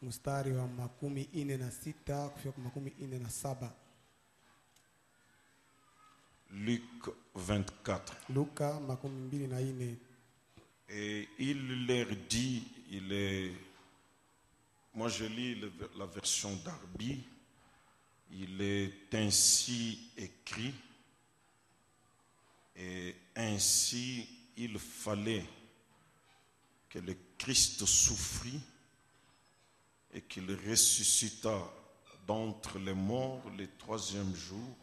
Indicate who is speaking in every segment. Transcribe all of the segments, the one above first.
Speaker 1: mstari wa 46 kufika 47.
Speaker 2: Luc 24.
Speaker 1: Luka 24.
Speaker 2: Et il leur dit, moi je lis la version d'Arbi, il est ainsi écrit, et ainsi il fallait que le Christ souffrit et qu'il ressuscita d'entre les morts le troisième jour,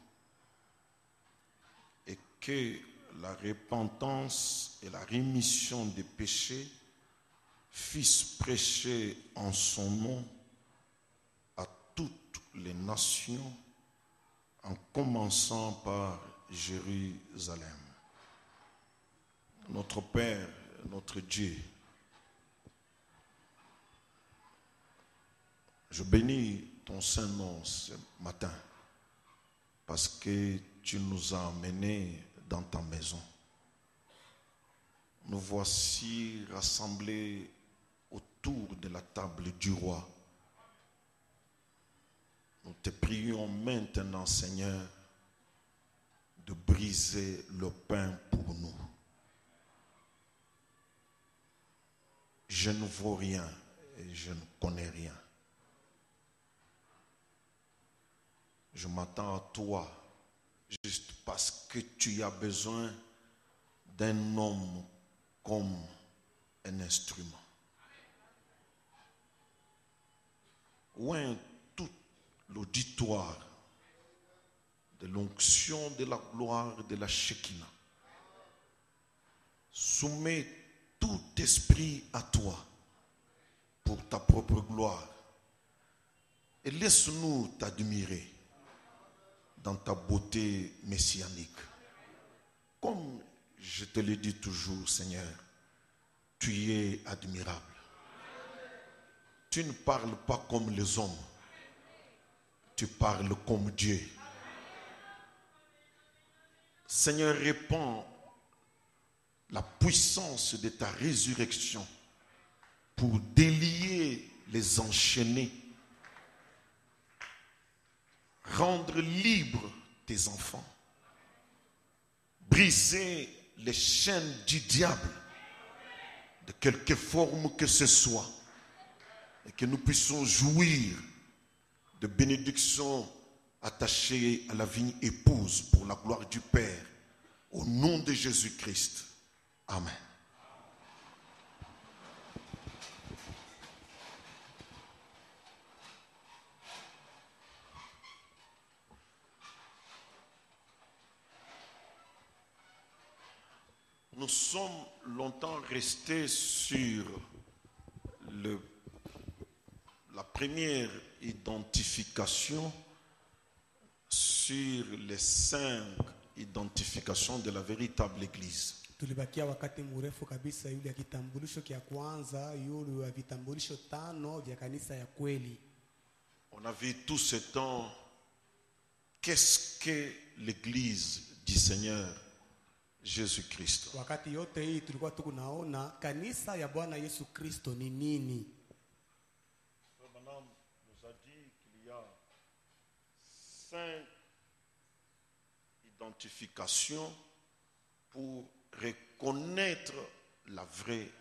Speaker 2: et que la repentance et la rémission des péchés fissent prêcher en son nom à toutes les nations, en commençant par Jérusalem. Notre Père, notre Dieu, je bénis ton Saint-Nom ce matin parce que tu nous as amenés dans ta maison. Nous voici rassemblés autour de la table du roi. Nous te prions maintenant, Seigneur, de briser le pain pour nous. Je ne vaux rien et je ne connais rien. Je m'attends à toi juste parce que tu as besoin d'un homme comme un instrument. Oint tout l'auditoire de l'onction, de la gloire, de la Shekinah. Soumets tout esprit à toi pour ta propre gloire. Et laisse-nous t'admirer dans ta beauté messianique. Comme je te le dis toujours, Seigneur, tu es admirable. Tu ne parles pas comme les hommes. Tu parles comme Dieu. Seigneur, répands la puissance de ta résurrection pour délier les enchaînés, rendre libres tes enfants, briser les chaînes du diable de quelque forme que ce soit, et que nous puissions jouir de bénédictions attachées à la vigne épouse pour la gloire du Père, au nom de Jésus-Christ. Amen. Nous sommes longtemps restés sur la première identification, sur les 5 identifications de la véritable Église.
Speaker 1: Tulibakia wakati mrefu kabisa yule ya kitambulisho kia kwanza, yule ya vitambulisho 5 vya kanisa ya kweli.
Speaker 2: On a vu tout ce temps qu'est-ce que l'Église du Seigneur Jésus-Christ.
Speaker 1: Wakati yote hii tulikuwa tukunaona kanisa ya Bwana Yesu Kristo ni nini?
Speaker 2: Madame nous a dit qu'il y a 5 identifications pour reconnaître la vraie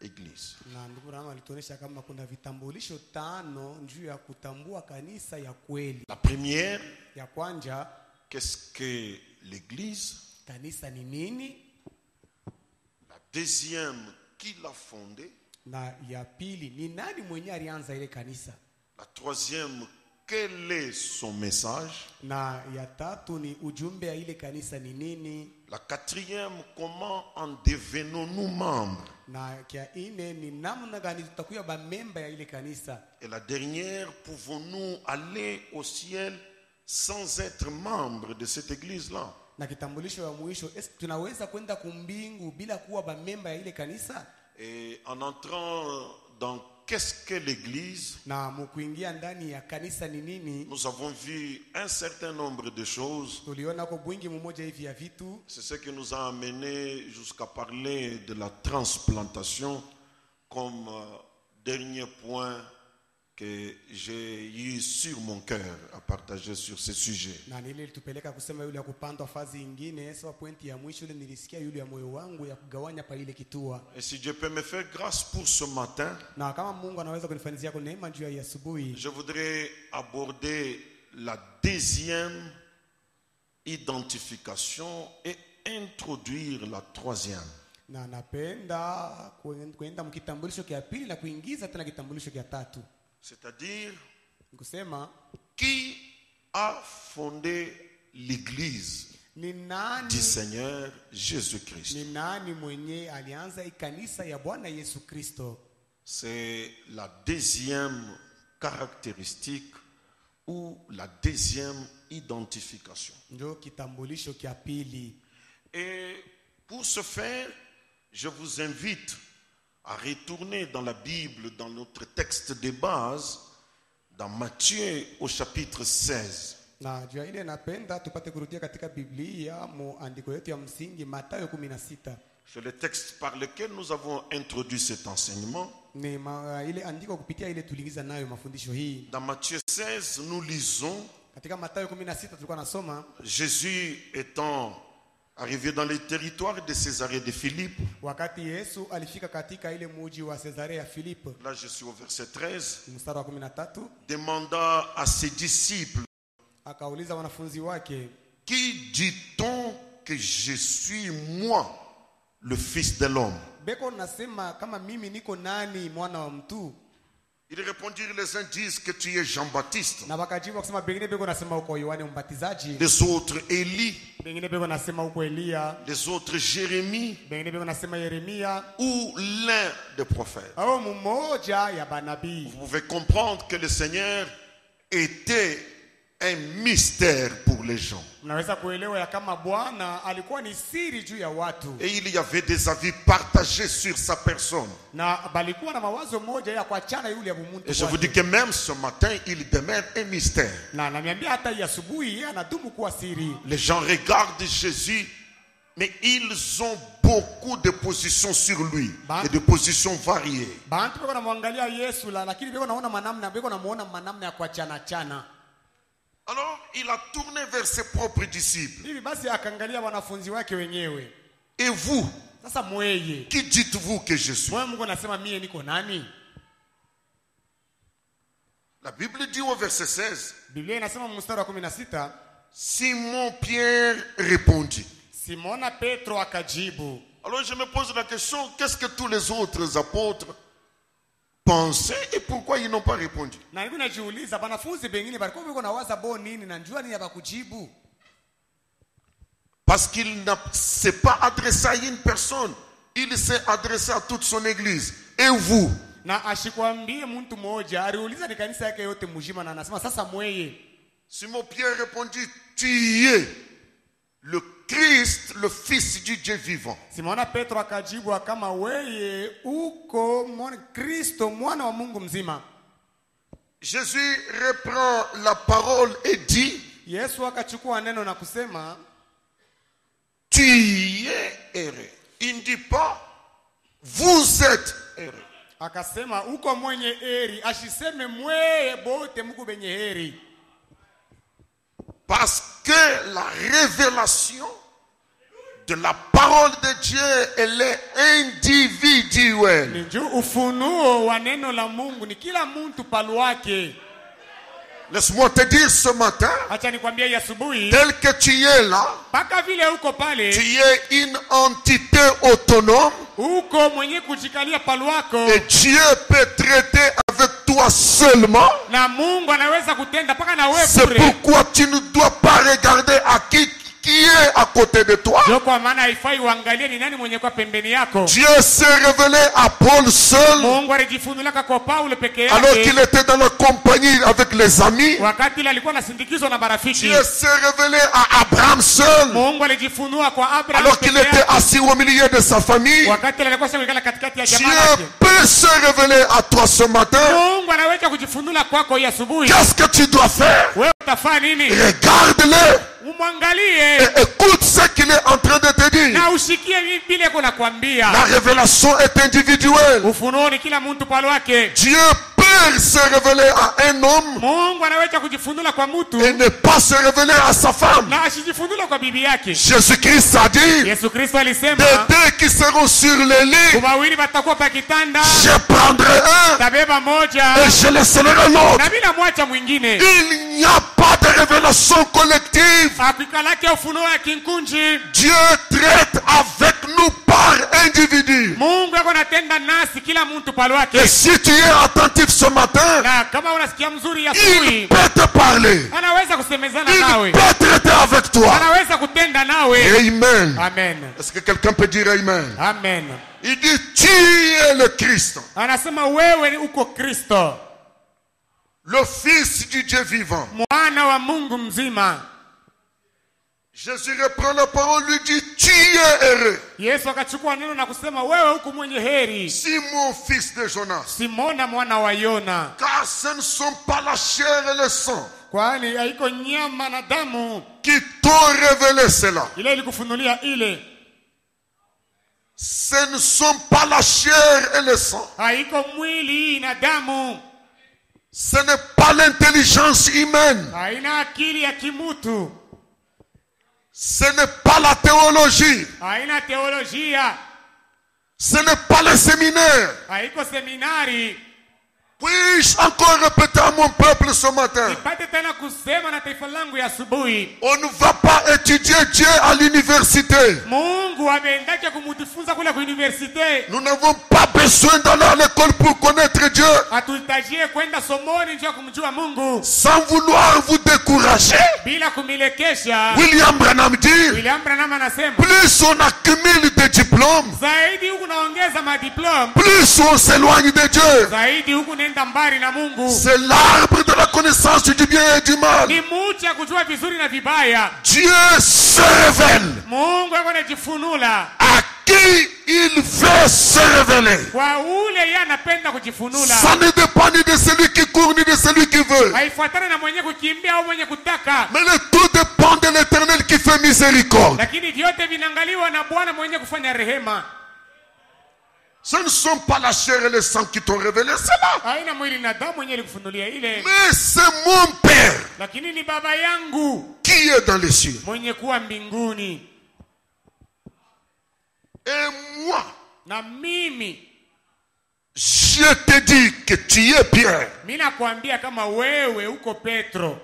Speaker 2: Église.
Speaker 1: Na ndugu Rama alituonesha kama kuna vitambulisho 5 njuu ya kutambua kanisa ya kweli.
Speaker 2: La première,
Speaker 1: ya kwanza,
Speaker 2: qu'est-ce que l'Église?
Speaker 1: Kanisa ni nini?
Speaker 2: La deuxième, qui l'a fondée?
Speaker 1: Na ya pili, ni nani mwenye alianza ile kanisa?
Speaker 2: La troisième, quel est son message?
Speaker 1: Na ya tatu ni ujumbe ya ile kanisa ni nini?
Speaker 2: La quatrième, comment en devenons-nous membres?
Speaker 1: Na kia ine ni namna gani tutakuwa ba memba ya ile kanisa?
Speaker 2: Et la dernière, pouvons-nous aller au ciel sans être membres de cette église-là?
Speaker 1: Na kitambulisho ya mwisho, tunaweza kwenda kumbingu bila kuwa ba memba ya ile kanisa?
Speaker 2: Et en entrant dans qu'est-ce que l'église,
Speaker 1: na mukuingia ndani ya kanisa ni nini,
Speaker 2: nous avons vu un certain nombre de choses.
Speaker 1: tuliona kwa bwingi mmoja hivi ya vitu.
Speaker 2: C'est ce qui nous a amené jusqu'à parler de la transplantation comme dernier point que j'ai eu sur mon cœur à partager sur ce sujet.
Speaker 1: Na nile litupeleka kusema yule ya kupandwa fazi ingine. Sawa pointi ya mwisho ile nilisikia yule ya moyo wangu ya kugawanya pa ile kitua.
Speaker 2: Et si Dieu peut me faire grâce pour ce matin,
Speaker 1: Na kama Mungu anaweza kunifanyia kwa neema juu ya asubuhi,
Speaker 2: je voudrais aborder la deuxième identification et introduire la troisième.
Speaker 1: na napenda kuenda mkitambulisho kia pili na kuingiza tena kitambulisho kia tatu.
Speaker 2: C'est-à-dire,
Speaker 1: Nikusema
Speaker 2: qui a fondé l'église
Speaker 1: ni nani,
Speaker 2: du Seigneur Jésus-Christ?
Speaker 1: ni nani mwenye alianza ikanisa ya Bwana Yesu Kristo.
Speaker 2: C'est la deuxième caractéristique ou la deuxième identification.
Speaker 1: Ndio kitambulisho kia pili.
Speaker 2: Et pour ce faire, je vous invite à retourner dans la Bible, dans notre texte de base, dans Matthieu au chapitre 16.
Speaker 1: Na jua ile napenda tupate kurudia katika Biblia mu andiko yetu ya msingi Mathayo 16.
Speaker 2: C'est le texte par lequel nous avons introduit cet enseignement.
Speaker 1: Ni ile andiko kupitia ile tuliingiza nayo mafundisho hii.
Speaker 2: Dans Matthieu 16, nous lisons,
Speaker 1: Katika Mathayo 16 tulikuwa nasoma
Speaker 2: Jésus étant arrivé dans les territoires de Césarée de Philippe.
Speaker 1: wakati Yesu alifika katika ile mji wa Cesarea ya Filipo.
Speaker 2: Là, je suis au verset 13.
Speaker 1: Mstari wa 13
Speaker 2: Demanda à ses disciples,
Speaker 1: akauliza wanafunzi wake,
Speaker 2: qui dit-on que je suis moi, le Fils de l'homme?
Speaker 1: beko nasema kama mimi niko nani mwana wa mtu?
Speaker 2: Ils répondirent, les uns disent que tu es Jean-Baptiste,
Speaker 1: Na wakajibu kusema bengine beko nasema uko Yohane Mbatizaji,
Speaker 2: les autres Élie,
Speaker 1: bengine beko nasema uko Elia,
Speaker 2: les autres Jérémie
Speaker 1: bengine beko nasema Yeremia
Speaker 2: ou l'un des prophètes.
Speaker 1: au mmoja ya banabii.
Speaker 2: Vous pouvez comprendre que le Seigneur était un mystère pour les gens.
Speaker 1: Mnaweza kuelewa ya kama Bwana alikuwa ni siri juu ya watu,
Speaker 2: Et il y avait des avis partagés sur sa personne.
Speaker 1: na balikuwa na mawazo moja ya kuachana yule ya muntu.
Speaker 2: Et je vous dis que même ce matin, il demeure un mystère.
Speaker 1: Na naniambia hata hii asubuhi yeye anadumu kuwa siri.
Speaker 2: Les gens regardent Jésus, mais ils ont beaucoup de positions sur lui, et de positions variées.
Speaker 1: Bantu beko namwangalia Yesu lakini beko naona manamna, beko namuona manamna ya kuachana chana.
Speaker 2: Alors, il a tourné vers ses propres disciples.
Speaker 1: Hivi basi akaangalia wanafunzi wake wenyewe.
Speaker 2: Et vous,
Speaker 1: Sasa mweye,
Speaker 2: qui dites-vous que je suis?
Speaker 1: mwe Mungu anasema mie niko nani?
Speaker 2: La Bible dit au verset 16,
Speaker 1: Biblia inasema mstari wa 16,
Speaker 2: Simon Pierre répondit.
Speaker 1: Simona Petro akajibu.
Speaker 2: Alors je me pose la question, qu'est-ce que tous les autres apôtres pensaient et pourquoi ils n'ont pas répondu?
Speaker 1: Na niko najiuliza wanafunzi bengine balikuwa beko nawaza bo nini na njua nini abakujibu?
Speaker 2: Parce qu'il ne s'est pas adressé à une personne, il s'est adressé à toute son église. Et vous?
Speaker 1: Na ashikwambie mtu mmoja, aliuliza ni kanisa yake yote mjima, na anasema sasa mweye.
Speaker 2: Simon Pierre répondit, tu es le Christ, le Fils du Dieu vivant.
Speaker 1: Simona Petro akajibu kama weye uko Kristo mwana wa Mungu mzima.
Speaker 2: Jésus reprend la parole et dit,
Speaker 1: Yesu akachukua neno na kusema,
Speaker 2: tu es heureux. Il ne dit pas, vous êtes heureux.
Speaker 1: akasema uko mwenye heri, ashiseme mweye bote mko benye heri.
Speaker 2: Parce que la révélation de la parole de Dieu, elle est individuelle.
Speaker 1: Ni juu ufunuo wa neno la Mungu ni kila mtu paluake.
Speaker 2: Laisse-moi te dire ce matin,
Speaker 1: Acha nikwambie hii asubuhi,
Speaker 2: tel que tu es là,
Speaker 1: paka vile uko pale,
Speaker 2: tu es une entité autonome
Speaker 1: uko mwenye kujikalia paluako,
Speaker 2: et Dieu peut traiter avec toi seulement.
Speaker 1: na Mungu anaweza kutenda paka na wewe
Speaker 2: C'est
Speaker 1: bure.
Speaker 2: pourquoi tu ne dois pas regarder à qui est à côté de toi.
Speaker 1: Ndio kwa maana haifai uangalie ni nani mwenye kwa pembeni yako.
Speaker 2: Dieu s'est révélé à Paul seul,
Speaker 1: Mungu alijifunulaka kwa Paulo peke
Speaker 2: alors
Speaker 1: yake
Speaker 2: qu'il était dans la compagnie avec les amis.
Speaker 1: wakati ile alikuwa anasindikizwa na marafiki.
Speaker 2: Dieu s'est révélé à Abraham seul,
Speaker 1: Mungu alijifunua kwa Abraham
Speaker 2: alors qu'il
Speaker 1: peke
Speaker 2: était
Speaker 1: yake
Speaker 2: assis au milieu de sa famille.
Speaker 1: wakati ile alikuwa shakikala katikati ya
Speaker 2: Dieu
Speaker 1: jamaa yake.
Speaker 2: peut se révéler à toi ce matin.
Speaker 1: Mungu anaweza kujifunula kwako hii asubuhi.
Speaker 2: Qu'est-ce que tu dois faire?
Speaker 1: Wewe utafanya nini?
Speaker 2: Regarde-le
Speaker 1: Umwangalie
Speaker 2: et écoute ce qu'il est en train de te dire.
Speaker 1: na ushikie vile kuna
Speaker 2: La
Speaker 1: kwambia.
Speaker 2: révélation est individuelle.
Speaker 1: Ufunuo ni kila mtu pale wake.
Speaker 2: Dieu peut Dieu se révéler à un homme
Speaker 1: Mungu anaweza kujifunua kwa mtu
Speaker 2: et ne pas se révéler à sa femme.
Speaker 1: na asijifunue kwa bibi yake.
Speaker 2: Jésus-Christ a dit,
Speaker 1: Yesu Kristo alisema
Speaker 2: des deux qui seront sur le lit,
Speaker 1: wawili watakuwa pa kitanda,
Speaker 2: je prendrai un
Speaker 1: tabeba moja
Speaker 2: et je laisserai l'autre.
Speaker 1: na bila mwacha mwingine.
Speaker 2: Il n'y a pas de révélation collective.
Speaker 1: Akikalake ufunuo ya kinkunji.
Speaker 2: Dieu traite avec nous par individu.
Speaker 1: Mungu yako natenda nasi kila mtu pale wake.
Speaker 2: Et si tu es attentif ce matin,
Speaker 1: Na kama unasikia mzuri asubuhi,
Speaker 2: il peut te parler.
Speaker 1: anaweza kusemezana
Speaker 2: Il
Speaker 1: nawe.
Speaker 2: peut traiter avec toi.
Speaker 1: Anaweza kutenda nawe.
Speaker 2: Amen.
Speaker 1: Amen.
Speaker 2: Est-ce que quelqu'un peut dire Amen?
Speaker 1: Amen.
Speaker 2: Il dit, tu es le Christ,
Speaker 1: Anasema wewe ni uko Kristo,
Speaker 2: le Fils du Dieu vivant.
Speaker 1: mwana wa Mungu mzima.
Speaker 2: Jésus reprend la parole, lui dit, tu es heureux.
Speaker 1: Yesu akachukua neno na kusema wewe uko mwenye heri,
Speaker 2: Simon, fils de Jonas,
Speaker 1: Simona mwana wa Yona,
Speaker 2: car ce ne sont pas la chair et le sang
Speaker 1: kwani haiko nyama na damu
Speaker 2: qui t'ont révélé cela.
Speaker 1: ile ilikufunulia ile.
Speaker 2: Ce ne sont pas la chair et le sang.
Speaker 1: Haiko mwili na damu,
Speaker 2: Ce n'est pas l'intelligence humaine.
Speaker 1: haina akili ya kimutu,
Speaker 2: Ce n'est pas la théologie.
Speaker 1: haina teolojia,
Speaker 2: Ce n'est pas le séminaire.
Speaker 1: haiko seminari.
Speaker 2: Puis-je encore répéter à mon peuple ce matin?
Speaker 1: Nipate tena kusema na taifa langu ya asubuhi,
Speaker 2: On ne va pas étudier Dieu à l'université.
Speaker 1: Mungu ameendake kumujifunza kule kwa universite.
Speaker 2: Nous n'avons pas besoin d'aller à l'école pour connaître Dieu.
Speaker 1: Hatuhitajie kwenda somoni njia kumjua Mungu.
Speaker 2: Sans vouloir vous décourager,
Speaker 1: Bila kumilekesha.
Speaker 2: William Branham dit,
Speaker 1: William Branham anasema
Speaker 2: plus on accumule des diplômes,
Speaker 1: zaidi huku naongeza madiploma,
Speaker 2: plus on s'éloigne de Dieu.
Speaker 1: zaidi huku nenda mbali na Mungu.
Speaker 2: C'est l'arbre de la connaissance du bien et du mal.
Speaker 1: Ni mucha ya kujua vizuri na vibaya.
Speaker 2: Dieu se révèle
Speaker 1: Mungu yako anajifunula
Speaker 2: à qui il veut se révéler.
Speaker 1: kwa ule yeye anapenda kujifunula.
Speaker 2: Ça ne dépend ni de celui qui court ni de celui qui veut.
Speaker 1: Haifuatana na mwenye kukimbia au mwenye kutaka,
Speaker 2: Mais le tout dépend de l'Éternel qui fait miséricorde.
Speaker 1: lakini vyote vinaangaliwa na Bwana mwenye kufanya rehema.
Speaker 2: Ce ne sont pas la chair et le sang qui t'ont révélé cela.
Speaker 1: Haina mwili na damu mwenye alikufunulia ile,
Speaker 2: Mais c'est mon Père
Speaker 1: lakini ni Baba yangu
Speaker 2: qui est dans les cieux.
Speaker 1: mwenye kuwa mbinguni.
Speaker 2: Et moi,
Speaker 1: Na mimi
Speaker 2: je te dis que tu es Pierre.
Speaker 1: mimi nakwambia kama wewe uko Petro,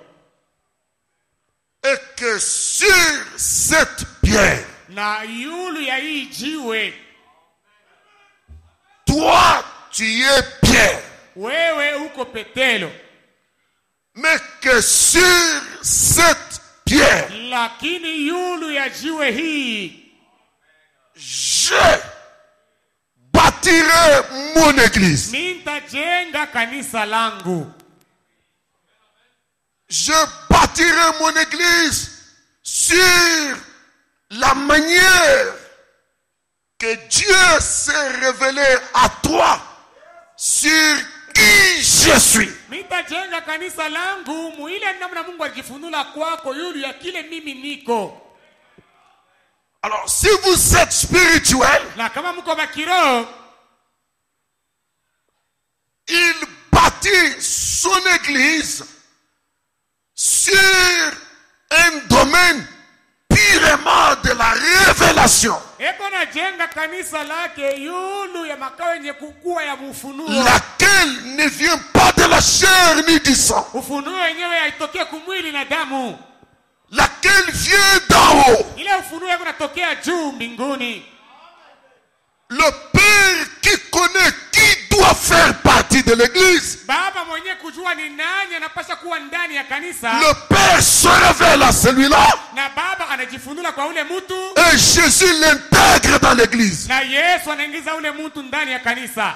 Speaker 2: Et que sur cette pierre,
Speaker 1: na yulu ya hii jiwe
Speaker 2: toi, tu es Pierre.
Speaker 1: wewe uko Petelo,
Speaker 2: Mais que sur cette pierre,
Speaker 1: lakini yulu ya jiwe hii
Speaker 2: je bâtirai mon église.
Speaker 1: nitajenga kanisa langu.
Speaker 2: Je bâtirai mon église sur la manière que Dieu s'est révélé à toi, sur qui je suis.
Speaker 1: Nitajenga kanisa langu muile namna Mungu alijifunula kwako yulu ya kile mimi niko.
Speaker 2: Alors, si vous êtes spirituel,
Speaker 1: Na kama mko bakiro,
Speaker 2: il bâtit son église sur un domaine purement de la révélation,
Speaker 1: eko na jenga kanisa lake yulu ya makao yenye kukua ya ufunuo.
Speaker 2: laquelle ne vient pas de la chair ni du sang,
Speaker 1: Ufunuo wenyewe haitokee kumwili na damu.
Speaker 2: laquelle vient d'en haut.
Speaker 1: Ile ufunuo yako natokea juu mbinguni.
Speaker 2: Le Père qui connaît qui doit faire partie de l'église,
Speaker 1: Baba mwenye kujua ni nani anapaswa kuwa ndani ya kanisa,
Speaker 2: le Père se révèle à celui-là
Speaker 1: na Baba anajifunula kwa ule mtu,
Speaker 2: et Jésus l'intègre dans l'église.
Speaker 1: na Yesu anaingiza ule mtu ndani ya kanisa.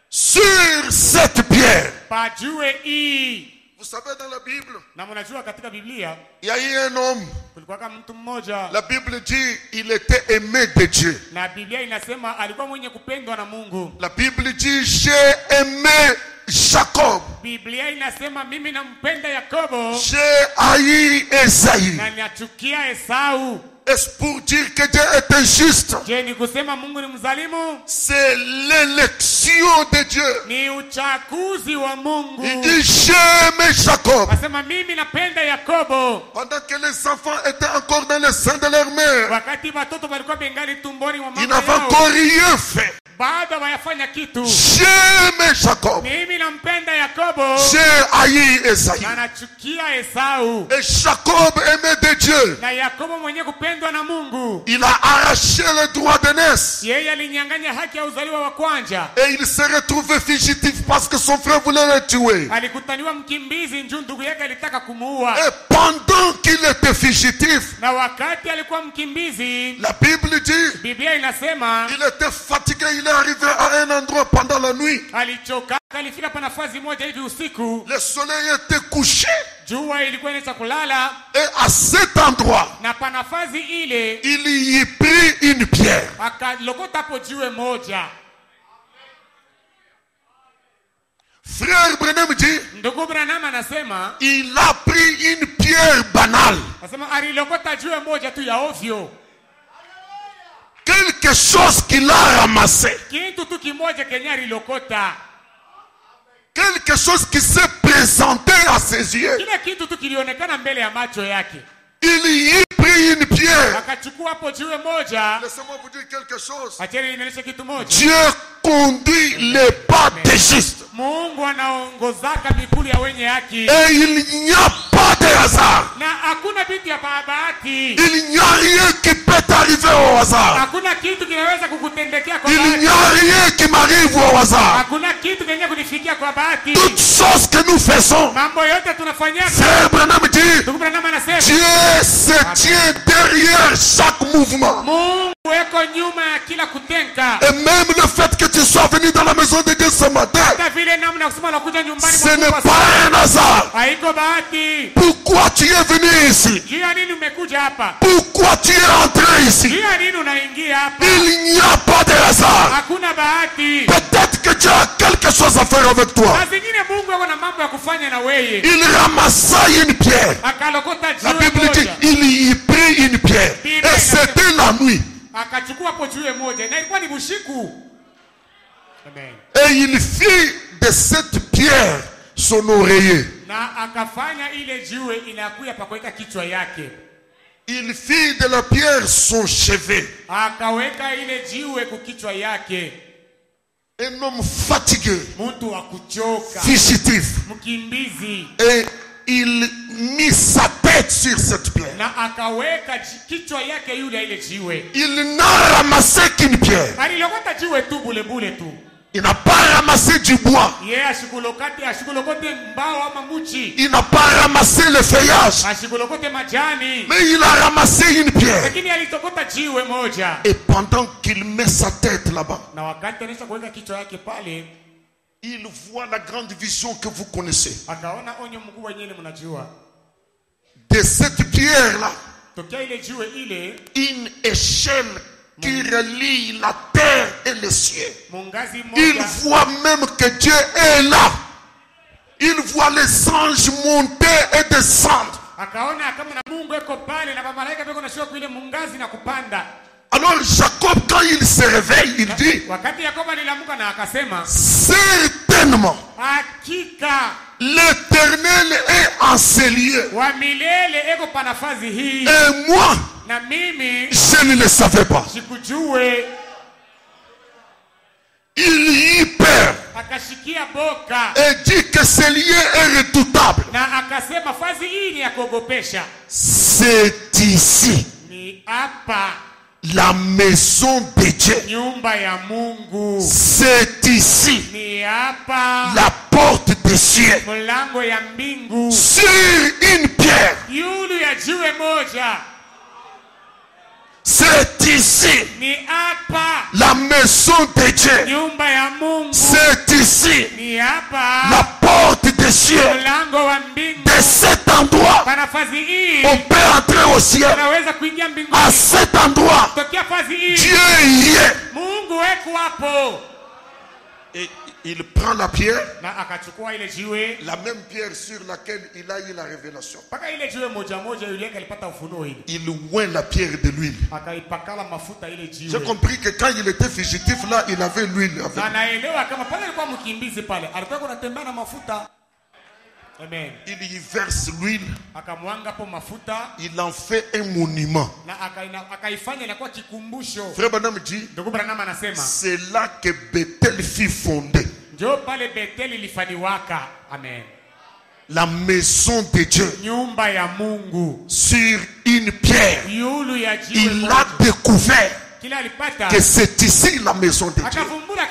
Speaker 2: Sur cette pierre.
Speaker 1: Pajue hii.
Speaker 2: Vous savez, dans la Bible,
Speaker 1: Na mnajua katika Biblia
Speaker 2: il y a eu un homme.
Speaker 1: kulikuwa kama mtu mmoja,
Speaker 2: La Bible dit il était aimé de Dieu.
Speaker 1: na Biblia inasema alikuwa mwenye kupendwa na Mungu.
Speaker 2: La Bible dit j'ai aimé Jacob,
Speaker 1: Biblia inasema mimi nampenda Yakobo
Speaker 2: j'ai haï Esaïe.
Speaker 1: na nachukia Esau.
Speaker 2: Est-ce pour dire que Dieu est injuste?
Speaker 1: Je ni kusema Mungu ni mzalimu?
Speaker 2: C'est l'élection de Dieu.
Speaker 1: Ni uchaguzi wa Mungu.
Speaker 2: Il dit j'aime Jacob.
Speaker 1: Asema mimi napenda Yakobo.
Speaker 2: Pendant que les enfants étaient encore dans le sein de leur mère,
Speaker 1: Wakati watoto walikuwa bengali tumboni mwa
Speaker 2: ils
Speaker 1: mama
Speaker 2: n'avaient
Speaker 1: yao.
Speaker 2: encore rien fait.
Speaker 1: Baada wayafanya kitu.
Speaker 2: J'aime Jacob.
Speaker 1: Mimi nampenda Yakobo.
Speaker 2: J'ai haï Esaïe.
Speaker 1: Na nachukia Esau.
Speaker 2: Et Jacob aimait de Dieu.
Speaker 1: Na Yakobo mwenye kupendwa na Mungu.
Speaker 2: Il a arraché le droit d'aînesse.
Speaker 1: Yeye alinyang'anya haki ya uzaliwa wa kwanza.
Speaker 2: Et il s'est retrouvé fugitif parce que son frère voulait le tuer.
Speaker 1: Alikutaniwa mkimbizi njoo ndugu yake alitaka kumuua.
Speaker 2: Et pendant qu'il était fugitif,
Speaker 1: Na wakati alikuwa mkimbizi,
Speaker 2: la Bible dit,
Speaker 1: Biblia inasema
Speaker 2: il était fatigué, il est arrivé à un endroit pendant la nuit.
Speaker 1: alichoka, alifika pa nafasi moja hivi usiku.
Speaker 2: Le soleil était couché.
Speaker 1: Jua ilikuwa inaanza kulala
Speaker 2: Et à cet endroit,
Speaker 1: na pa nafasi ile
Speaker 2: il y prit une pierre.
Speaker 1: akalokota hapo jiwe moja.
Speaker 2: Frère Branham dit,
Speaker 1: Ndugu Branham anasema,
Speaker 2: il a pris une pierre banale.
Speaker 1: anasema alilokota jiwe moja tu ya ovyo.
Speaker 2: Quelque chose qu'il a ramassé.
Speaker 1: Kitu tu kimoja kenye alilokota.
Speaker 2: Quelque chose qui s'est présenté à ses yeux.
Speaker 1: Kila kitu tu kilionekana mbele ya macho yake.
Speaker 2: Il y prit une pierre.
Speaker 1: Akachukua hapo jiwe moja.
Speaker 2: Laissez-moi vous dire quelque chose.
Speaker 1: Acheni nionyeshe kitu moja.
Speaker 2: Dieu conduit les pas des justes.
Speaker 1: Mungu anaongozaka miguu ya wenye haki.
Speaker 2: Et il n'y a pas de hasard.
Speaker 1: Na hakuna vitu ya bahati.
Speaker 2: Il n'y a rien qui peut t'arriver au hasard.
Speaker 1: Hakuna kitu kinaweza kukutendekea kwa
Speaker 2: Il
Speaker 1: bahati.
Speaker 2: n'y a rien qui m'arrive au hasard.
Speaker 1: Hakuna kitu kenye kunifikia kwa bahati.
Speaker 2: Toutes choses que nous faisons,
Speaker 1: Mambo yote tunafanyaka.
Speaker 2: Frère Branham dit,
Speaker 1: Ndugu Branham anasema,
Speaker 2: Dieu se tient derrière chaque mouvement.
Speaker 1: Mungu yuko nyuma ya kila kutenka.
Speaker 2: Et même le fait que tu sois venu dans la maison de Dieu ce matin,
Speaker 1: Hata vile namna kusema unakuja nyumbani
Speaker 2: ce n'est
Speaker 1: Mungu
Speaker 2: pas un hasard.
Speaker 1: haiko bahati.
Speaker 2: Pourquoi tu es venu ici?
Speaker 1: Juu ya nini umekuja hapa?
Speaker 2: Pourquoi tu es entré ici?
Speaker 1: Juu ya nini unaingia hapa?
Speaker 2: Il n'y a pas de hasard.
Speaker 1: Hakuna bahati.
Speaker 2: Peut-être que Dieu a quelque chose à faire avec toi.
Speaker 1: Na zingine Mungu yuko na mambo ya kufanya na wewe.
Speaker 2: Il ramassa une pierre.
Speaker 1: Akalokota
Speaker 2: La
Speaker 1: jiwe
Speaker 2: Bible dit,
Speaker 1: moja.
Speaker 2: il y prit une pierre. Et c'était la nuit.
Speaker 1: Akachukua hapo jiwe moja. Na ilikuwa ni bushiku. Amen.
Speaker 2: Et il fit de cette pierre son oreiller.
Speaker 1: Na akafanya ile jiwe inakuya pa kuweka kichwa yake.
Speaker 2: Il fit de la pierre son chevet.
Speaker 1: Akaweka ile jiwe kukichwa yake.
Speaker 2: Un homme fatigué,
Speaker 1: Mtu wa kuchoka,
Speaker 2: fugitif.
Speaker 1: mkimbizi.
Speaker 2: Et il mit sa tête sur cette pierre.
Speaker 1: Na akaweka kichwa yake yule ile jiwe.
Speaker 2: Il n'a ramassé qu'une pierre.
Speaker 1: Alilokota jiwe tu bule bule tu.
Speaker 2: Il n'a pas ramassé du bois.
Speaker 1: Yeye ashikulokote mbao ama muchi.
Speaker 2: Il n'a pas ramassé le feuillage.
Speaker 1: Ashikulokote majani.
Speaker 2: Mais il a ramassé une pierre.
Speaker 1: Lakini alitokota jiwe moja.
Speaker 2: Et pendant qu'il met sa tête là-bas,
Speaker 1: Na wakati anaisha kuweka kichwa yake pale,
Speaker 2: il voit la grande vision que vous connaissez.
Speaker 1: akaona onyo mkubwa yenyewe mnajua.
Speaker 2: De cette pierre-là,
Speaker 1: Tokea ile jiwe ile,
Speaker 2: une échelle qui relie la terre et les cieux.
Speaker 1: mungazi
Speaker 2: Il
Speaker 1: moja.
Speaker 2: voit même que Dieu est là. Il voit les anges monter et descendre.
Speaker 1: Akaona kama na Mungu yuko pale na malaika beko nashuka kwa ile mungazi na kupanda.
Speaker 2: Alors Jacob, quand il se réveille, il dit,
Speaker 1: Wakati Yakobo aliamka na akasema,
Speaker 2: certainement,
Speaker 1: hakika
Speaker 2: l'Éternel est en ces lieux.
Speaker 1: wa milele eko pa nafasi hii.
Speaker 2: Et moi,
Speaker 1: Na mimi
Speaker 2: je ne le savais pas.
Speaker 1: sikujue.
Speaker 2: Il y perd
Speaker 1: Akashikia boka
Speaker 2: et dit que ce lieu est redoutable.
Speaker 1: na akasema fazi hii ni ya kuogopesha.
Speaker 2: C'est ici
Speaker 1: Ni hapa
Speaker 2: la maison de Dieu.
Speaker 1: nyumba ya Mungu.
Speaker 2: C'est ici
Speaker 1: Ni hapa
Speaker 2: la porte des cieux.
Speaker 1: mlango ya mbingu.
Speaker 2: Sur une pierre.
Speaker 1: Yulu ya jiwe moja.
Speaker 2: C'est ici
Speaker 1: Ni hapa
Speaker 2: la maison de Dieu.
Speaker 1: nyumba ya Mungu.
Speaker 2: C'est ici
Speaker 1: Ni hapa
Speaker 2: la porte des cieux.
Speaker 1: mlango wa mbingu.
Speaker 2: De cet endroit,
Speaker 1: Kwa nafasi hii
Speaker 2: on peut entrer au ciel.
Speaker 1: unaweza kuingia
Speaker 2: À
Speaker 1: mbinguni.
Speaker 2: cet endroit,
Speaker 1: Tokea fazi hii
Speaker 2: Dieu y est.
Speaker 1: Mungu weko hapo.
Speaker 2: Et il prend la pierre,
Speaker 3: na akachukua ile jiwe,
Speaker 2: la même pierre sur laquelle il a eu la révélation.
Speaker 3: paka ile jiwe moja moja yule alipata ufunuo hili.
Speaker 2: Il oint la pierre de l'huile.
Speaker 3: Akaipakala mafuta ile jiwe.
Speaker 2: J'ai compris que quand il était fugitif là, il avait l'huile avec lui.
Speaker 3: Anaelewa kama pale alikuwa mkimbizi pale, alikuwa anatembea na mafuta. Amen.
Speaker 2: Il y verse l'huile.
Speaker 3: Akamwanga po mafuta.
Speaker 2: Il en fait un monument.
Speaker 3: Na akaifanya inakuwa kikumbusho.
Speaker 2: Frère Branham dit,
Speaker 3: ndugu Branham anasema,
Speaker 2: c'est là que Bethel fut fondée.
Speaker 3: Ndio pale Bethel ilifaniwaka. Amen.
Speaker 2: La maison de Dieu.
Speaker 3: Nyumba ya Mungu.
Speaker 2: Sur une pierre.
Speaker 3: Yulu ya jiwe.
Speaker 2: Il a découvert que c'est ici la maison de Dieu.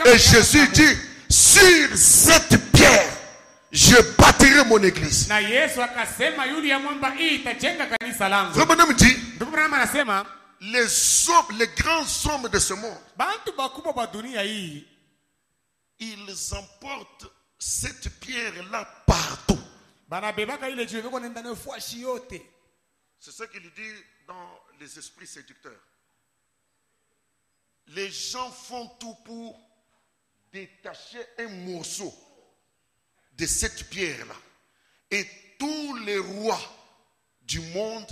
Speaker 2: Et Jésus dit, sur cette pierre, je bâtirai mon église.
Speaker 3: Na Yesu akasema yule ya mwamba hii itajenga kanisa langu.
Speaker 2: Frère Branham dit,
Speaker 3: ndugu Branham anasema,
Speaker 2: les grands hommes de ce monde,
Speaker 3: bantu bakubwa ba dunia hii,
Speaker 2: ils emportent cette pierre-là partout.
Speaker 3: Banabebaka ile jiwe beko nenda nayo fuashi yote.
Speaker 2: C'est ce qu'il dit dans les esprits séducteurs. Les gens font tout pour détacher un morceau de cette pierre-là. Et tous les rois du monde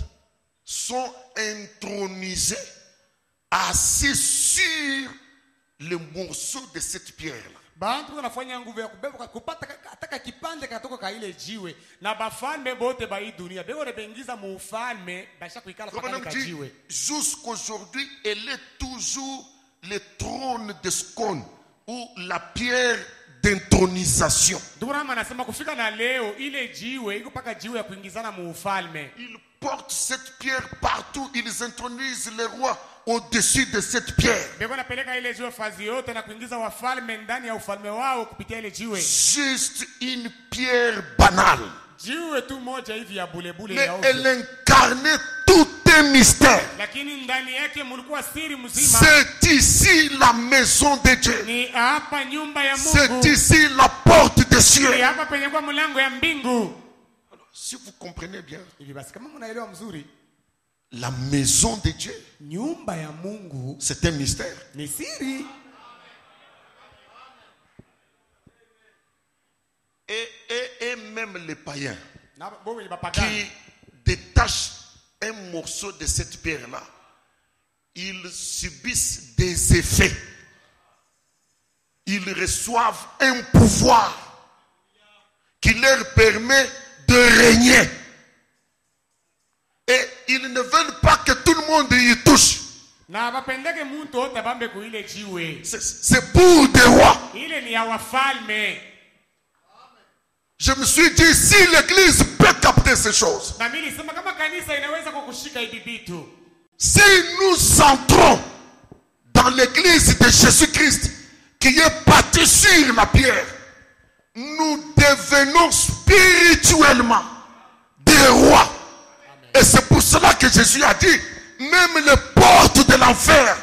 Speaker 2: sont intronisés, assis sur le morceau de cette pierre-là.
Speaker 3: Bantu wanafanya nguvu ya kubeba kupata ataka kipande katoka ka ile jiwe na bafalme bote ba hii dunia beko rebengiza mu ufalme basha kuikala paka ka jiwe.
Speaker 2: Jusqu'aujourd'hui, elle est toujours le trône de Scone ou la pierre d'intronisation.
Speaker 3: Durama anasema kufika na leo ile jiwe iko paka jiwe ya kuingizana mu ufalme.
Speaker 2: Ils portent cette pierre partout, ils intronisent les rois au-dessus de cette pierre.
Speaker 3: Beko napeleka ile jiwe fazi yote na kuingiza wafalme ndani ya ufalme wao kupitia ile jiwe.
Speaker 2: Juste une pierre banale.
Speaker 3: Jiwe tu moja hivi ya bulebule
Speaker 2: mais
Speaker 3: ya ovyo.
Speaker 2: elle incarnait tout un mystère.
Speaker 3: Lakini ndani yake mulikuwa siri mzima.
Speaker 2: C'est ici la maison de Dieu.
Speaker 3: Ni hapa nyumba ya Mungu.
Speaker 2: C'est ici la porte des cieux.
Speaker 3: Ni hapa penye kwa mlango ya mbingu.
Speaker 2: Alors, si vous comprenez bien,
Speaker 3: hivi basi kama mnaelewa mzuri,
Speaker 2: la maison de Dieu,
Speaker 3: nyumba ya Mungu,
Speaker 2: c'est un mystère.
Speaker 3: Ni siri.
Speaker 2: Et même les païens
Speaker 3: qui
Speaker 2: détachent un morceau de cette pierre-là, ils subissent des effets. Ils reçoivent un pouvoir qui leur permet de régner. Et ils ne veulent pas que tout le monde y touche. C'est pour des rois. Je me suis dit, si l'église peut capter ces choses, si nous entrons dans l'église de Jésus-Christ, qui est bâtie sur la pierre, nous devenons spirituellement des rois. Et c'est pour cela que Jésus a dit, même les portes de l'enfer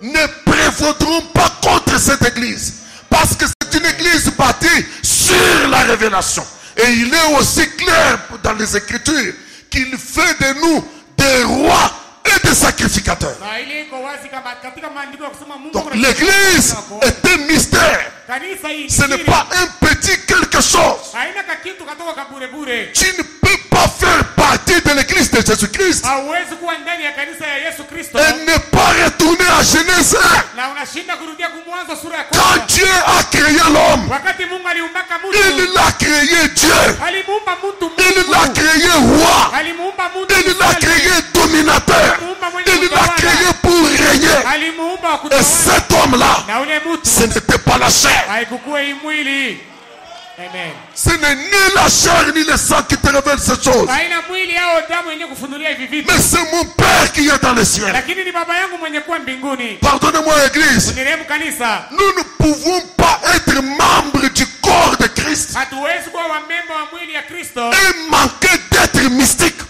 Speaker 2: ne prévaudront pas contre cette église. Parce que c'est une église bâtie sur la révélation. Et il est aussi clair dans les Écritures qu'il fait de nous des rois et des sacrificateurs. Donc l'église est un mystère. Ce n'est pas un petit quelque chose. Tu ne peux pas faire partie de l'église de Jésus-Christ et ne pas retourner à Genèse 1. Quand Dieu a créé l'homme, il l'a créé Dieu. Il l'a créé roi. Il l'a créé dominateur. Il l'a créé pour régner. Et cet homme-là, ce n'était pas la chair.
Speaker 3: Amen.
Speaker 2: Ce n'est ni la chair ni le sang qui te révèle cette chose. Mais c'est mon Père qui est dans le ciel. Pardonnez-moi, Église. Nous ne pouvons pas être membres du corps de Christ et manquer d'être mystique.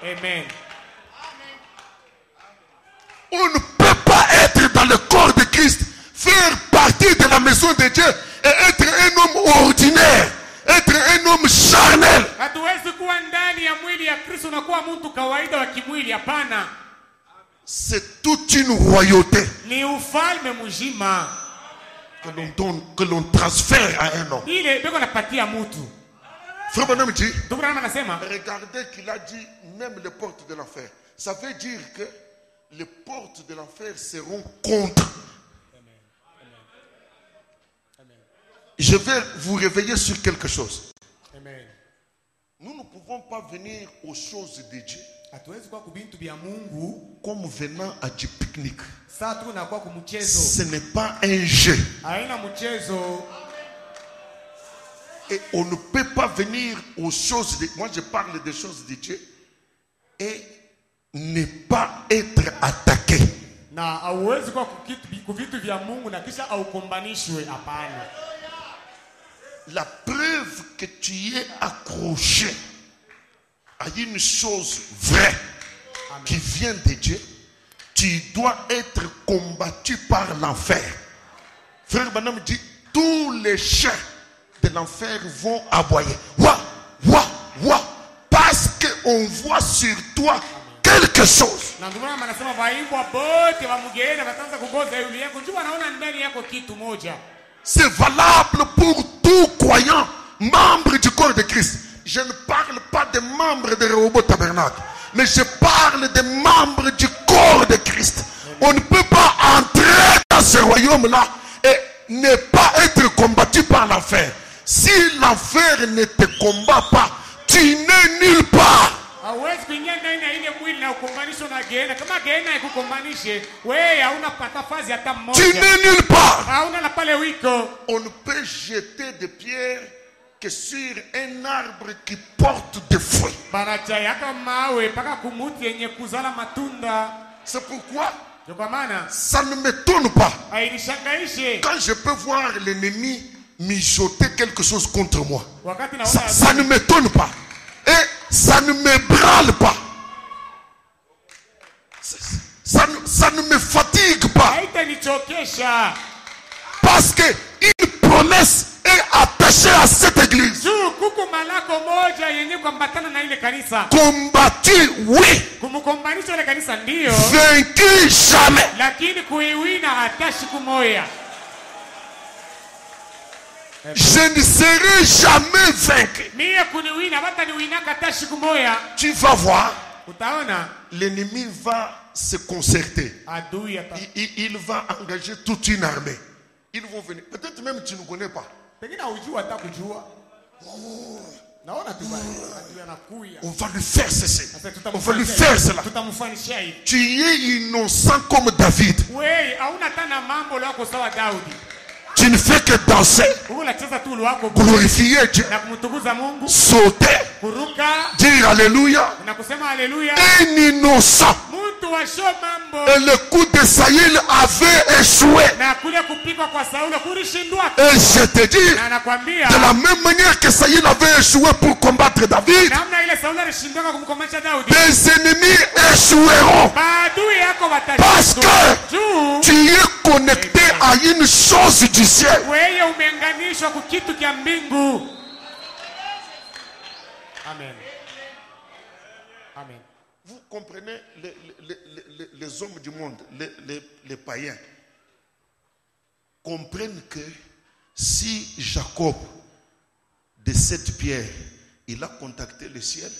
Speaker 3: Amen.
Speaker 2: On ne peut pas être dans le corps de Christ, faire partie de la maison de Dieu et être un homme ordinaire, être un homme charnel. c'est toute une royauté
Speaker 3: Ni ufalme mzima.
Speaker 2: que l'on donne, que l'on transfère à un homme.
Speaker 3: Ile beko napatia mtu.
Speaker 2: Frère Branham dit,
Speaker 3: Ndugu Branham anasema,
Speaker 2: regardez qu'il a dit même les portes de l'enfer. Ça veut dire que les portes de l'enfer seront contre. Je vais vous réveiller sur quelque chose.
Speaker 3: Amen.
Speaker 2: Nous ne pouvons pas venir aux choses de Dieu
Speaker 3: Hatuwezi kwa kubintu bya Mungu.
Speaker 2: comme venant à du pique-nique.
Speaker 3: Saa tu na kwa kumchezo.
Speaker 2: Ce n'est pas un jeu.
Speaker 3: Haina mchezo.
Speaker 2: Et on ne peut pas venir aux choses de... Moi, je parle des choses de Dieu et ne pas être attaqué.
Speaker 3: Na hauwezi kwa kuvitu vya Mungu na kisha aukombanishwe, hapana.
Speaker 2: La preuve que tu es accroché à une chose vraie qui vient de Dieu, tu dois être combattu par l'enfer. Frère Branham dit, tous les chiens de l'enfer vont aboyer. Ouah, ouah, ouah, parce qu'on voit sur toi quelque chose.
Speaker 3: Na ndio maana anasema waimbwa bote wa mgeni wataanza kugoza yule yako. Njoo anaona ndani yako kitu moja.
Speaker 2: C'est valable pour tout croyant, membre du corps de Christ. Je ne parle pas des membres de Rehoboth Tabernacle, mais je parle des membres du corps de Christ. On ne peut pas entrer dans ce royaume-là et ne pas être combattu par l'enfer. Si l'enfer ne te combat pas, tu n'es nulle part.
Speaker 3: Hauwezi kuingia ndani ya ile mwili na ukombanisho na gena. Kama gena ikukombanishe, wewe hauna pata fazi hata mmoja.
Speaker 2: Tu n'es nulle part.
Speaker 3: Hauna la pale wiko.
Speaker 2: On ne peut jeter des pierres que sur un arbre qui porte des fruits.
Speaker 3: Baracha yaka mawe paka kumuti yenye kuzala matunda.
Speaker 2: C'est pourquoi
Speaker 3: Ndio kwa maana
Speaker 2: ça ne m'étonne pas
Speaker 3: hainishangaishe
Speaker 2: quand je peux voir l'ennemi mijoter quelque chose contre moi.
Speaker 3: wakati naona
Speaker 2: Ça ne m'étonne pas. Et ça ne m'ébranle pas. Ça ne me fatigue pas.
Speaker 3: haitanichokesha.
Speaker 2: Parce qu'une promesse est attachée à cette église.
Speaker 3: Juu kuku malako moja yenye kuambatana na ile kanisa.
Speaker 2: Combattu, oui.
Speaker 3: Kumkombanisha ile kanisa ndio.
Speaker 2: Vaincu, jamais.
Speaker 3: Lakini kuiwina hata siku moja.
Speaker 2: Je ne serai jamais vaincu.
Speaker 3: Mie kuniwina hata niwina hata siku moja.
Speaker 2: Tu vas voir.
Speaker 3: Utaona
Speaker 2: L'ennemi va se concerter.
Speaker 3: adui hata.
Speaker 2: Il va engager toute une armée. Ils vont venir. Peut-être même tu ne connais pas.
Speaker 3: Pengine hujua hata kujua. Naona tu bali adui anakuja.
Speaker 2: On va lui faire cesser.
Speaker 3: Sasa
Speaker 2: On va lui faire cela.
Speaker 3: tutamfanyisha hivi.
Speaker 2: Tu es innocent comme David.
Speaker 3: Wewe hauna tena mambo lako sawa Daudi.
Speaker 2: Tu ne fais que danser,
Speaker 3: Unacheza tu lwako
Speaker 2: glorifier Dieu,
Speaker 3: na kumtukuza Mungu,
Speaker 2: sauter,
Speaker 3: kuruka
Speaker 2: dire Alléluia.
Speaker 3: na kusema haleluya.
Speaker 2: Un innocent.
Speaker 3: Mtu wa show mambo
Speaker 2: Et le coup de Saïl avait échoué.
Speaker 3: na kule kupigwa kwa Saulo kulishindwa.
Speaker 2: Et je te dis,
Speaker 3: Na anakuambia
Speaker 2: de la même manière que Saïl avait échoué pour combattre David,
Speaker 3: namna ile Saulo alishindwa kumkomesha Daudi.
Speaker 2: tes ennemis échoueront.
Speaker 3: Maadui yako
Speaker 2: Parce
Speaker 3: watashindwa.
Speaker 2: que
Speaker 3: Juu
Speaker 2: tu es connecté à une chose du ciel.
Speaker 3: wewe umeunganishwa kwa kitu cha mbingu. Amen. Amen.
Speaker 2: Vous comprenez les hommes du monde, les païens, comprennent que si Jacob, de cette pierre, il a contacté le ciel,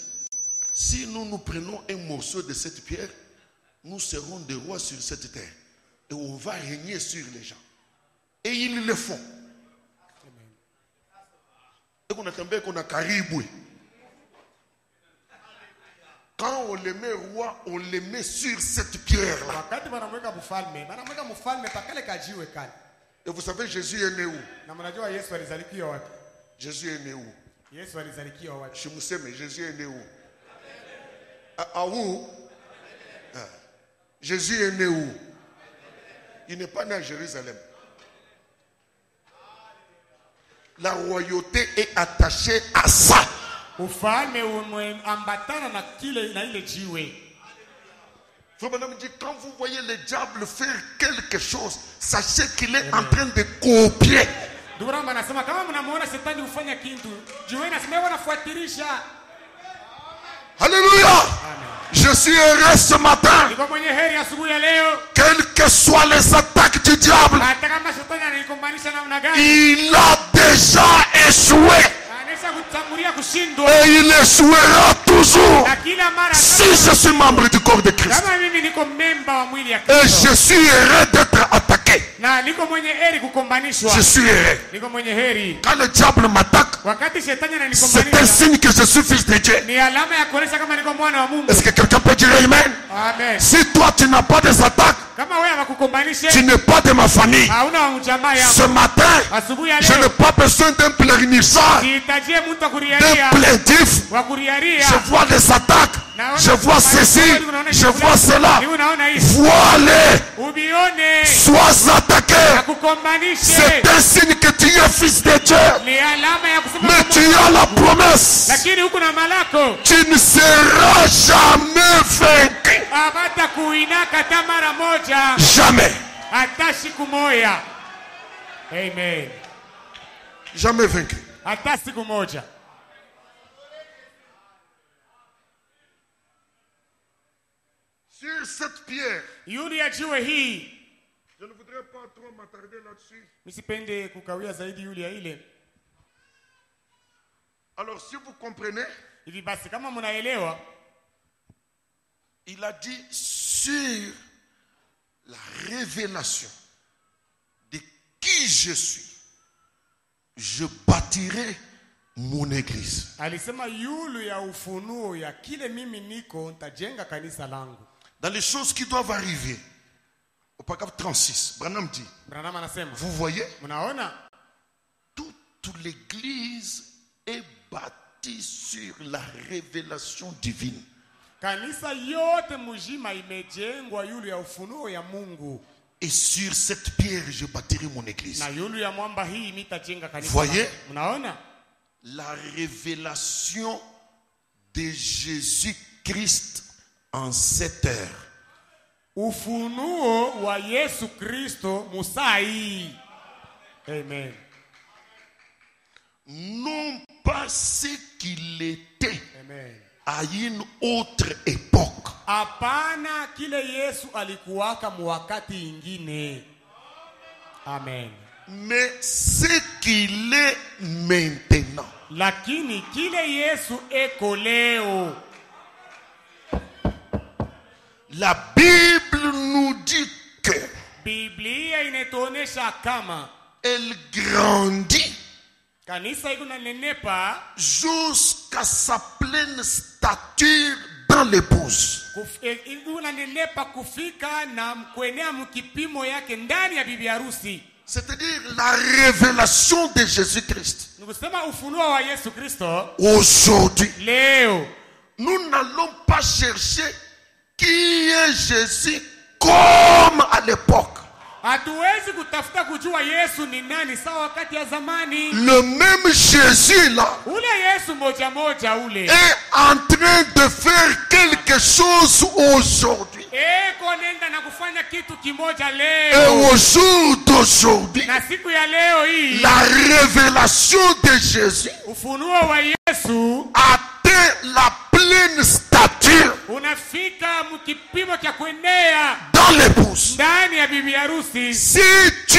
Speaker 2: si nous prenons un morceau de cette pierre, nous serons des rois sur cette terre. Et on va régner sur les gens. Et ils le font. Et on a tombé qu'on a cariboué. Quand on les met roi, on les met sur cette pierre-là.
Speaker 3: Wakati wanamweka mfalme pakale kajiwe kale.
Speaker 2: Et vous savez, Jésus est né où?
Speaker 3: Na mnajua Yesu alizalikiwa wapi?
Speaker 2: Jésus est né où?
Speaker 3: Yesu alizalikiwa wapi?
Speaker 2: Je me sais, mais Jésus est né où? À où? Ah. Jésus est né où? Il n'est pas né à Jérusalem. La royauté est attachée à ça.
Speaker 3: Ufalme umeambatana na kile na ile jiwe.
Speaker 2: Frère Branham dit, quand vous voyez le diable faire quelque chose, sachez qu'il est en train de copier.
Speaker 3: Duramba anasema kama mnamuona shetani ufanya kitu, jiwe nasema wanafuatilisha.
Speaker 2: Alléluia.
Speaker 3: Amen.
Speaker 2: Je suis heureux ce matin.
Speaker 3: Niko mwenye heri asubuhi ya leo.
Speaker 2: Quelles que soient les attaques du diable,
Speaker 3: Hata kama shetani ananicombanisha namna gani,
Speaker 2: il a déjà échoué.
Speaker 3: anaisha kutangulia kushindwa.
Speaker 2: Et il échouera toujours.
Speaker 3: Na kila mara
Speaker 2: Si je suis membre du corps de Christ.
Speaker 3: kama mimi niko memba wa mwili ya
Speaker 2: Et
Speaker 3: Kristo,
Speaker 2: je suis heureux d'être attaqué.
Speaker 3: na niko mwenye heri kukombanishwa.
Speaker 2: Je suis heureux.
Speaker 3: Niko mwenye heri.
Speaker 2: Quand le diable m'attaque,
Speaker 3: Wakati shetani
Speaker 2: c'est un
Speaker 3: ananikombanisha,
Speaker 2: signe que je suis fils de Dieu.
Speaker 3: ni alama ya kuonesha kama niko mwana wa Mungu.
Speaker 2: Est-ce que quelqu'un peut dire amen?
Speaker 3: Amen.
Speaker 2: Si toi tu n'as pas des attaques,
Speaker 3: Kama wewe hawakukombanishe,
Speaker 2: tu n'es pas de ma famille.
Speaker 3: hauna wa mjamaa
Speaker 2: Ce
Speaker 3: yako.
Speaker 2: matin,
Speaker 3: Asubuhi ya
Speaker 2: je n'ai
Speaker 3: leo
Speaker 2: pas besoin d'un pleurnichard,
Speaker 3: nihitajie mtu wa
Speaker 2: d'un
Speaker 3: kuriaria,
Speaker 2: plaintif.
Speaker 3: wa kuriaria.
Speaker 2: Je vois des attaques, je vois ceci, je vois cela.
Speaker 3: Ni unaona hii.
Speaker 2: Vois-les,
Speaker 3: Ubione.
Speaker 2: sois attaqué.
Speaker 3: Akukombanishe.
Speaker 2: C'est un signe que tu es fils de Dieu.
Speaker 3: Ni alama ya kusema
Speaker 2: Mais tu as la promesse.
Speaker 3: lakini huku na malako
Speaker 2: Tu ne seras jamais vaincu.
Speaker 3: abata kuinaka hata mara moja,
Speaker 2: Jamais.
Speaker 3: hata siku moja. Amen.
Speaker 2: Jamais vaincu.
Speaker 3: Hata siku moja.
Speaker 2: Sur cette pierre,
Speaker 3: Yule ya jiwe hii,
Speaker 2: je ne voudrais pas trop m'attarder là-dessus.
Speaker 3: misipende kukawia zaidi yule ya ile.
Speaker 2: Alors si vous comprenez,
Speaker 3: Hivi basi kama mnaelewa,
Speaker 2: il a dit sur la révélation de qui je suis, je bâtirai mon église.
Speaker 3: alisema yule ya ufunuo ya kile mimi niko, nitajenga kanisa langu.
Speaker 2: Dans les choses qui doivent arriver, au paragraphe 36, Branham dit,
Speaker 3: Branham anasema,
Speaker 2: vous voyez,
Speaker 3: mnaona
Speaker 2: toute l'église est bâtie sur la révélation divine.
Speaker 3: kanisa yote mujima imejengwa yule ya ufunuo ya Mungu.
Speaker 2: Et sur cette pierre, je bâtirai mon église.
Speaker 3: Na yule ya mwamba hii mitajenga kanisa.
Speaker 2: Voyez?
Speaker 3: Mnaona?
Speaker 2: La révélation de Jésus-Christ en cette heure.
Speaker 3: Ufunuo wa Yesu Kristo musai. Amen.
Speaker 2: Non pas ce qu'il était
Speaker 3: Amen.
Speaker 2: à une autre époque.
Speaker 3: Hapana kile Yesu alikuwaka mwakati ingine. Amen.
Speaker 2: Mais ce qu'il est maintenant.
Speaker 3: Lakini kile Yesu eko leo.
Speaker 2: La Bible nous dit que
Speaker 3: Biblia inatuonesha kama
Speaker 2: elle grandit
Speaker 3: kanisa iko nanenepa
Speaker 2: jusqu'à sa pleine stature dans l'épouse.
Speaker 3: iko nanenepa kufika na kuenea mkipimo yake ndani ya bibi harusi.
Speaker 2: C'est-à-dire la révélation de Jésus-Christ.
Speaker 3: Nikusema ufunuo wa Yesu Kristo
Speaker 2: Aujourd'hui,
Speaker 3: leo
Speaker 2: nous n'allons pas chercher qui est Jésus comme à l'époque.
Speaker 3: hatuwezi kutafuta kujua Yesu ni nani sawa wakati ya zamani.
Speaker 2: Le même Jésus là
Speaker 3: Ule Yesu moja moja ule
Speaker 2: est en train de faire quelque chose aujourd'hui.
Speaker 3: eko nenda na kufanya kitu kimoja
Speaker 2: Et
Speaker 3: leo.
Speaker 2: au jour d'aujourd'hui,
Speaker 3: Na siku ya leo hii
Speaker 2: la révélation de Jésus
Speaker 3: ufunuo wa Yesu
Speaker 2: atteint la pleine stature
Speaker 3: unafika mkipimo cha kuenea
Speaker 2: dans l'épouse.
Speaker 3: ndani ya bibi harusi.
Speaker 2: Si tu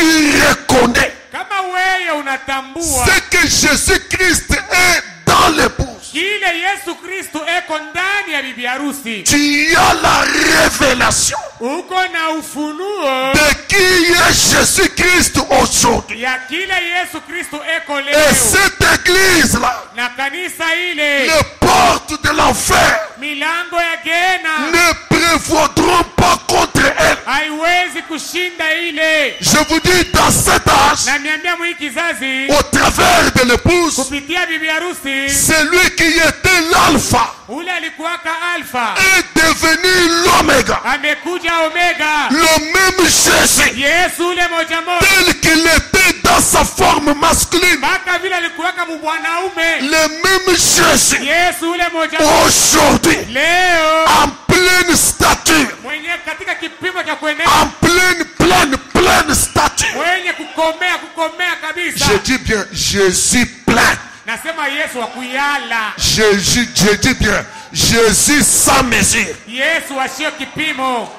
Speaker 2: reconnais
Speaker 3: Kama wewe unatambua
Speaker 2: ce que Jésus-Christ est dans l'épouse,
Speaker 3: kile Yesu Kristo eko ndani ya bibi harusi,
Speaker 2: tu as la révélation
Speaker 3: uko na ufunuo
Speaker 2: de qui est Jésus-Christ aujourd'hui.
Speaker 3: ya kile Yesu Kristo eko
Speaker 2: Et
Speaker 3: leo.
Speaker 2: cette église-là,
Speaker 3: Na kanisa ile
Speaker 2: les portes de l'enfer
Speaker 3: milango ya Gehenna
Speaker 2: ne prévaudront pas contre elle.
Speaker 3: haiwezi kushinda ile.
Speaker 2: Je vous dis, dans cet âge,
Speaker 3: Na niambia mwi kizazi
Speaker 2: au travers de l'épouse,
Speaker 3: kupitia bibi harusi,
Speaker 2: celui qui était l'alpha
Speaker 3: ule alikuwaka alfa
Speaker 2: est devenu l'oméga.
Speaker 3: amekuja omega.
Speaker 2: Le même Jésus,
Speaker 3: Yesu ule moja moja
Speaker 2: tel qu'il était dans sa forme masculine,
Speaker 3: mpaka vile alikuwaka mwanaume.
Speaker 2: le même Jésus,
Speaker 3: Yesu ule moja moja
Speaker 2: aujourd'hui,
Speaker 3: leo
Speaker 2: en pleine stature,
Speaker 3: mwenye katika kipimo cha kuenea,
Speaker 2: en pleine stature.
Speaker 3: mwenye kukomea kabisa.
Speaker 2: Je dis bien, Jésus plein.
Speaker 3: Nasema Yesu wa kuyala.
Speaker 2: Je dis bien, Jésus sans mesure.
Speaker 3: Yesu asio kipimo.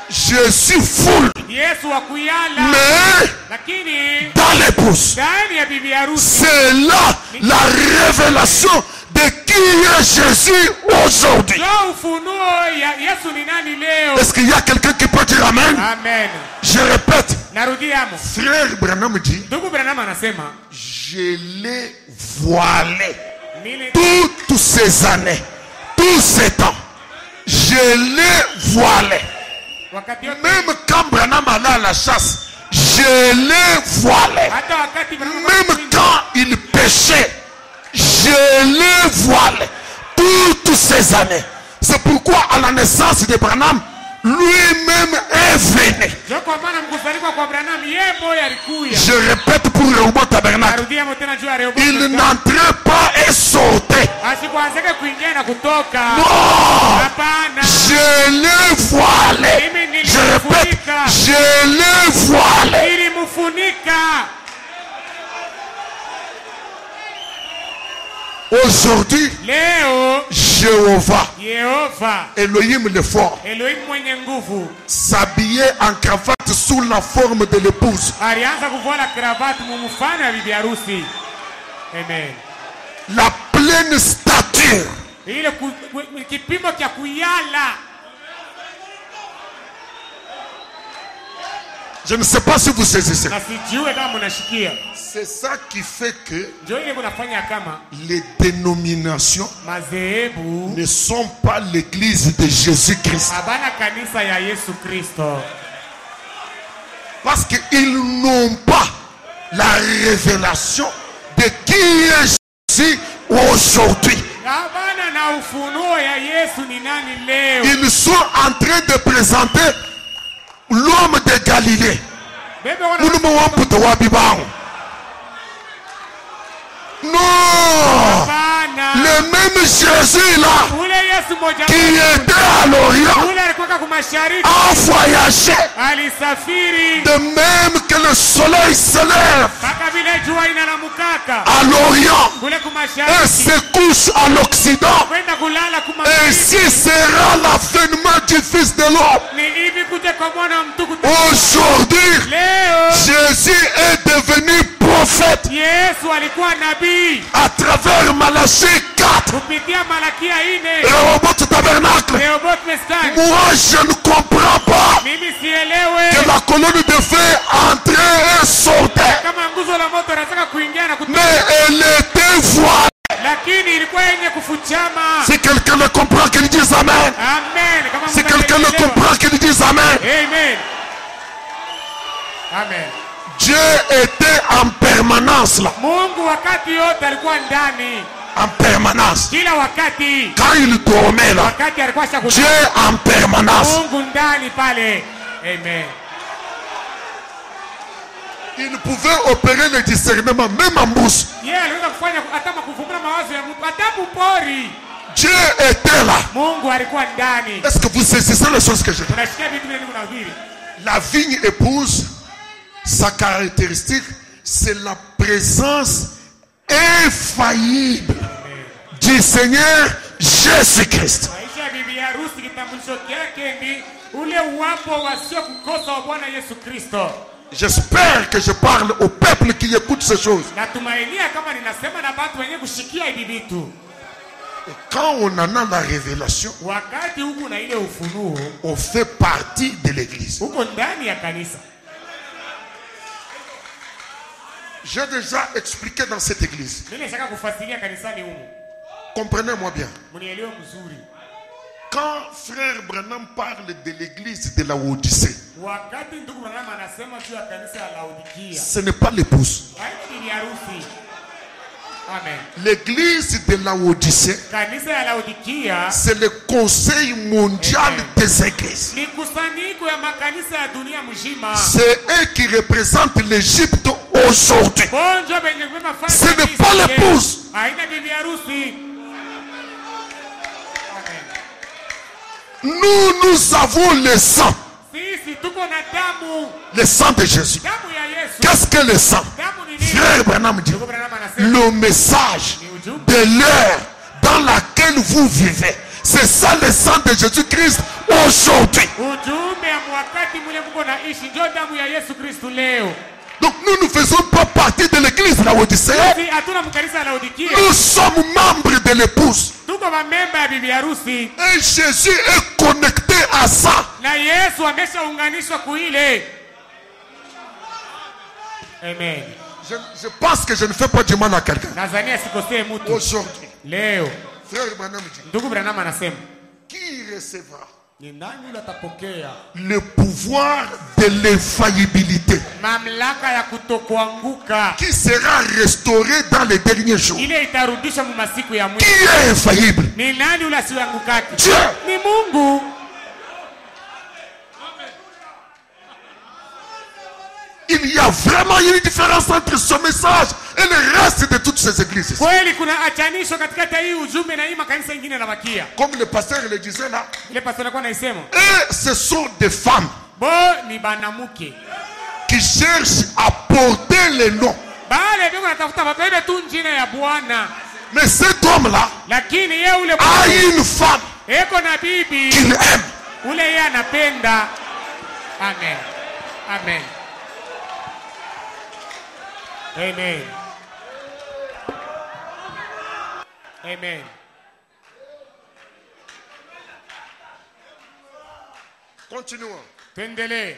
Speaker 2: Jésus full.
Speaker 3: Yesu wa kuyala.
Speaker 2: Mais
Speaker 3: Lakini
Speaker 2: dans l'épouse.
Speaker 3: ndani ya bibi harusi.
Speaker 2: C'est là la révélation de qui est Jésus aujourd'hui.
Speaker 3: Ndio ufunuo ya Yesu ni nani leo.
Speaker 2: Est-ce qu'il y a quelqu'un qui peut dire amen?
Speaker 3: Amen.
Speaker 2: Je répète.
Speaker 3: Narudiamo.
Speaker 2: Frère Branham dit,
Speaker 3: Ndugu Branham anasema,
Speaker 2: je l'ai voilé
Speaker 3: nile
Speaker 2: toutes ces années, tous ces temps. Je l'ai voilé.
Speaker 3: wakati yote
Speaker 2: Même quand Branham allait à la chasse, je l'ai voilé.
Speaker 3: hata wakati Branham
Speaker 2: Même quand il péchait, je l'ai voilé. Toutes ces années. C'est pourquoi à la naissance de Branham, lui-même est venu.
Speaker 3: ndio kwa maana mkusanyiko kwa Branham yeye moyo alikuya.
Speaker 2: Je répète pour Rehoboth Tabernacle.
Speaker 3: Narudiamo tena juu ya Rehoboth.
Speaker 2: Il n'entrait pas et sortait.
Speaker 3: Asikuanzeke kuingia na kutoka.
Speaker 2: Non!
Speaker 3: Hapana.
Speaker 2: Je l'ai voilé. Je répète, je l'ai voilé.
Speaker 3: Ilimfunika.
Speaker 2: Aujourd'hui,
Speaker 3: Leo
Speaker 2: Jéhovah,
Speaker 3: Yehova
Speaker 2: Elohim le fort,
Speaker 3: Elohim mwenye nguvu
Speaker 2: s'habillait en cravate sous la forme de l'épouse.
Speaker 3: alianza kuvala kravati mumfano ya bibi harusi. Amen.
Speaker 2: La pleine stature.
Speaker 3: Ile kipimo cha kuyala.
Speaker 2: Je ne sais pas si vous saisissez.
Speaker 3: Na sijue kama mnashikia.
Speaker 2: C'est ça qui fait que
Speaker 3: Ndio ile kunafanya kama
Speaker 2: les dénominations
Speaker 3: madhehebu
Speaker 2: ne sont pas l'église de Jésus-Christ.
Speaker 3: habana kanisa ya Yesu Kristo.
Speaker 2: Parce qu'ils n'ont pas la révélation de qui est Jésus aujourd'hui.
Speaker 3: Habana na ufunuo ya Yesu ni nani leo.
Speaker 2: Ils sont en train de présenter l'homme de Galilée.
Speaker 3: Bebe wana
Speaker 2: Nous ne pouvons pas te voir. Non,
Speaker 3: habana.
Speaker 2: le même Jésus là
Speaker 3: Ule Yesu moja
Speaker 2: qui était à l'Orient
Speaker 3: ule alikuwa kumashariki
Speaker 2: a voyagé
Speaker 3: alisafiri
Speaker 2: de même que le soleil se lève
Speaker 3: mpaka vile jua inalamukaka
Speaker 2: à l'Orient
Speaker 3: kule
Speaker 2: et
Speaker 3: kumashariki
Speaker 2: se couche à l'Occident.
Speaker 3: kwenda kulala
Speaker 2: Ainsi
Speaker 3: kumagharibi.
Speaker 2: sera l'avènement du Fils de l'homme.
Speaker 3: Ni hivi kuja kwa mwana wa mtu kutoka.
Speaker 2: Aujourd'hui,
Speaker 3: Leo
Speaker 2: Jésus est devenu prophète
Speaker 3: Yesu alikuwa nabii
Speaker 2: à travers Malachie 4.
Speaker 3: kupitia Malakia 4.
Speaker 2: Rehoboth Tabernacle.
Speaker 3: Rehoboth Mestari.
Speaker 2: Moi, je ne comprends pas
Speaker 3: Mimi sielewe
Speaker 2: que la colonne de feu entrait et sortait.
Speaker 3: kama nguzo la moto nataka kuingia na kutoka,
Speaker 2: Mais elle était voilée.
Speaker 3: lakini ilikuwa yenye kufuchama.
Speaker 2: Si quelqu'un le comprend, qu'il dise Amen.
Speaker 3: Amen. Kama
Speaker 2: Si quelqu'un le
Speaker 3: mnaelewa.
Speaker 2: comprend, qu'il dise Amen.
Speaker 3: Amen. Amen.
Speaker 2: Dieu était en permanence là.
Speaker 3: Mungu wakati yote alikuwa ndani.
Speaker 2: En permanence.
Speaker 3: Kila wakati.
Speaker 2: Quand il dormait là,
Speaker 3: Wakati alikuwa
Speaker 2: Dieu
Speaker 3: shakutana.
Speaker 2: en permanence.
Speaker 3: Mungu ndani pale. Amen.
Speaker 2: Il pouvait opérer le discernement, même en mousse.
Speaker 3: Yeye aliweza kufanya hata kuvumbura mawazo ya mtu, hata mpori.
Speaker 2: Dieu était là.
Speaker 3: Mungu alikuwa ndani.
Speaker 2: Est-ce que vous saisissez les choses que je dis?
Speaker 3: Unasikia vitu vile ninavyohubiri?
Speaker 2: La vigne épouse, sa caractéristique, c'est la présence infaillible du Seigneur Jésus-Christ.
Speaker 3: Maisha ya bibi harusi kitambulisho chake ni ule uwapo wasio kukosa wa Bwana Yesu Kristo.
Speaker 2: J'espère que je parle au peuple qui écoute ces choses.
Speaker 3: Natumainia kama ninasema na watu wenye kushikia hivi vitu.
Speaker 2: Et quand on en a la révélation,
Speaker 3: Wakati huku na ile ufunuo,
Speaker 2: on fait partie de l'église.
Speaker 3: huko ndani ya kanisa.
Speaker 2: J'ai déjà expliqué dans cette église.
Speaker 3: Mimi nataka kufuatilia kanisani huko.
Speaker 2: Comprenez-moi bien.
Speaker 3: Mnielewe mzuri.
Speaker 2: Quand frère Branham parle de l'église de la Odyssée,
Speaker 3: Wakati ndugu Branham anasema juu ya kanisa la Laodikia,
Speaker 2: ce n'est pas l'épouse.
Speaker 3: haini ni harusi. Amen.
Speaker 2: L'église de la Odyssée,
Speaker 3: Kanisa ya Laodikia
Speaker 2: c'est le conseil mondial des églises.
Speaker 3: ni kusanyiko ya makanisa ya dunia mzima.
Speaker 2: C'est eux qui représentent l'Égypte aujourd'hui.
Speaker 3: Bonjo benye kubeba fasi.
Speaker 2: Ce n'est pas l'épouse.
Speaker 3: Haina bibi harusi. Amen.
Speaker 2: Nous avons le sang.
Speaker 3: Sisi tuko na damu.
Speaker 2: Le sang de Jésus.
Speaker 3: Damu ya Yesu.
Speaker 2: Qu'est-ce que le sang?
Speaker 3: Damu ni nini?
Speaker 2: Frère Branham dit,
Speaker 3: Ndugu Branham anasema
Speaker 2: le message de l'heure dans laquelle vous vivez, C'est ça le sang de Jésus-Christ aujourd'hui.
Speaker 3: Ujumbe ya wakati mule mko naishi ndio damu ya Yesu Kristo leo.
Speaker 2: Donc nous ne faisons pas partie de l'église de Laodicée.
Speaker 3: Sisi hatuna mkanisa la Laodikia.
Speaker 2: Nous sommes membres de l'épouse.
Speaker 3: Tuko memba ya bibi harusi.
Speaker 2: Et Jésus est connecté à ça.
Speaker 3: Na Yesu ameshaunganishwa kuile. Amen.
Speaker 2: Je pense que je ne fais pas du mal à quelqu'un.
Speaker 3: Nazania sikosee mtu.
Speaker 2: Aujourd'hui,
Speaker 3: Leo.
Speaker 2: frère Branham dit,
Speaker 3: Ndugu Branham anasema,
Speaker 2: qui recevra
Speaker 3: ni nani yule atapokea
Speaker 2: le pouvoir de l'infaillibilité
Speaker 3: mamlaka ya kutokuanguka
Speaker 2: qui sera restauré dans les derniers jours?
Speaker 3: ile itarudisha mu masiku ya
Speaker 2: Qui
Speaker 3: mwisho?
Speaker 2: est infaillible?
Speaker 3: Ni nani yule asiangukake?
Speaker 2: Dieu.
Speaker 3: Ni Mungu.
Speaker 2: Il y a vraiment une différence entre ce message et le reste de toutes ces églises.
Speaker 3: Kweli kuna achanisho katikati ya hii ujumbe na hii makanisa mengine yanabakia.
Speaker 2: Comme le pasteur le disait là.
Speaker 3: Ile pastor alikuwa anaisema,
Speaker 2: Et ce sont des femmes
Speaker 3: bo ni banamuke
Speaker 2: qui cherchent à porter le nom.
Speaker 3: bale biko natafuta babebe tu njina ya Bwana,
Speaker 2: Mais cet homme-là
Speaker 3: lakini yeye ule
Speaker 2: a une femme
Speaker 3: eko na bibi
Speaker 2: qu'il aime.
Speaker 3: ule yeye anapenda. Amen. Amen. Amen. Amen.
Speaker 2: Continuons.
Speaker 3: Tuendelee.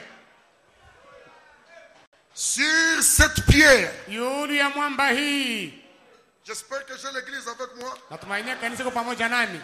Speaker 2: Sur cette pierre,
Speaker 3: Yulu ya mwamba hii.
Speaker 2: j'espère que j'ai l'église avec moi.
Speaker 3: Natumainia kanisa iko pamoja nami.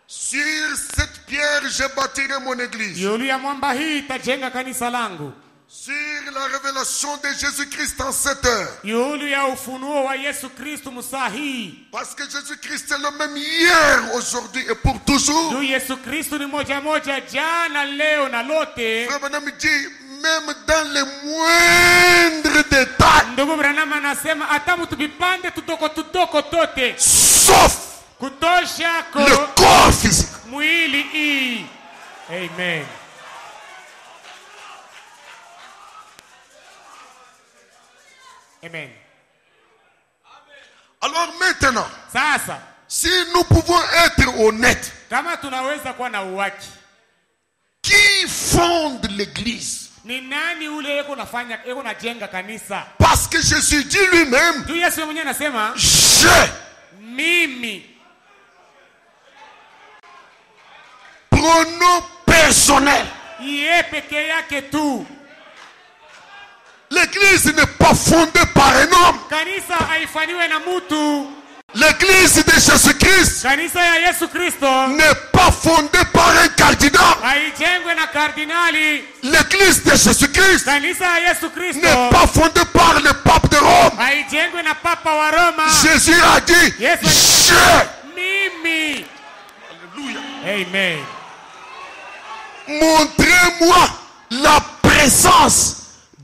Speaker 2: Sur cette pierre, je bâtirai mon église.
Speaker 3: Yulu ya mwamba hii itajenga kanisa langu.
Speaker 2: Sur la révélation de Jésus-Christ en cette heure.
Speaker 3: Yulu ya ufunuo wa Yesu Kristo musaa hii.
Speaker 2: Parce que Jésus-Christ est le même hier, aujourd'hui et pour toujours.
Speaker 3: Juu Yesu Kristo ni moja moja jana, leo na lote.
Speaker 2: Frère Branham dit, même dans les moindres détails,
Speaker 3: Ndugu Branham anasema hata mtu vipande tutoko tote
Speaker 2: sauf
Speaker 3: kutoshako
Speaker 2: le corps physique.
Speaker 3: mwili hii. Amen. Amen.
Speaker 2: Alors maintenant,
Speaker 3: Sasa
Speaker 2: si nous pouvons être honnêtes,
Speaker 3: kama tunaweza kuwa na uwaki,
Speaker 2: qui fonde l'église?
Speaker 3: ni nani ule eko najenga kanisa?
Speaker 2: Parce que Jésus dit lui-même,
Speaker 3: Juu Yesu mwenyewe anasema mimi,
Speaker 2: pronom personnel.
Speaker 3: yeye peke yake tu.
Speaker 2: L'église n'est pas fondée par un homme.
Speaker 3: Kanisa haifanywe na mtu.
Speaker 2: L'église de Jésus-Christ
Speaker 3: Kanisa ya Yesu Kristo
Speaker 2: n'est pas fondée par un cardinal.
Speaker 3: haijengwe na kardinali.
Speaker 2: L'église de Jésus-Christ
Speaker 3: Kanisa ya Yesu Kristo
Speaker 2: n'est pas fondée par le pape de Rome.
Speaker 3: haijengwe na papa wa Roma.
Speaker 2: Jésus a dit,
Speaker 3: Yes,
Speaker 2: je.
Speaker 3: mimi.
Speaker 2: Alléluia.
Speaker 3: Amen.
Speaker 2: Montrez-moi la présence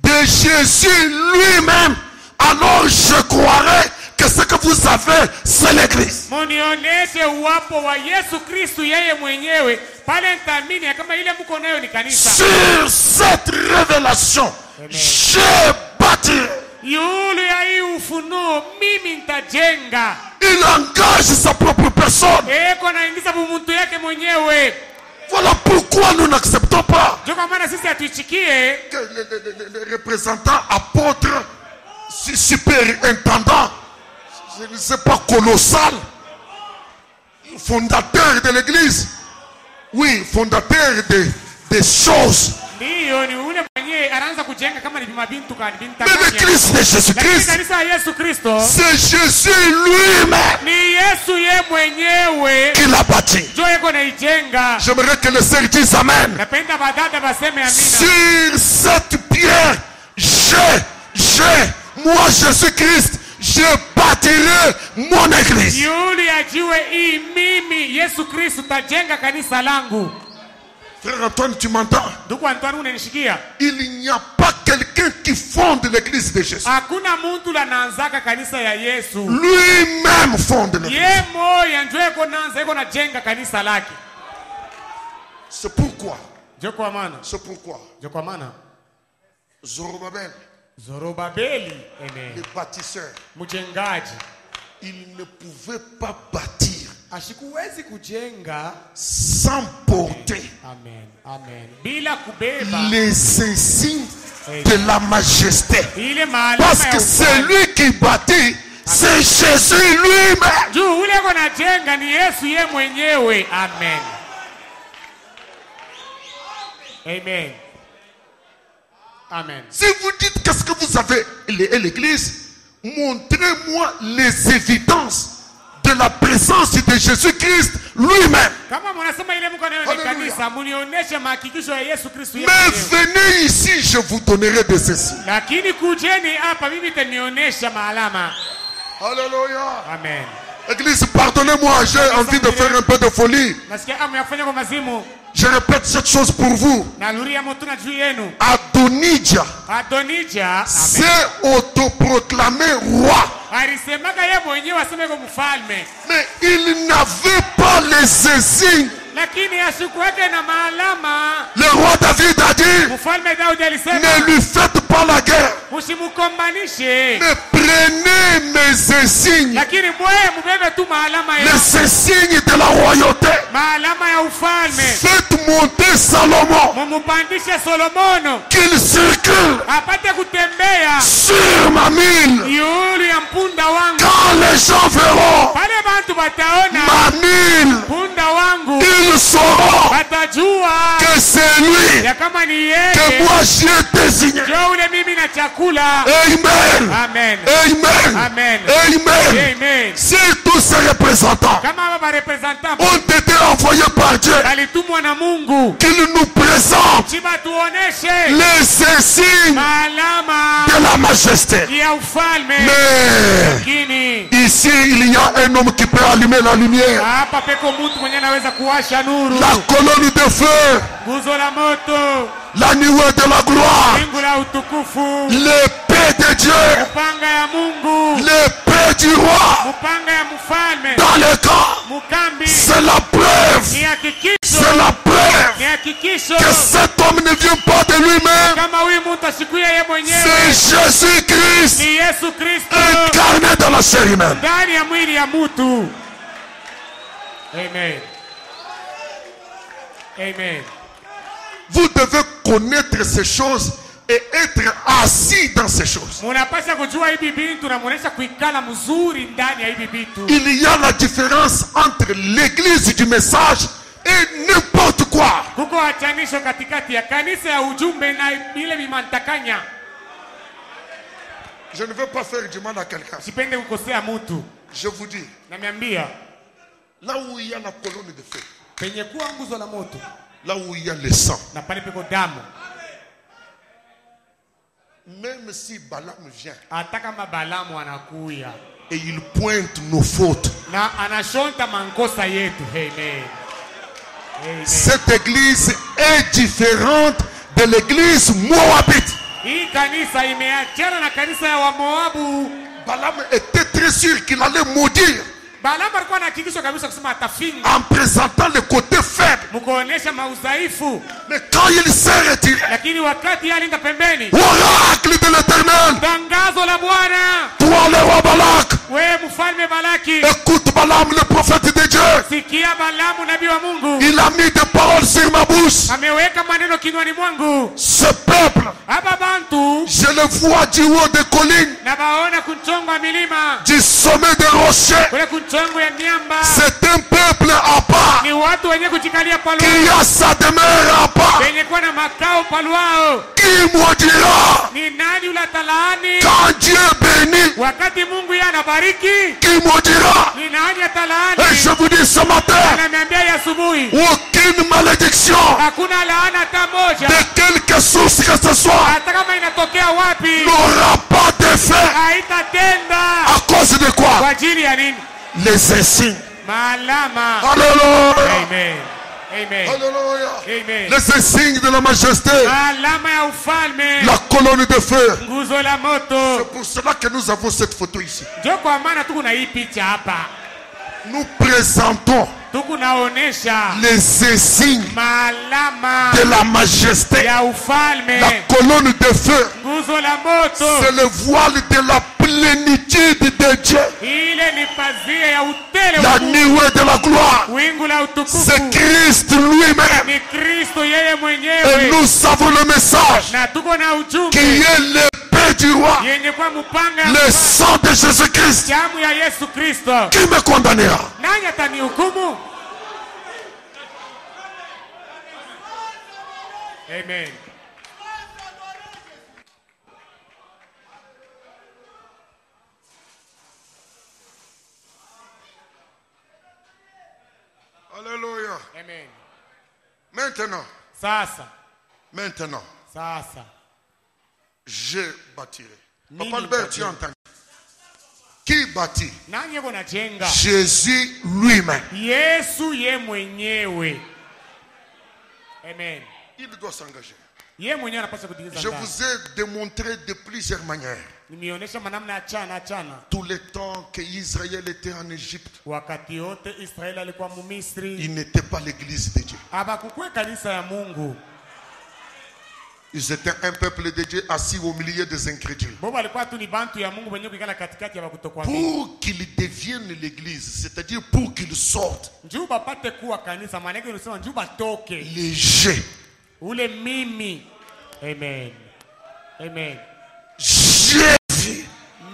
Speaker 2: de Jésus lui-même. Alors je croirai que ce que vous avez, c'est l'église.
Speaker 3: Munioneshe uwapo wa Yesu Kristo yeye mwenyewe, pale nitaamini kama ile mko nayo ni kanisa.
Speaker 2: Sur cette révélation, je bâtirai.
Speaker 3: Yule ya hii ufunuo mimi nitajenga.
Speaker 2: Il engage sa propre personne.
Speaker 3: Eko naingiza mtu yake mwenyewe.
Speaker 2: Voilà pourquoi nous n'acceptons pas
Speaker 3: Ndio kwa maana sisi hatuichikie
Speaker 2: que les représentants, apôtres, superintendants, je ne sais pas, colossal, fondateur de l'église, oui, fondateur des choses.
Speaker 3: ndio ni ule mwenyewe anaanza kujenga kama ni mabintu kan binta.
Speaker 2: Mais l'église de Jésus-Christ,
Speaker 3: Kanisa ya Yesu Kristo
Speaker 2: c'est Jésus lui-même
Speaker 3: ni Yesu ye mwenyewe
Speaker 2: qui l'a bâti.
Speaker 3: ndio yeko naijenga.
Speaker 2: J'aimerais que les sœurs disent Amen.
Speaker 3: Napenda badada baseme amina.
Speaker 2: Sur cette pierre, moi Jésus-Christ, je bâtirai mon église.
Speaker 3: Yule ya jiwe hii mimi Yesu Kristo tajenga kanisa langu.
Speaker 2: Frère Antoine, tu m'entends?
Speaker 3: Ndugu Antoine unanishikia?
Speaker 2: Il n'y a pas quelqu'un qui fonde l'église de Jésus.
Speaker 3: Hakuna mtu anaanzaka kanisa ya Yesu.
Speaker 2: Lui-même fonde l'église.
Speaker 3: Ye moya ndio yeko naanza yeko najenga kanisa lake.
Speaker 2: C'est pourquoi.
Speaker 3: Ndio kwa maana.
Speaker 2: C'est pourquoi.
Speaker 3: Ndio kwa maana. Zorobabeli, amen.
Speaker 2: Le bâtisseur,
Speaker 3: Mjengaji,
Speaker 2: il ne pouvait pas bâtir
Speaker 3: Ashikuwezi kujenga.
Speaker 2: sans porter
Speaker 3: Amen. Amen. Bila kubeba
Speaker 2: les insignes de la majesté.
Speaker 3: ile maalama
Speaker 2: Parce
Speaker 3: ya
Speaker 2: que
Speaker 3: ufalme.
Speaker 2: c'est lui qui bâtit, c'est Jésus lui-même.
Speaker 3: Juu ule kona jenga ni Yesu ye mwenyewe. Amen. Amen. Amen.
Speaker 2: Si vous dites qu'est-ce que vous avez et l'église, montrez-moi les évidences de la présence de Jésus-Christ lui-même.
Speaker 3: Kama mnasema ile mko nayo ni
Speaker 2: Hallelujah.
Speaker 3: kanisa, munionyeshe mahakikisho ya Yesu Kristo yeye
Speaker 2: Mais
Speaker 3: mwenyewe.
Speaker 2: venez ici, je vous donnerai de ceci.
Speaker 3: Lakini kujeni hapa mimi nitanionyesha maalama.
Speaker 2: Alléluia.
Speaker 3: Amen.
Speaker 2: Église, pardonnez-moi, j'ai envie de faire un peu de folie.
Speaker 3: Nasikia amu ya kufanya kwa mazimu.
Speaker 2: Je répète cette chose pour vous.
Speaker 3: Naluria moto na juu yenu.
Speaker 2: Adonijah
Speaker 3: Adonijah
Speaker 2: s'est autoproclamé roi.
Speaker 3: alisemaga yeye mwenyewe aseme kwa mfalme.
Speaker 2: Mais il n'avait pas les insignes.
Speaker 3: Lakini asikuweke na maalama.
Speaker 2: Le roi David a dit,
Speaker 3: Mfalme Daudi alisema
Speaker 2: ne lui faites pas la guerre,
Speaker 3: msimukombanishe.
Speaker 2: mais prenez mes insignes,
Speaker 3: Lakini mwe mbebe tu maalama ya
Speaker 2: les insignes de la royauté.
Speaker 3: maalama ya ufalme.
Speaker 2: Faites monter Salomon,
Speaker 3: Mumupandishe Solomono
Speaker 2: qu'il circule
Speaker 3: apate kutembea
Speaker 2: sur ma mine.
Speaker 3: yulu ya mpunda wangu.
Speaker 2: Quand les gens verront
Speaker 3: Pale bantu bataona
Speaker 2: ma mine,
Speaker 3: mpunda wangu,
Speaker 2: ils sauront
Speaker 3: batajua
Speaker 2: que c'est lui
Speaker 3: ya kama ni
Speaker 2: que
Speaker 3: yeye
Speaker 2: moi j'ai désigné.
Speaker 3: jo ule mimi na chakula.
Speaker 2: Amen.
Speaker 3: Amen.
Speaker 2: Amen.
Speaker 3: Amen.
Speaker 2: Amen.
Speaker 3: Amen.
Speaker 2: Si tous ces représentants
Speaker 3: Kama baba representant
Speaker 2: ont été envoyés par Dieu,
Speaker 3: alitumwa na Mungu
Speaker 2: qu'ils nous présentent
Speaker 3: chiba tuoneshe
Speaker 2: les insignes
Speaker 3: maalama
Speaker 2: de la majesté.
Speaker 3: ya ufalme.
Speaker 2: Mais
Speaker 3: Lakini
Speaker 2: ici, il y a un homme qui peut allumer la lumière.
Speaker 3: hapa peko mtu mwenye anaweza kuwasha nuru,
Speaker 2: La colonne de feu,
Speaker 3: nguzo la moto,
Speaker 2: la nuée de la gloire,
Speaker 3: wingu la utukufu,
Speaker 2: l'épée de Dieu,
Speaker 3: mupanga ya Mungu,
Speaker 2: l'épée du roi
Speaker 3: mupanga ya mfalme,
Speaker 2: dans le camp.
Speaker 3: mukambi.
Speaker 2: C'est la preuve,
Speaker 3: Ni hakikisho,
Speaker 2: c'est la preuve
Speaker 3: ni hakikisho
Speaker 2: que cet homme ne vient pas de lui-même.
Speaker 3: kama huyu mtu asikuye yeye mwenyewe,
Speaker 2: C'est Jésus-Christ
Speaker 3: ni Yesu Kristo
Speaker 2: incarné dans la chair humaine.
Speaker 3: ndani ya mwili ya mtu. Amen. Amen.
Speaker 2: Vous devez connaître ces choses et être assis dans ces choses.
Speaker 3: Munapasha kujua hivi vitu na muonesha kuikala mzuri ndani ya hivi vitu.
Speaker 2: Il y a la différence entre l'église du message et n'importe quoi.
Speaker 3: Kuko achanisho katikati ya kanisa ya ujumbe na ile mimantakanya.
Speaker 2: Je ne veux pas faire du mal à quelqu'un.
Speaker 3: Sipende kukosea mtu.
Speaker 2: Je vous dis,
Speaker 3: Namiambia
Speaker 2: là où il y a la colonne de feu,
Speaker 3: penye kuwa nguzo la moto
Speaker 2: là où il y a le sang,
Speaker 3: na pale peko damu,
Speaker 2: même si Balaam vient
Speaker 3: hata kama Balamu anakuya
Speaker 2: et il pointe nos fautes,
Speaker 3: na anashonta mankosa yetu. Amen. Amen.
Speaker 2: cette église est différente de l'église moabite.
Speaker 3: Hii kanisa imeachana na kanisa ya Wamoabu.
Speaker 2: Balaam était très sûr qu'il allait maudire
Speaker 3: Balamu alikuwa anahakikisha kabisa kusema atafinga,
Speaker 2: en présentant le côté faible.
Speaker 3: mkuonesha maudhaifu.
Speaker 2: Mais quand il s'est retiré,
Speaker 3: Lakini wakati alinda pembeni,
Speaker 2: oracle de l'Éternel,
Speaker 3: tangazo la Bwana,
Speaker 2: toi le roi Balak,
Speaker 3: wewe mfalme Balaki,
Speaker 2: écoute Balaam le prophète de Dieu.
Speaker 3: sikia Balamu nabii wa Mungu,
Speaker 2: Il a mis des paroles sur ma bouche.
Speaker 3: ameweka maneno kinywani mwangu.
Speaker 2: Ce peuple,
Speaker 3: Hapa bantu
Speaker 2: je le vois du haut des collines,
Speaker 3: na baona kunchongo ya milima,
Speaker 2: du sommet des rochers.
Speaker 3: kule kunchongo ya miamba.
Speaker 2: C'est un peuple à part
Speaker 3: Ni watu wenye kujikalia
Speaker 2: qui
Speaker 3: paluao,
Speaker 2: a sa demeure à part.
Speaker 3: wenye kuwa na makao paluao.
Speaker 2: Qui maudira
Speaker 3: Ni nani ula talaani
Speaker 2: quand Dieu bénit?
Speaker 3: wakati Mungu yeye anabariki?
Speaker 2: Qui maudira?
Speaker 3: Ni nani
Speaker 2: Et
Speaker 3: atalaani?
Speaker 2: je vous dis ce matin,
Speaker 3: Ananiambia ya asubuhi,
Speaker 2: aucune malédiction
Speaker 3: hakuna laana hata moja,
Speaker 2: de quelque source que ce soit
Speaker 3: hata kama inatokea wapi,
Speaker 2: n'aura pas d'effet.
Speaker 3: haitatenda.
Speaker 2: À cause de
Speaker 3: Kwa
Speaker 2: quoi?
Speaker 3: ajili ya nini?
Speaker 2: Les insignes.
Speaker 3: Maalama.
Speaker 2: Alléluia.
Speaker 3: Amen. Amen.
Speaker 2: Alléluia.
Speaker 3: Amen.
Speaker 2: Les insignes de la majesté.
Speaker 3: Alama ya ufalme,
Speaker 2: La colonne de feu.
Speaker 3: nguzo la moto.
Speaker 2: C'est pour cela que nous avons cette photo ici.
Speaker 3: Ndio kwa maana tuko na hii picha hapa,
Speaker 2: Nous présentons
Speaker 3: tuko naonesha
Speaker 2: les insignes
Speaker 3: maalama
Speaker 2: de la majesté.
Speaker 3: ya ufalme.
Speaker 2: La colonne de feu,
Speaker 3: Nguzo la moto
Speaker 2: c'est le voile de la plénitude de Dieu.
Speaker 3: ile ni ni pazia ya utele
Speaker 2: La nuée de la gloire.
Speaker 3: wingu la utukufu
Speaker 2: C'est Christ lui-même.
Speaker 3: ni Kristo yeye
Speaker 2: Et
Speaker 3: mwenyewe
Speaker 2: nous savons le message
Speaker 3: na tuko na ujumbe
Speaker 2: qui est l'épée du roi.
Speaker 3: yenye kwa mpanga
Speaker 2: Le sang de Jésus-Christ.
Speaker 3: damu ya Yesu Kristo.
Speaker 2: Qui me condamnera?
Speaker 3: Nani atanihukumu? Amen.
Speaker 2: Alléluia.
Speaker 3: Amen.
Speaker 2: Maintenant,
Speaker 3: Sasa
Speaker 2: je bâtirai.
Speaker 3: Nini
Speaker 2: Papa Albert, tu
Speaker 3: bâtir?
Speaker 2: entends? Qui bâtit?
Speaker 3: nani yuko najenga?
Speaker 2: Jésus lui-même.
Speaker 3: Yesu ye mwenyewe. Amen.
Speaker 2: Il doit s'engager.
Speaker 3: Ye mwenyewe anapaswa kujiingiza
Speaker 2: Je
Speaker 3: ndani.
Speaker 2: vous ai démontré de plusieurs manières.
Speaker 3: Nimeonyesha manamna achana
Speaker 2: Tout le temps que Israël était en Égypte,
Speaker 3: wakati yote Israeli alikuwa Mumisri,
Speaker 2: il n'était pas l'église de Dieu.
Speaker 3: habakukuwa kanisa ya Mungu.
Speaker 2: Ils étaient un peuple de Dieu assis au milieu des incrédules.
Speaker 3: Bobo alikuwa tu ni bantu ya Mungu wenyewe kuikala katikati ya bakutokuamini.
Speaker 2: Pour qu'ils deviennent l'église, c'est-à-dire pour qu'ils sortent,
Speaker 3: Njoo bapate kuwa kanisa, maana yake unasema njoo batoke.
Speaker 2: les jets.
Speaker 3: Ule mimi. Amen. Amen.
Speaker 2: J'ai vu,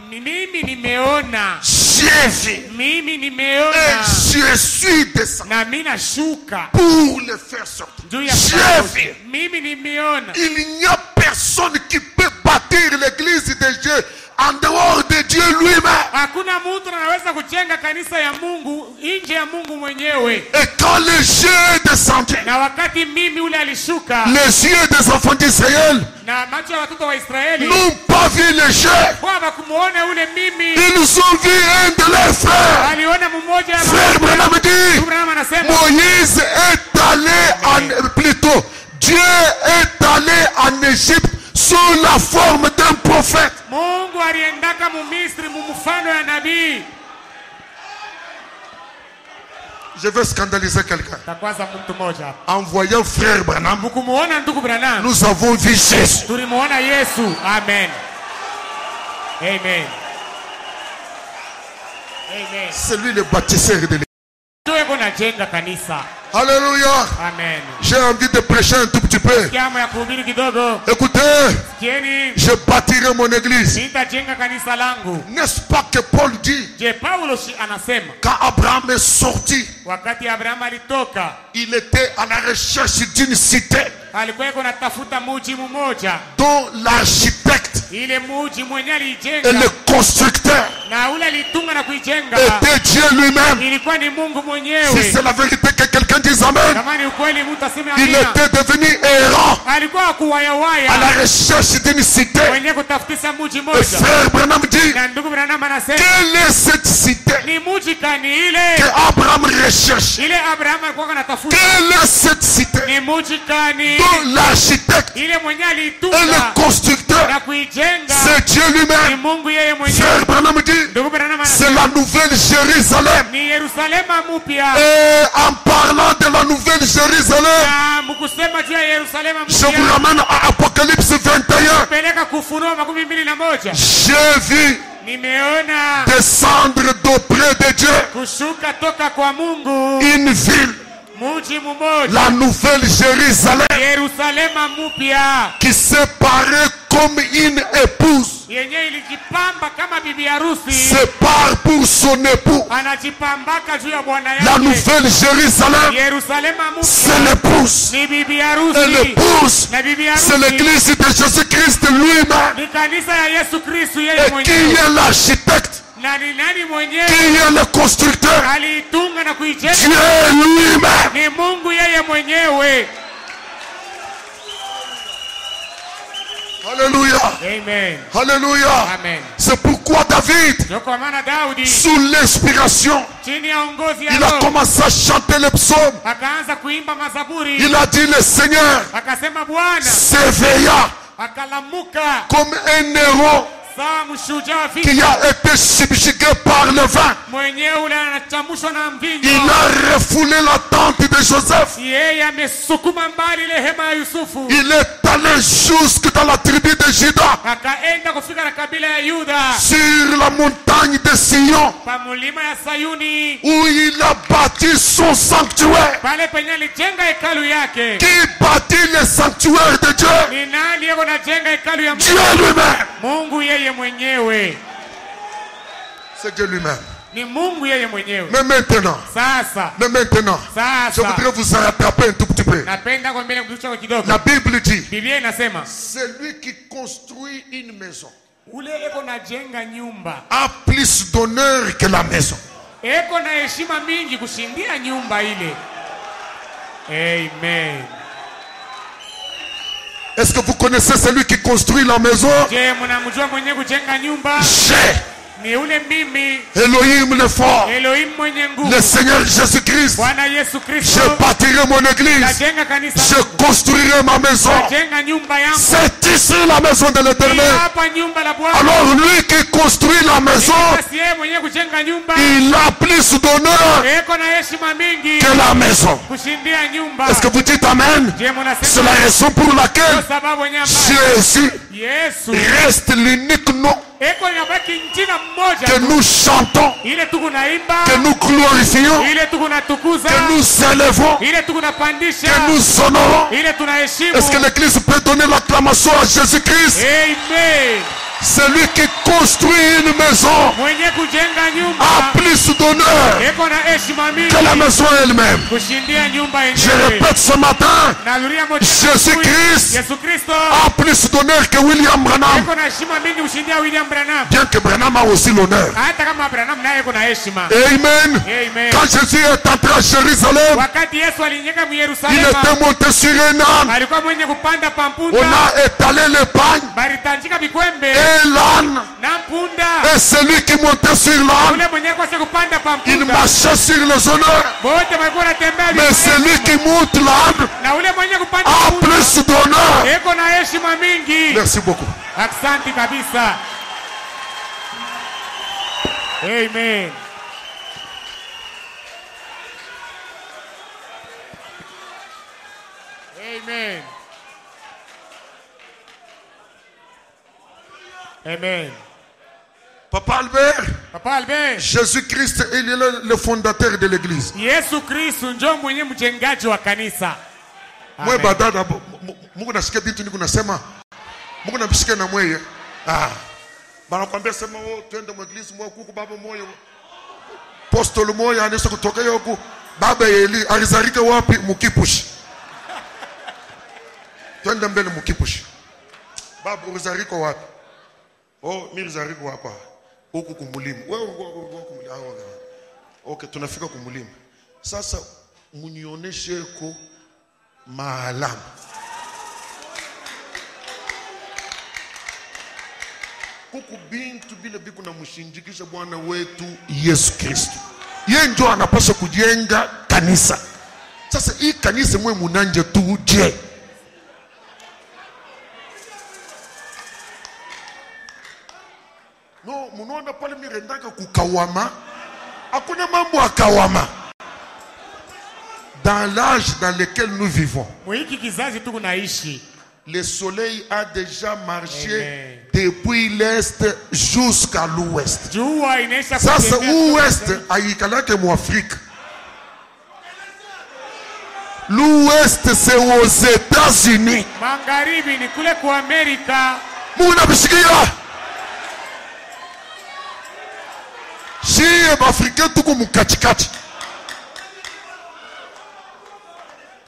Speaker 3: Mimi nimeona.
Speaker 2: j'ai vu.
Speaker 3: Mimi
Speaker 2: Et
Speaker 3: nimeona.
Speaker 2: je suis descendu
Speaker 3: Na mimi nashuka.
Speaker 2: pour les faire sortir.
Speaker 3: Juu ya
Speaker 2: J'ai vu.
Speaker 3: mimi nimeona.
Speaker 2: Il n'y a personne qui peut bâtir l'église de Dieu en dehors de Dieu lui-même.
Speaker 3: Hakuna mtu anaweza kujenga kanisa ya Mungu nje ya Mungu mwenyewe.
Speaker 2: Et quand le Dieu est descendu,
Speaker 3: Na wakati mimi ule alishuka
Speaker 2: les yeux des enfants d'Israël
Speaker 3: na macho ya watoto wa Israeli
Speaker 2: n'ont pas vu le Dieu.
Speaker 3: kwa bakumuona ule mimi,
Speaker 2: Ils ont vu un de leurs frères.
Speaker 3: aliona mmoja ya
Speaker 2: Frère Branham dit,
Speaker 3: Branham anasema
Speaker 2: Moïse est allé plutôt, Dieu est allé en Égypte sous la forme d'un prophète.
Speaker 3: Mungu aliendaka Mumisri mumfano ya nabii.
Speaker 2: Je veux scandaliser quelqu'un.
Speaker 3: Takwaza mtu mmoja hapa.
Speaker 2: En voyant frère Branham,
Speaker 3: Mkumuona ndugu Branham,
Speaker 2: nous avons vu Jésus.
Speaker 3: tulimuona Yesu. Amen. Amen. Amen.
Speaker 2: C'est lui le bâtisseur de l'église.
Speaker 3: Tuwe kuna jenga kanisa.
Speaker 2: Alléluia.
Speaker 3: Amen.
Speaker 2: J'ai envie de prêcher un tout petit peu.
Speaker 3: Kiama ya kuhubiri kidogo.
Speaker 2: Écoutez,
Speaker 3: Kieni,
Speaker 2: je bâtirai mon église.
Speaker 3: nitajenga kanisa langu.
Speaker 2: N'est-ce pas que Paul dit,
Speaker 3: Je Paulo anasema
Speaker 2: quand Abraham est sorti,
Speaker 3: wakati Abrahamu alitoka
Speaker 2: il était à la recherche d'une cité
Speaker 3: alikuwa yuko natafuta muji mmoja,
Speaker 2: dont l'architecte
Speaker 3: ile muji mwenye
Speaker 2: et
Speaker 3: alijenga
Speaker 2: le constructeur
Speaker 3: na ule alitunga na kuijenga
Speaker 2: était Dieu lui-même.
Speaker 3: ilikuwa ni Mungu
Speaker 2: Si
Speaker 3: mwenyewe.
Speaker 2: c'est la vérité que quelqu'un dise Amen,
Speaker 3: Kama ni ukweli mtu aseme
Speaker 2: il
Speaker 3: amina.
Speaker 2: était devenu errant
Speaker 3: Alikuwa
Speaker 2: à la
Speaker 3: kuwayawaya
Speaker 2: recherche d'une cité.
Speaker 3: mwenye kutafutisha muji
Speaker 2: Et
Speaker 3: moja.
Speaker 2: frère Branham dit,
Speaker 3: Na ndugu Branham anasema
Speaker 2: quelle est cette cité
Speaker 3: ni muji kani
Speaker 2: que
Speaker 3: ile
Speaker 2: Abraham recherche?
Speaker 3: ile Abrahamu alikuwa anatafuta?
Speaker 2: Quelle est cette cité
Speaker 3: Ni muji kani
Speaker 2: dont l'architecte
Speaker 3: ile mwenye
Speaker 2: et
Speaker 3: alitunga
Speaker 2: le constructeur,
Speaker 3: na kuijenga
Speaker 2: c'est Dieu
Speaker 3: ni
Speaker 2: lui-même?
Speaker 3: Mungu yeye mwenyewe.
Speaker 2: Frère Branham dit,
Speaker 3: Ndugu Branham
Speaker 2: c'est
Speaker 3: anasema
Speaker 2: la nouvelle Jérusalem.
Speaker 3: ni Yerusalema mpya.
Speaker 2: Et en parlant de la nouvelle Jérusalem,
Speaker 3: Na mkusema juu ya Yerusalema
Speaker 2: je vous
Speaker 3: mpya
Speaker 2: ramène à Apocalypse 21.
Speaker 3: peleka Kufunuo 21.
Speaker 2: J'ai vu
Speaker 3: Nimeona
Speaker 2: descendre d'auprès de Dieu
Speaker 3: kushuka toka kwa Mungu
Speaker 2: une ville,
Speaker 3: muji mmoja,
Speaker 2: la nouvelle Jérusalem,
Speaker 3: Yerusalema mpya
Speaker 2: qui se paraît comme une épouse
Speaker 3: yenye ilijipamba kama bibi harusi,
Speaker 2: se part pour son époux.
Speaker 3: anajipambaka juu ya bwana
Speaker 2: La
Speaker 3: yake.
Speaker 2: nouvelle Jérusalem,
Speaker 3: Yerusalema
Speaker 2: c'est
Speaker 3: mpya
Speaker 2: l'épouse.
Speaker 3: ni bibi
Speaker 2: Et
Speaker 3: harusi,
Speaker 2: l'épouse,
Speaker 3: na bibi
Speaker 2: c'est
Speaker 3: harusi
Speaker 2: l'église de Jésus-Christ lui-même.
Speaker 3: ni kanisa ya Yesu Kristo yeye
Speaker 2: Et qui
Speaker 3: mwenyewe.
Speaker 2: est l'architecte?
Speaker 3: Na ni nani
Speaker 2: Qui
Speaker 3: mwenyewe
Speaker 2: est le constructeur?
Speaker 3: aliitunga na kuijenga?
Speaker 2: Dieu lui-même.
Speaker 3: Ni Mungu yeye mwenyewe.
Speaker 2: Alléluia.
Speaker 3: Amen.
Speaker 2: Alléluia.
Speaker 3: Amen.
Speaker 2: C'est pourquoi David,
Speaker 3: Ndio kwa maana Daudi
Speaker 2: sous l'inspiration,
Speaker 3: chini ya uongozi ya
Speaker 2: il a
Speaker 3: Roho
Speaker 2: commencé à chanter les psaumes.
Speaker 3: akaanza kuimba mazaburi,
Speaker 2: Il a dit, le Seigneur
Speaker 3: akasema Bwana
Speaker 2: s'éveilla
Speaker 3: akalamuka
Speaker 2: comme un héros
Speaker 3: sawa mshujaa
Speaker 2: qui
Speaker 3: vita
Speaker 2: a été subjugué par le vent.
Speaker 3: mwenyewe ule anachamuka kuamshwa na mvinyo.
Speaker 2: Il a refoulé la tente de Joseph.
Speaker 3: Yeye amesukuma mbali ile hema ya Yusufu.
Speaker 2: Il est allé jusque dans la tribu de Juda.
Speaker 3: Akaenda kufika na kabila ya Yuda.
Speaker 2: Sur la montagne de Sion.
Speaker 3: Pa mulima ya Sayuni.
Speaker 2: Où il a bâti son sanctuaire.
Speaker 3: Pale penye alijenga hekalu yake.
Speaker 2: Qui bâtit le sanctuaire de Dieu?
Speaker 3: Ni nani yeko na jenga hekalu ya Mungu?
Speaker 2: Dieu lui-même.
Speaker 3: Mungu yeye mwenyewe.
Speaker 2: C'est Dieu lui-même.
Speaker 3: Ni Mungu yeye mwenyewe.
Speaker 2: Mais maintenant,
Speaker 3: Sasa.
Speaker 2: je voudrais vous rattraper un tout petit peu.
Speaker 3: Napenda kwa mbele mtucho kidogo.
Speaker 2: La Bible dit,
Speaker 3: Biblia inasema,
Speaker 2: celui qui construit une maison
Speaker 3: ule eko na jenga nyumba
Speaker 2: a plus d'honneur que la maison.
Speaker 3: eko na heshima mingi kushindia nyumba ile. Amen.
Speaker 2: Est-ce que vous connaissez celui qui construit la maison?
Speaker 3: Je, mnamjua mwenye kujenga nyumba?
Speaker 2: J'ai
Speaker 3: Ni ule mimi,
Speaker 2: Elohim le fort,
Speaker 3: Elohim mwenye nguvu,
Speaker 2: le Seigneur Jésus-Christ.
Speaker 3: Bwana Yesu Kristo.
Speaker 2: Je bâtirai mon église,
Speaker 3: Najenga kanisa,
Speaker 2: je construirai ma maison.
Speaker 3: najenga nyumba yangu.
Speaker 2: C'est ici la maison de
Speaker 3: Ni
Speaker 2: l'Éternel.
Speaker 3: hapa nyumba la Bwana.
Speaker 2: Alors lui qui construit la maison,
Speaker 3: Basi yeye mwenye kujenga nyumba
Speaker 2: il a plus d'honneur
Speaker 3: eko na heshima mingi
Speaker 2: que la maison.
Speaker 3: kushindia nyumba.
Speaker 2: Est-ce que vous dites Amen?
Speaker 3: Je,
Speaker 2: C'est
Speaker 3: mnasema
Speaker 2: la raison pour laquelle
Speaker 3: kwa sababu wenye ambaye
Speaker 2: Jésus
Speaker 3: Yesu
Speaker 2: reste l'unique nom
Speaker 3: eko inabaki jina mmoja
Speaker 2: que nous chantons,
Speaker 3: ile tuko naimba,
Speaker 2: que nous glorifions,
Speaker 3: ile tuko natukuza,
Speaker 2: que nous élevons,
Speaker 3: ile tuko napandisha,
Speaker 2: que nous honorons.
Speaker 3: ile tunaheshimu.
Speaker 2: Est-ce que l'Église peut donner l'acclamation à Jésus-Christ?
Speaker 3: Amen.
Speaker 2: Celui qui construit une maison
Speaker 3: Mwenye kujenga
Speaker 2: a
Speaker 3: nyumba
Speaker 2: plus d'honneur
Speaker 3: eko na heshima mingi
Speaker 2: que la maison elle-même.
Speaker 3: kushindia nyumba
Speaker 2: Je
Speaker 3: yenyewe.
Speaker 2: répète ce matin,
Speaker 3: Narudia moja.
Speaker 2: Jésus-Christ
Speaker 3: Yesu Kristo
Speaker 2: a plus d'honneur que William Branham.
Speaker 3: eko na heshima mingi kushindia William Branham.
Speaker 2: Bien que Branham a aussi l'honneur.
Speaker 3: Hata kama Branham naye eko na heshima.
Speaker 2: Amen.
Speaker 3: Amen.
Speaker 2: Quand Jésus est entré à Jérusalem,
Speaker 3: Wakati Yesu alinyeka mu
Speaker 2: il
Speaker 3: Yerusalemu,
Speaker 2: était monté sur un âne.
Speaker 3: alikuwa mwenye kupanda
Speaker 2: On
Speaker 3: pampunda,
Speaker 2: a étalé le pagne
Speaker 3: balitanjika vikwembe
Speaker 2: et l'âne.
Speaker 3: na mpunda.
Speaker 2: Et celui qui montait sur l'âne,
Speaker 3: Ule mwenye kwase kupanda
Speaker 2: il
Speaker 3: pampunda,
Speaker 2: marchait sur les honneurs.
Speaker 3: bote walikuwa wanatembea
Speaker 2: Mais
Speaker 3: vikwembe.
Speaker 2: celui qui monte l'âne
Speaker 3: Na ule mwenye kupanda
Speaker 2: a
Speaker 3: pampunda
Speaker 2: plus d'honneur.
Speaker 3: eko na heshima mingi.
Speaker 2: Merci beaucoup.
Speaker 3: Asante kabisa. Amen. Amen. Amen.
Speaker 2: Papa Albert,
Speaker 3: Papa Albert,
Speaker 2: Jésus-Christ, il est le fondateur de l'église.
Speaker 3: Yesu Kristo ndio mwenye mjengaji wa kanisa.
Speaker 2: Mwe
Speaker 3: Amen.
Speaker 2: badada, Mungu nasikia vitu niko nasema. Mungu nabisikia na mweye. Banakwambia sema twende mu église mwa kuku baba moyo. Apostol moyo anaweza kutoka huko. Baba Eli alizarika wapi? Mukipushi. Twende mbele Mukipushi. Baba ulizarika wapi? Oh, mimi nilizarika hapa. Huku kumulima. Wewe kumulima. Okay, tunafika kumulima. Sasa munioneshe ko maalama. Huku bintu bile biku na mshinjikisha Bwana wetu Yesu Kristo. Yeye ndio anapaswa kujenga kanisa. Sasa hii kanisa mwe munanje tu je. No, munaona pale mirendaka kukawama. Hakuna mambo akawama. Dans l'âge dans lequel nous vivons,
Speaker 3: Mwiki kizazi tuko naishi.
Speaker 2: le soleil a déjà marché
Speaker 3: Amen.
Speaker 2: depuis l'est jusqu'à l'ouest.
Speaker 3: Jua inaisha
Speaker 2: Sasa
Speaker 3: kutembea
Speaker 2: ouest aikalake mu Afrique. L'ouest c'est aux États-Unis.
Speaker 3: magharibi ni kule kwa Amerika.
Speaker 2: Muna bisikia? Shie Africain tuko mukatikati.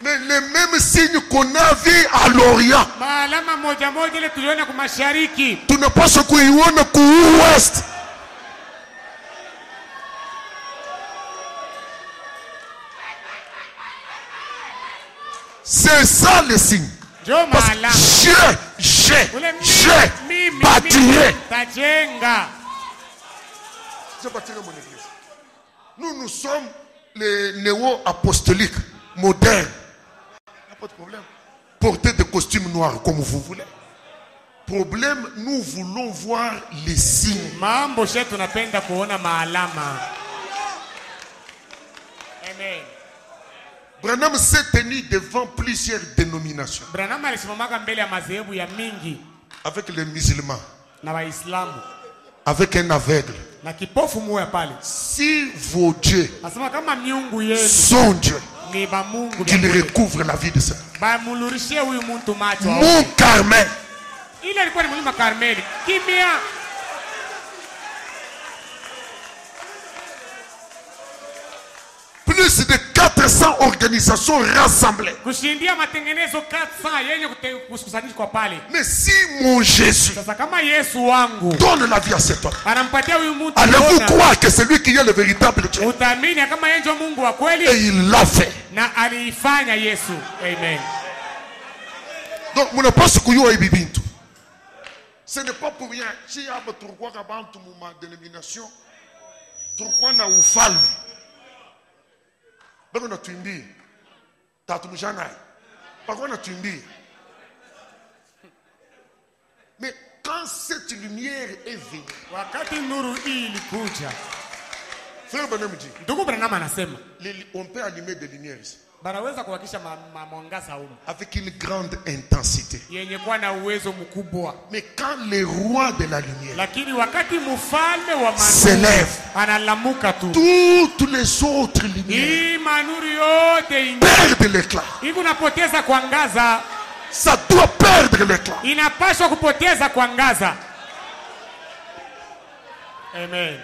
Speaker 2: Mais les mêmes signes qu'on a vu à l'Orient,
Speaker 3: Maalama moja moja ile tuliona kwa mashariki.
Speaker 2: tunapaswa kuiona ku ouest. C'est ça le signe.
Speaker 3: Ndio
Speaker 2: Parce que
Speaker 3: maalama.
Speaker 2: j'ai
Speaker 3: Ule mimi
Speaker 2: bâtiré.
Speaker 3: tajenga.
Speaker 2: J'ai bâtiré mon église. Nous sommes les néo-apostoliques modernes. Il n'y a pas de problème. Portez des costumes noirs comme vous voulez. Problème, nous voulons voir les signes.
Speaker 3: Mambo shetu tunapenda kuona maalama. Amen.
Speaker 2: Branham s'est tenu devant plusieurs dénominations.
Speaker 3: Branham alisimamaka mbele ya madhehebu ya mingi
Speaker 2: Avec les musulmans,
Speaker 3: na Waislamu
Speaker 2: avec un aveugle.
Speaker 3: na kipofu moya pale.
Speaker 2: Si vos dieux
Speaker 3: Asema kama miungu yenu
Speaker 2: sont Dieu,
Speaker 3: ni ba Mungu
Speaker 2: qu'il recouvre la vie de cet homme.
Speaker 3: ba mulurishie huyu mtu macho.
Speaker 2: Mont Carmel,
Speaker 3: Ile ilikuwa ni mlima Karmeli. Kimya.
Speaker 2: plus de 400 organisations rassemblées.
Speaker 3: Kushindia matengenezo 400 yenye kukusanyishwa pale.
Speaker 2: Mais si mon Jésus
Speaker 3: Sasa kama Yesu wangu
Speaker 2: donne la vie à cet homme,
Speaker 3: anampatia huyu mtu,
Speaker 2: allez-vous croire que c'est lui qui est le véritable Dieu?
Speaker 3: utaamini kama yeye ndio Mungu wa kweli?
Speaker 2: Et il l'a fait.
Speaker 3: Na aliifanya Yesu. Amen.
Speaker 2: Donc, mon apostle Kouyo et Bibintu. Ce n'est pas pour rien. Si il y a un truc avant ma dénomination, truc na ufalme. Bako na tuimbi. Tatu mjanai. Bako na tuimbi. Mais quand cette lumière est venue,
Speaker 3: Wakati nuru hii ilikuja,
Speaker 2: frère Banamji,
Speaker 3: ndugu Branham anasema
Speaker 2: on peut allumer des lumières ici.
Speaker 3: banaweza kuhakisha mwangaza huko
Speaker 2: Avec une grande intensité.
Speaker 3: yenye kuwa na uwezo mkubwa.
Speaker 2: Mais quand le roi de la lumière
Speaker 3: Lakini wakati mfalme wa
Speaker 2: s'élève,
Speaker 3: analamuka tu,
Speaker 2: toutes les autres lumières
Speaker 3: hii manuru yote
Speaker 2: perdent l'éclat.
Speaker 3: inapoteza kuangaza,
Speaker 2: Ça doit perdre l'éclat.
Speaker 3: inapaswa kupoteza kuangaza. Amen.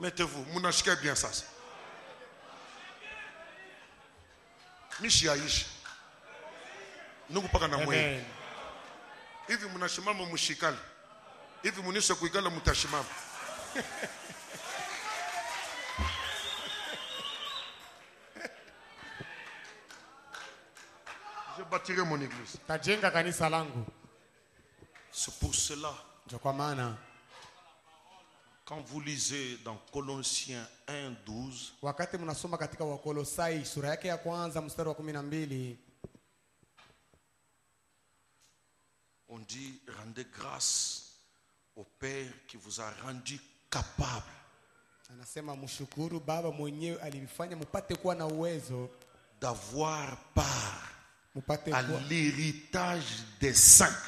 Speaker 2: Mettez-vous, mounachke bien ça. Mishi aishi. Nugu paka na mwe.
Speaker 3: Amen.
Speaker 2: Hivi munashimama mushikali. Hivi munisha kuikala mutashimama. Je bâtirai mon église.
Speaker 3: Tajenga kanisa langu.
Speaker 2: C'est pour cela,
Speaker 3: Ndio kwa maana
Speaker 2: quand vous lisez dans Colossiens 1:12,
Speaker 3: wakati mnasoma katika Wakolosai sura yake ya kwanza mstari wa 12,
Speaker 2: on dit rendez grâce au Père qui vous a rendu capable
Speaker 3: anasema mshukuru Baba mwenyewe alifanya mpate kuwa na uwezo,
Speaker 2: d'avoir part
Speaker 3: mpate
Speaker 2: à
Speaker 3: kuwa
Speaker 2: l'héritage des saints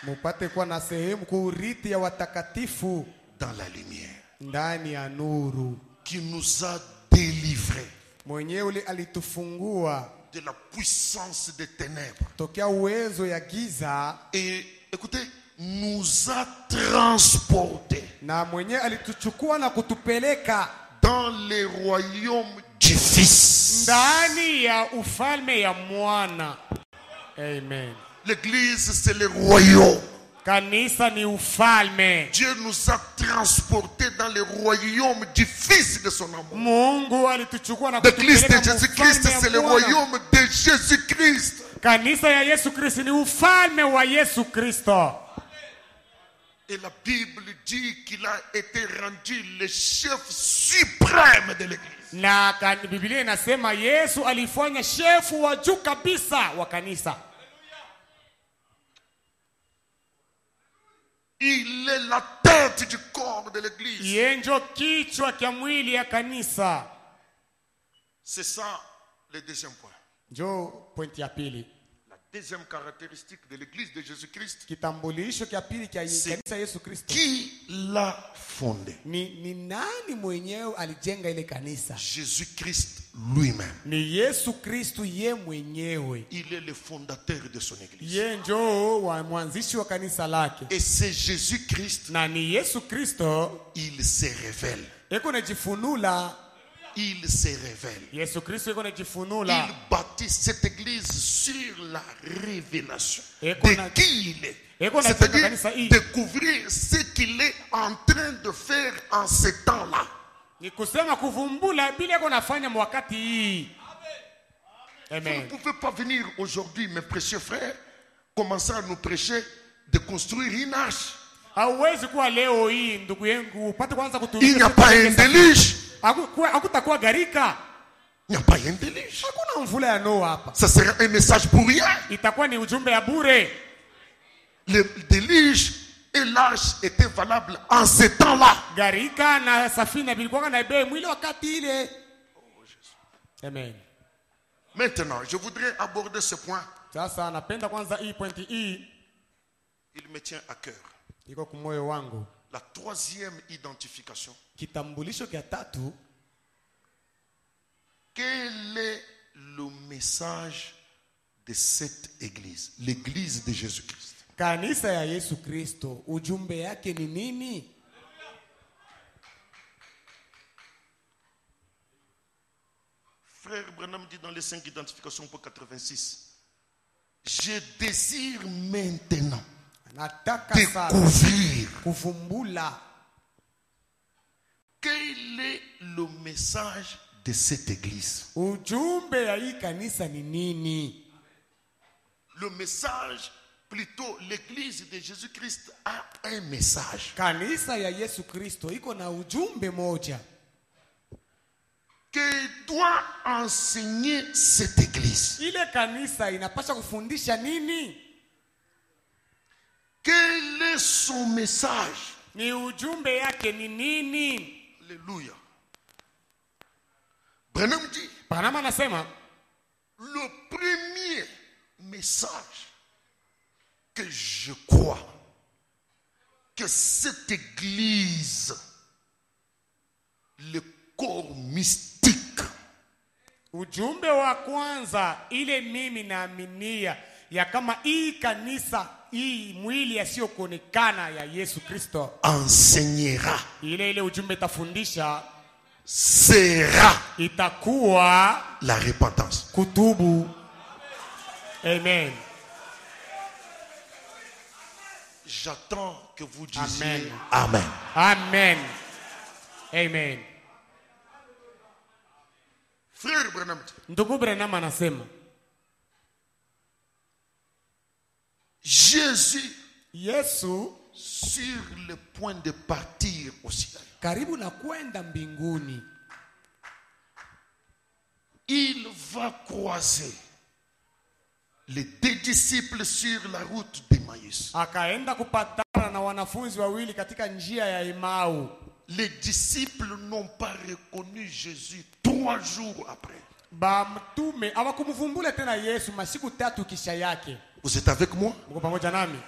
Speaker 3: mpate kuwa na sehemu kuurithi ya watakatifu
Speaker 2: dans la lumière,
Speaker 3: ndani ya nuru.
Speaker 2: qui nous a délivrés
Speaker 3: Mwenyewe alitufungua
Speaker 2: de la puissance des ténèbres
Speaker 3: tokea uwezo ya giza,
Speaker 2: et, écoutez, nous a transportés
Speaker 3: na mwenyewe alituchukua na kutupeleka
Speaker 2: dans les royaumes du Fils.
Speaker 3: ndani ya ufalme ya mwana. Amen.
Speaker 2: L'église, c'est le royaume.
Speaker 3: Kanisa ni ufalme.
Speaker 2: Dieu nous a transportés dans le royaume du Fils de son amour.
Speaker 3: Mungu alituchukua na
Speaker 2: L'église de
Speaker 3: kutupeleka
Speaker 2: Jésus-Christ,
Speaker 3: mufalme ya
Speaker 2: c'est le
Speaker 3: Bwana.
Speaker 2: royaume de Jésus-Christ.
Speaker 3: Kanisa ya Yesu Kristo ni ufalme wa Yesu Kristo.
Speaker 2: Et la Bible dit qu'il a été rendu le chef suprême de l'église.
Speaker 3: Na Biblia inasema Yesu alifanya shefu wa juu kabisa wa kanisa.
Speaker 2: Il est la tête du corps de l'église.
Speaker 3: Yeye ndio kichwa cha mwili ya kanisa.
Speaker 2: C'est ça le deuxième point.
Speaker 3: Njo pointi ya pili.
Speaker 2: La deuxième caractéristique de l'église de Jésus-Christ,
Speaker 3: Kitambulisho cha pili cha
Speaker 2: c'est
Speaker 3: kanisa Yesu Kristo.
Speaker 2: qui l'a fondé?
Speaker 3: Ni nani mwenyewe alijenga ile kanisa?
Speaker 2: Jésus-Christ lui-même.
Speaker 3: Ni Yesu Kristo ye mwenyewe.
Speaker 2: Il est le fondateur de son église.
Speaker 3: Ye njo wa mwanzishi wa kanisa lake.
Speaker 2: Et c'est Jésus-Christ,
Speaker 3: Na ni Yesu Kristo
Speaker 2: il se révèle.
Speaker 3: eko najifunula.
Speaker 2: Il se révèle.
Speaker 3: Yesu Kristo eko najifunula.
Speaker 2: Il bâtit cette église sur la révélation
Speaker 3: Et qu'on a-
Speaker 2: de qui il est.
Speaker 3: et qu'on a
Speaker 2: C'est-à-dire
Speaker 3: fait dans
Speaker 2: découvrir ce qu'il est en train de faire en ce temps-là.
Speaker 3: Ni kusema kuvumbula bila eko nafanya mwakati hii.
Speaker 2: Vous ne
Speaker 3: Amen.
Speaker 2: pouvez pas venir aujourd'hui, mes précieux frères, commencer à nous prêcher de construire une arche.
Speaker 3: Hauwezi kuwa leo hii ndugu yangu upate kwanza
Speaker 2: Il n'y a pas un déluge.
Speaker 3: Hakutakuwa garika.
Speaker 2: Il n'y a pas un déluge.
Speaker 3: Hakuna mvula ya Noa hapa.
Speaker 2: Ça sera un message pour rien.
Speaker 3: Itakuwa ni ujumbe ya bure.
Speaker 2: Le déluge et l'arche étaient valables en ce temps-là.
Speaker 3: Garika na safina bilikuwa na bei mwili wakati ile. Amen.
Speaker 2: Maintenant, je voudrais aborder ce point.
Speaker 3: Sasa napenda kwanza hii pointi hii.
Speaker 2: Il me tient à cœur.
Speaker 3: Iko kwa moyo wangu.
Speaker 2: La troisième identification.
Speaker 1: Kitambulisho kia tatu.
Speaker 2: Quel est le message de cette église? L'église de Jésus-Christ.
Speaker 1: Kanisa ya Yesu Kristo, ujumbe yake ni nini?
Speaker 2: Frère Branham dit dans les 5 identifications pour 86, je désire maintenant découvrir
Speaker 1: kuvumbula
Speaker 2: quel est le message de cette église.
Speaker 1: Ujumbe ya hii kanisa ni nini?
Speaker 2: Le message, plutôt l'église de Jésus-Christ a un message.
Speaker 1: Kanisa ya Yesu Kristo iko na ujumbe moja.
Speaker 2: Que doit enseigner cette église?
Speaker 1: Ile kanisa inapaswa kufundisha nini?
Speaker 2: Quel est son message?
Speaker 1: Ni ujumbe yake ni nini?
Speaker 2: Alléluia. Branham dit,
Speaker 1: Branham anasema
Speaker 2: le premier message que je crois que cette église, le corps mystique,
Speaker 3: Ujumbe wa kwanza ile mimi naaminia ya kama hii kanisa, hii mwili yasiyokuonekana ya Yesu Kristo
Speaker 2: enseignera,
Speaker 3: ile ujumbe tafundisha
Speaker 2: sera
Speaker 3: itakuwa
Speaker 2: la repentance.
Speaker 3: kutubu. Amen.
Speaker 2: J'attends que vous disiez
Speaker 3: Amen.
Speaker 2: Amen.
Speaker 3: Amen. Amen.
Speaker 2: Frère Branham dit,
Speaker 3: Ndugu Branham anasema
Speaker 2: Jésus,
Speaker 3: Yesu
Speaker 2: sur le point de partir au ciel,
Speaker 1: karibu na kwenda mbinguni,
Speaker 2: il va croiser les deux disciples sur la route d'Emmaüs.
Speaker 3: akaenda kupatana na wanafunzi wawili katika njia ya Emau.
Speaker 2: Les disciples n'ont pas reconnu Jésus 3 jours après.
Speaker 3: Ba mtume hawakumvumbula tena Yesu masiku 3 kisha yake.
Speaker 2: Vous êtes avec moi?
Speaker 3: Mko pamoja nami?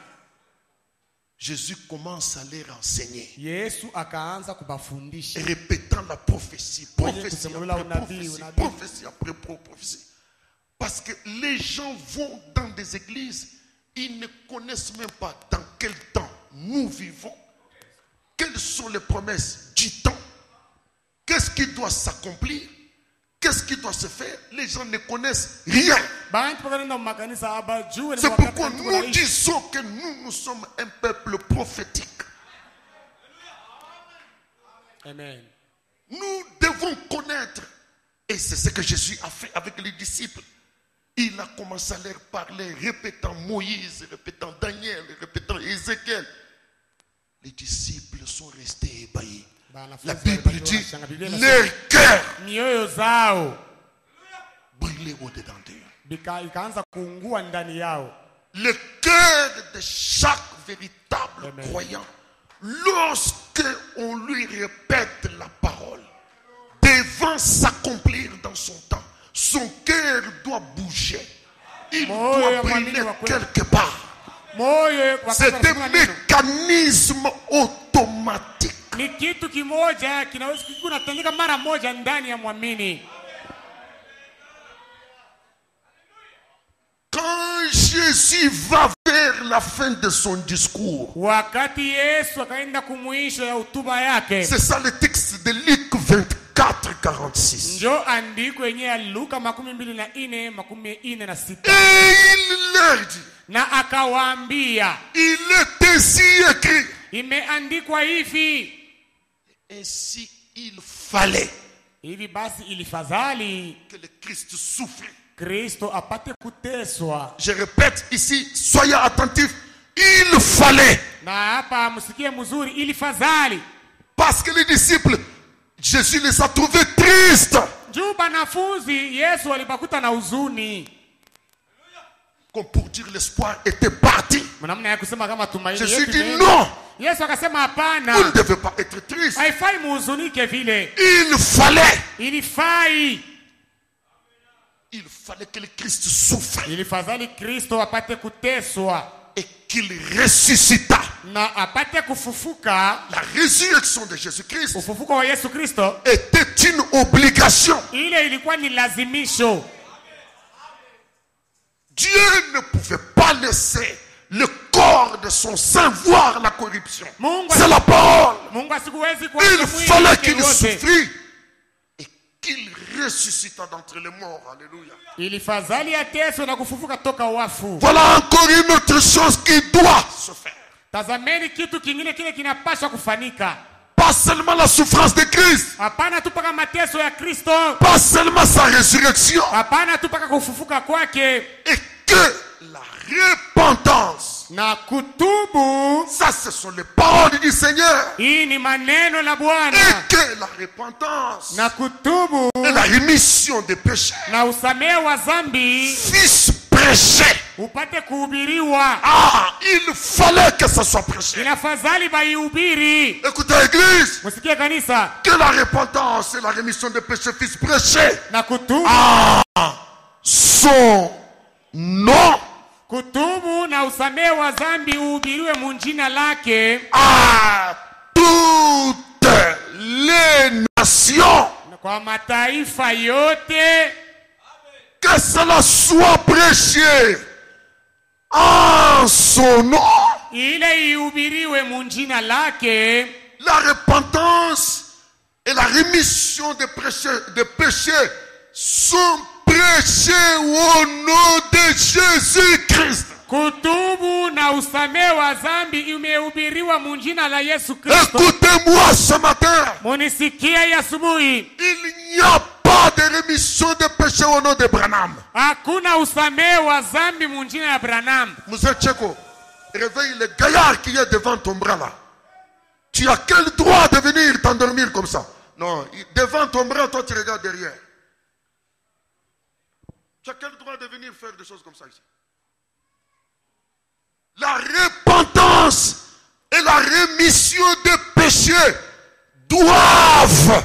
Speaker 2: Jésus commence à les renseigner,
Speaker 3: Yesu akaanza kubafundisha.
Speaker 2: répétant la prophétie, prophétie
Speaker 3: kusimulia
Speaker 2: après
Speaker 3: unabii,
Speaker 2: prophétie,
Speaker 3: unabii.
Speaker 2: prophétie après prophétie. Parce que les gens vont dans des églises, ils ne connaissent même pas dans quel temps nous vivons, quelles sont les promesses du temps, qu'est-ce qui doit s'accomplir, qu'est-ce qui doit se faire. Les gens ne connaissent rien. C'est pourquoi nous disons que nous sommes un peuple prophétique.
Speaker 3: Amen.
Speaker 2: Nous devons connaître. Et c'est ce que Jésus a fait avec les disciples. Il a commencé à leur parler, répétant Moïse, répétant Daniel, répétant Ézéchiel. Les disciples sont restés ébahis. La Bible dit, leur cœur brûlait au-dedans d'eux. Le cœur de chaque véritable
Speaker 3: Amen.
Speaker 2: croyant, lorsque on lui répète la parole, devant s'accomplir dans son temps, son cœur doit bouger. Il doit brûler quelque part. C'est un mécanisme automatique.
Speaker 3: Ni kitu kimoja kinaweza kunatendeka mara moja ndani ya muamini.
Speaker 2: Quand Jésus va vers la fin de son discours,
Speaker 3: Wakati Yesu akaenda kumwisho ya hotuba yake.
Speaker 2: c'est ça le texte de Luc 24, 46.
Speaker 3: Njo andiko yenye ya Luka 24:46.
Speaker 2: Et il leur dit,
Speaker 3: Na akawaambia,
Speaker 2: il est ainsi écrit.
Speaker 3: imeandikwa hivi.
Speaker 2: Ainsi il fallait
Speaker 3: Hivi basi ilifadhali
Speaker 2: que le Christ souffre.
Speaker 3: Kristo apate kuteswa.
Speaker 2: Je répète ici, soyez attentifs. Il fallait.
Speaker 3: Na hapa msikie mzuri, ilifadhali.
Speaker 2: Parce que les disciples, Jésus les a trouvés tristes.
Speaker 3: Juu banafunzi Yesu alibakuta na huzuni.
Speaker 2: Comme pour dire l'espoir était parti.
Speaker 3: Namna ya kusema kama tumaini
Speaker 2: Jésus
Speaker 3: yetu
Speaker 2: dit
Speaker 3: ni-
Speaker 2: non,
Speaker 3: Yesu akasema
Speaker 2: vous
Speaker 3: hapana.
Speaker 2: ne devez pas être triste.
Speaker 3: Haifai muhuzunike vile.
Speaker 2: Il fallait que le Christ souffre
Speaker 3: Ilifadhali Kristo apate kuteswa
Speaker 2: et qu'il ressuscita.
Speaker 3: na apate kufufuka.
Speaker 2: La résurrection de Jésus-Christ
Speaker 3: Ufufuko wa Yesu Kristo
Speaker 2: était une obligation.
Speaker 3: ile ilikuwa ni lazimisho.
Speaker 2: Dieu ne pouvait pas laisser le corps de son saint voir la corruption. C'est la parole.
Speaker 3: Mungu asikuwezi
Speaker 2: Il
Speaker 3: kuacha mwili
Speaker 2: fallait
Speaker 3: wake
Speaker 2: qu'il
Speaker 3: wote.
Speaker 2: souffrit et qu'il ressuscita d'entre les morts. Alléluia.
Speaker 3: Ilifadhali ateswe na kufufuka toka wafu.
Speaker 2: Voilà encore une autre chose qui doit se faire.
Speaker 3: Tazameni kitu kingine kile kinapaswa kufanyika.
Speaker 2: Pas seulement la souffrance de Christ,
Speaker 3: Hapana tu paka mateso ya Kristo.
Speaker 2: pas seulement sa résurrection,
Speaker 3: Hapana tu paka kufufuka kwake.
Speaker 2: et que la repentance.
Speaker 3: Na kutubu.
Speaker 2: Ça, ce sont les paroles du Seigneur.
Speaker 3: Hii ni maneno la Bwana.
Speaker 2: Et que la repentance
Speaker 3: Na kutubu.
Speaker 2: et la rémission des péchés
Speaker 3: Na usamehe wa dhambi.
Speaker 2: fils prêchés.
Speaker 3: Upate kuhubiriwa.
Speaker 2: Ah, il fallait que ça soit prêché.
Speaker 3: Inafadhali baihubiri.
Speaker 2: Écoutez, Église,
Speaker 3: Musikie kanisa.
Speaker 2: que la repentance et la rémission des péchés fils prêchés
Speaker 3: Na kutubu.
Speaker 2: son nom
Speaker 3: Kutubu na usamehe wa dhambi uhubiriwe munjina lake.
Speaker 2: à toutes les nations.
Speaker 3: Kwa mataifa yote.
Speaker 2: Que cela soit prêché en son nom.
Speaker 3: Ile ihubiriwe munjina lake.
Speaker 2: La repentance et la rémission des péchés sont prêchés au nom de Jésus-Christ.
Speaker 3: Kutubu na usamehe wa dhambi imehubiriwa munjina la Yesu Kristo.
Speaker 2: Écoutez-moi ce matin.
Speaker 3: Munisikie asubuhi.
Speaker 2: Il n'y a pas de rémission de péché au nom de Branham.
Speaker 3: Hakuna usamehe wa dhambi munjina ya Branham.
Speaker 2: Monsieur Tcheko, réveille le gaillard qui est devant ton bras là. Tu as quel droit de venir t'endormir comme ça? Non, devant ton bras, toi tu regardes derrière. Tu as quel droit de venir faire des choses comme ça ici? La repentance et la rémission des péchés doivent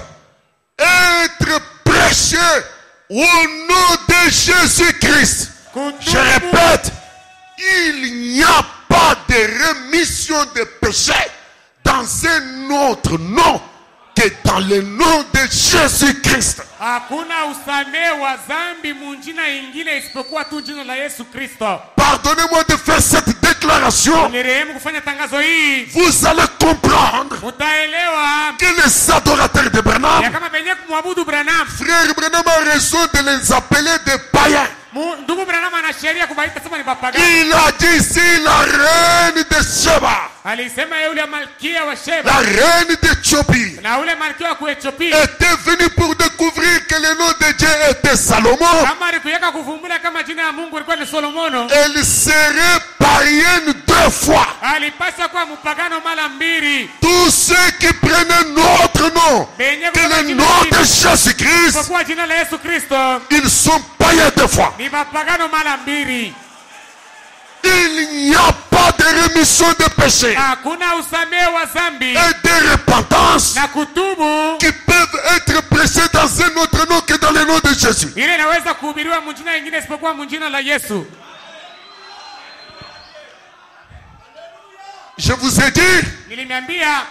Speaker 2: être prêchés au nom de Jésus-Christ. Je répète, il n'y a pas de rémission des péchés dans un autre nom que dans le nom de Jésus-Christ.
Speaker 3: Hakuna usamehe wa dhambi munjina ingine isipokuwa tu jina la Yesu Kristo.
Speaker 2: Pardonnez-moi de faire cette déclaration.
Speaker 3: Nirehemu kufanya tangazo hii.
Speaker 2: Vous allez comprendre
Speaker 3: Mutaelewa
Speaker 2: que les adorateurs de Branham,
Speaker 3: ya kama benye kumwabudu Branham.
Speaker 2: frère Branham a raison de les appeler des païens.
Speaker 3: Ndugu Branham ana sheria kubaita sema ni bapagani.
Speaker 2: Il a dit ici la reine de Sheba,
Speaker 3: Alisema yule malkia wa
Speaker 2: la
Speaker 3: Sheba
Speaker 2: reine d'Éthiopie,
Speaker 3: na ule malkia wa Ethiopia
Speaker 2: était venue pour découvrir que le nom de Dieu était Salomon.
Speaker 3: kama alikuweka kuvumbula kama jina ya Mungu ilikuwa ni Solomono.
Speaker 2: Elle serait païenne 2 fois.
Speaker 3: Alipasa kuwa mpagano mara mbili.
Speaker 2: Tous ceux qui prennent notre nom, que le nom de Jésus-Christ,
Speaker 3: Kwa jina la Yesu Kristo
Speaker 2: ils sont païens 2 fois.
Speaker 3: ni mapagano mara mbili.
Speaker 2: Il n'y a pas de rémission de péché
Speaker 3: Hakuna usamehe wa dhambi
Speaker 2: et de repentance
Speaker 3: na kutubu
Speaker 2: qui peuvent être prêchés dans un autre nom que dans le nom de Jésus.
Speaker 3: ile inaweza kuhubiriwa munjina nyingine isipokuwa munjina la Yesu.
Speaker 2: Je vous ai dit,
Speaker 3: Nilimiambia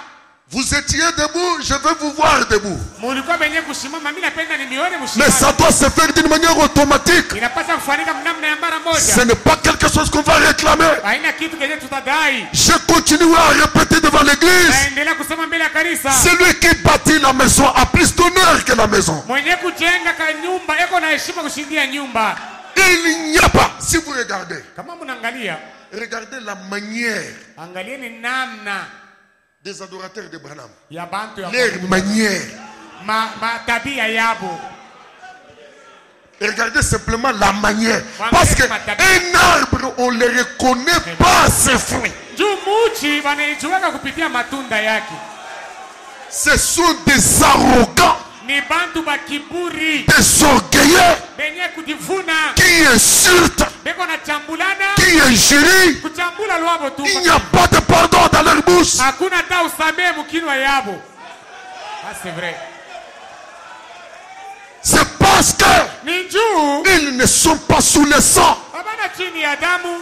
Speaker 2: vous étiez debout, je veux vous voir debout.
Speaker 3: mulikuwa benye kusimama, mimi napenda ninione
Speaker 2: Mais ça
Speaker 3: mshimama.
Speaker 2: doit se faire d'une manière automatique.
Speaker 3: Inapaswa kufanyika mnamna ya mara
Speaker 2: Ce
Speaker 3: moja.
Speaker 2: n'est pas quelque chose qu'on va réclamer.
Speaker 3: Haina kitu kenye tutadai.
Speaker 2: Je continue à répéter devant l'église.
Speaker 3: Naendelea kusema mbele ya kanisa.
Speaker 2: Celui qui bâtit la maison a plus d'honneur que la maison.
Speaker 3: Mwenye kujenga ka nyumba eko na heshima kushindia nyumba.
Speaker 2: Il n'y a pas. Si vous regardez,
Speaker 3: Kama mnaangalia,
Speaker 2: regardez la manière
Speaker 3: angalieni namna
Speaker 2: des adorateurs de Branham.
Speaker 3: ya bantu ya
Speaker 2: Leur manière.
Speaker 3: tabia yabo.
Speaker 2: Et regardez simplement la manière. Parce qu'un arbre, on ne le reconnaît pas ses fruits.
Speaker 3: Juu muchi wanaijuweka kupitia matunda yake.
Speaker 2: Ce sont des arrogants.
Speaker 3: ni bantu ba kiburi
Speaker 2: des orgueilleux
Speaker 3: benye kujivuna
Speaker 2: qui insultent,
Speaker 3: beko na chambulana
Speaker 2: qui injurient.
Speaker 3: kuchambula lwabo tu.
Speaker 2: Il n'y a pas de pardon dans leur bouche.
Speaker 3: Hakuna hata usamehe mkinwa yabo. Ah, c'est vrai.
Speaker 2: C'est parce que
Speaker 3: Ni juu
Speaker 2: ils ne sont pas sous le sang.
Speaker 3: habana chini ya damu.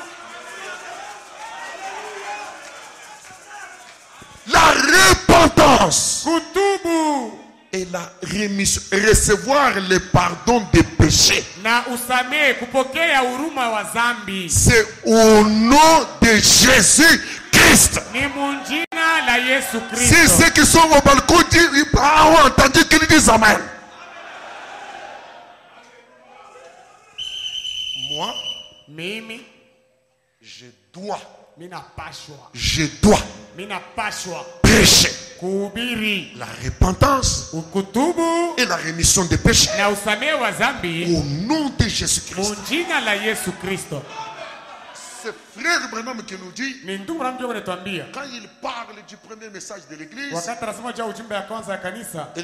Speaker 2: La repentance
Speaker 3: Kutubu
Speaker 2: et la rémission, recevoir le pardon des péchés,
Speaker 3: na usamehe, kupokea huruma wa zambi,
Speaker 2: c'est au nom de Jésus-Christ.
Speaker 3: ni munjina la Yesu
Speaker 2: Si
Speaker 3: Kristo.
Speaker 2: ceux qui sont au balcon ont entendu qu'ils disent Amen. Moi,
Speaker 3: Mimi
Speaker 2: je dois
Speaker 3: mina pashwa
Speaker 2: prêcher
Speaker 3: kuhubiri
Speaker 2: la repentance
Speaker 3: ukutubu
Speaker 2: et la rémission des péchés
Speaker 3: na usamehe wa zambi
Speaker 2: au nom de Jésus-Christ.
Speaker 3: munjina la Yesu Kristo.
Speaker 2: C'est frère Branham qui nous dit,
Speaker 3: Ni ndugu Branham anatuambia
Speaker 2: quand il parle du premier message de l'église,
Speaker 3: wakati anasema juu ya ujumbe ya kwanza ya kanisa,
Speaker 2: et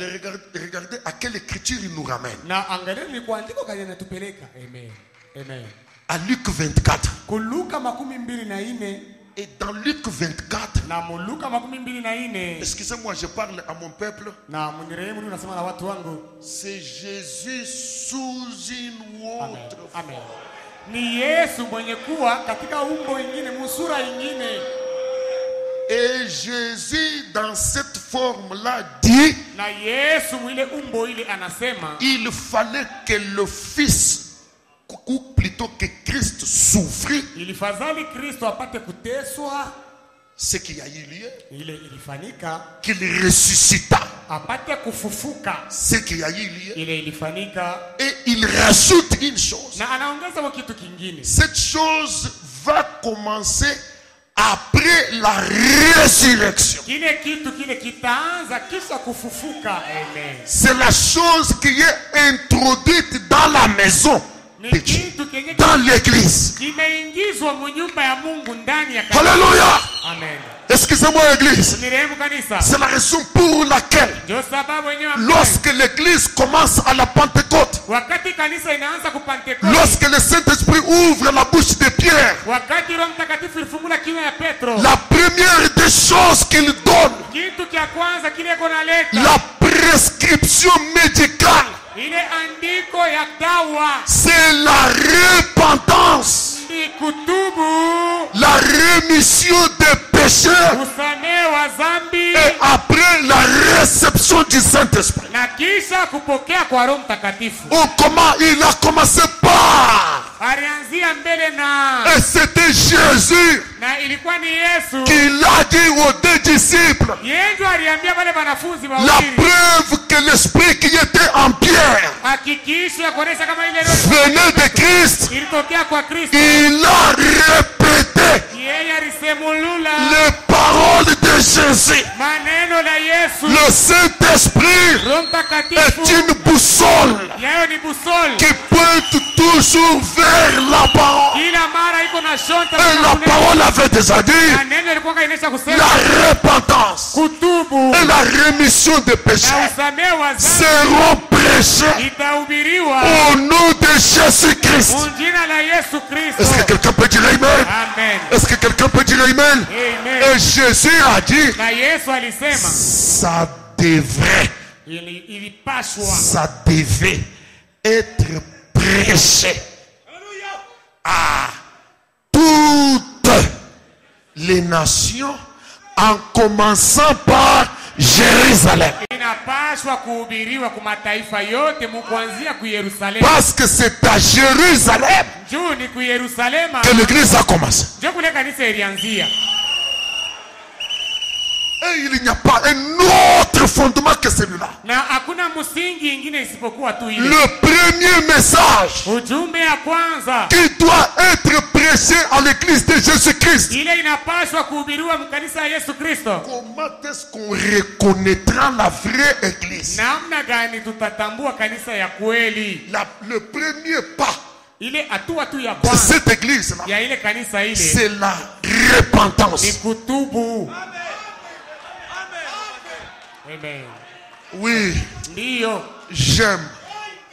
Speaker 2: regardez à quelle écriture il nous ramène.
Speaker 3: na angalia ni kuandiko kwenye natupeleka. Amen. Amen.
Speaker 2: À Luc 24.
Speaker 3: Kuluka 24
Speaker 2: Et dans Luc 24,
Speaker 3: na Muluka 24
Speaker 2: excusez-moi, je parle à mon peuple.
Speaker 3: na munirehemu nasema na watu wangu.
Speaker 2: C'est Jésus sous une
Speaker 3: Amen.
Speaker 2: autre
Speaker 3: Amen.
Speaker 2: forme.
Speaker 3: Ni Yesu mwenye kuwa katika umbo ingine, musura ingine.
Speaker 2: Et Jésus dans cette forme-là dit,
Speaker 3: Na Yesu mwile umbo ile anasema
Speaker 2: il fallait que le Fils, ou plutôt que Christ souffrit,
Speaker 3: ilifadhali Kristo apate kuteswa,
Speaker 2: ce qui a eu lieu,
Speaker 3: ile ilifanyika,
Speaker 2: qu'il ressuscita,
Speaker 3: apate kufufuka,
Speaker 2: ce qui a eu lieu,
Speaker 3: ile ilifanyika,
Speaker 2: et il rajoute une chose.
Speaker 3: na anaongeza kwa kitu kingine.
Speaker 2: Cette chose va commencer après la résurrection.
Speaker 3: Kile kitu kile kitaanza kisha kufufuka. Amen.
Speaker 2: C'est la chose qui est introduite dans la maison
Speaker 3: Ni
Speaker 2: de Dieu,
Speaker 3: kitu kenye
Speaker 2: dans l'église.
Speaker 3: kimeingizwa munyumba ya Mungu, ndani ya kanisa.
Speaker 2: Alléluia.
Speaker 3: Amen.
Speaker 2: Excusez-moi, église.
Speaker 3: Nirehemu kanisa.
Speaker 2: C'est la raison pour laquelle,
Speaker 3: Ndio sababu wenyewe
Speaker 2: lorsque l'église commence à la Pentecôte,
Speaker 3: wakati kanisa inaanza kupantekoste,
Speaker 2: lorsque le Saint-Esprit ouvre la bouche de Pierre,
Speaker 3: wakati Roho Mtakatifu ilifungula kinywa ya Petro,
Speaker 2: la première des choses qu'il donne,
Speaker 3: kitu cha kwanza kile konaleta
Speaker 2: la prescription médicale,
Speaker 3: ile andiko ya dawa
Speaker 2: c'est la repentance,
Speaker 3: ni kutubu,
Speaker 2: la rémission des péchés
Speaker 3: usamehe wa zambi,
Speaker 2: et après la réception du Saint-Esprit.
Speaker 3: na kisha kupokea kwa Roho Mtakatifu.
Speaker 2: Oh, comment il a commencé par,
Speaker 3: Alianzia mbele na
Speaker 2: et c'était Jésus
Speaker 3: ilikuwa ni Yesu.
Speaker 2: qui l'a dit aux deux disciples,
Speaker 3: Yeye ndiye aliambia wale wanafunzi
Speaker 2: la
Speaker 3: wawili,
Speaker 2: preuve que l'esprit qui était en Pierre
Speaker 3: hakikisha kuonesha kama ile roho
Speaker 2: venait de Christ.
Speaker 3: ilitokea kwa Kristo.
Speaker 2: Il a répété
Speaker 3: Yeye alisemulula
Speaker 2: les paroles de Jésus.
Speaker 3: maneno la Yesu.
Speaker 2: Le Saint-Esprit
Speaker 3: Roho Mtakatifu
Speaker 2: est une boussole
Speaker 3: yayo ni busoli,
Speaker 2: qui pointe toujours vers la parole.
Speaker 3: kila mara iko na shonta
Speaker 2: Et la parole avait déjà dit
Speaker 3: na neno ilikuwa inaonyesha kusema
Speaker 2: la repentance
Speaker 3: kutubu
Speaker 2: et la rémission des péchés
Speaker 3: na usamehe wa dhambi
Speaker 2: seront prêchés
Speaker 3: itahubiriwa
Speaker 2: au nom de Jésus-Christ.
Speaker 3: jina la Yesu
Speaker 2: Est-ce que
Speaker 3: Kristo.
Speaker 2: quelqu'un peut dire Amen?
Speaker 3: Amen.
Speaker 2: Est-ce que quelqu'un peut dire Amen?
Speaker 3: Amen.
Speaker 2: Et Jésus a dit,
Speaker 3: Na Yesu alisema
Speaker 2: ça devrait,
Speaker 3: ilipashwa
Speaker 2: ça devait être prêché à toutes les nations en commençant par Jérusalem.
Speaker 3: inapashwa kuhubiriwa kwa mataifa yote kuanzia ku Yerusalemu.
Speaker 2: Parce que c'est à Jérusalem
Speaker 3: Juu ni ku Yerusalema
Speaker 2: que l'église a commencé.
Speaker 3: ndio kule kanisa ilianzia.
Speaker 2: Et il n'y a pas un autre fondement que celui-là.
Speaker 3: Na hakuna msingi ingine isipokuwa tu ile.
Speaker 2: Le premier message
Speaker 3: Ujumbe ya kwanza
Speaker 2: qui doit être prêché à l'église de Jésus-Christ.
Speaker 3: ile inapaswa kuhubiriwa mkanisa ya Yesu Kristo.
Speaker 2: Comment est-ce qu'on reconnaîtra la vraie église?
Speaker 3: Namna gani tutatambua kanisa ya kweli?
Speaker 2: Le premier pas
Speaker 3: Ile hatua tu ya
Speaker 2: de
Speaker 3: kwanza
Speaker 2: cette église-là,
Speaker 3: ya ile kanisa ile
Speaker 2: c'est la
Speaker 3: ni
Speaker 2: repentance.
Speaker 3: kutubu. Amen.
Speaker 2: Oui,
Speaker 3: Ndiyo,
Speaker 2: j'aime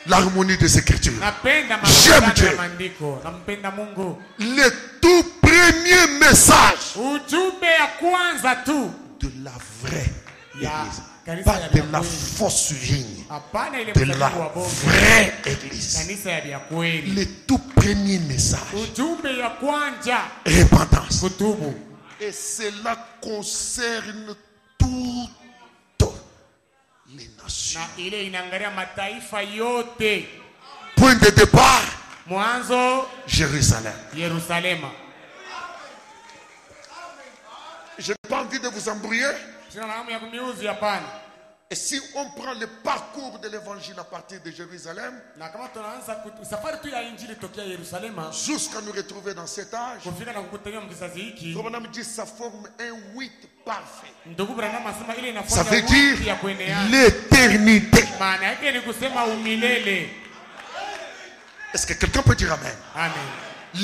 Speaker 2: l'harmonie des Écritures.
Speaker 3: napenda
Speaker 2: J'aime
Speaker 3: mapatano
Speaker 2: Dieu.
Speaker 3: ya maandiko. Nampenda Mungu.
Speaker 2: Le tout premier message
Speaker 3: Ujumbe ya kwanza tu
Speaker 2: de la vraie
Speaker 3: ya
Speaker 2: église.
Speaker 3: kanisa
Speaker 2: Pas
Speaker 3: ya
Speaker 2: de
Speaker 3: vya
Speaker 2: la
Speaker 3: kweli.
Speaker 2: fausse vigne.
Speaker 3: Hapana ile
Speaker 2: De la
Speaker 3: msalimu wa bongo.
Speaker 2: vraie église.
Speaker 3: Kanisa ya vya kweli.
Speaker 2: Le tout premier message.
Speaker 3: Ujumbe ya kwanza
Speaker 2: Repentance.
Speaker 3: kutubu.
Speaker 2: Et cela concerne toutes les nations.
Speaker 3: Na ile inaangalia mataifa yote.
Speaker 2: Point de départ,
Speaker 3: Mwanzo
Speaker 2: Jérusalem.
Speaker 3: Yerusalema.
Speaker 2: Je n'ai pas envie de vous embrouiller.
Speaker 3: Sina hamu ya kumiuzi hapana.
Speaker 2: Et si on prend le parcours de l'évangile à partir de Jérusalem,
Speaker 3: Na kama tunaanza safari tu ya injili tokea Yerusalema
Speaker 2: jusqu'à nous retrouver dans cet âge,
Speaker 3: kufika na kukutania mkizazi hiki,
Speaker 2: Branham dit ça forme un 8 parfait.
Speaker 3: ndugu Branham asema ile
Speaker 2: Ça
Speaker 3: inafanya
Speaker 2: veut
Speaker 3: wiki ya
Speaker 2: dire
Speaker 3: kueneana.
Speaker 2: l'éternité.
Speaker 3: Maana yake ni kusema umilele.
Speaker 2: Est-ce que quelqu'un peut dire Amen?
Speaker 3: Amen.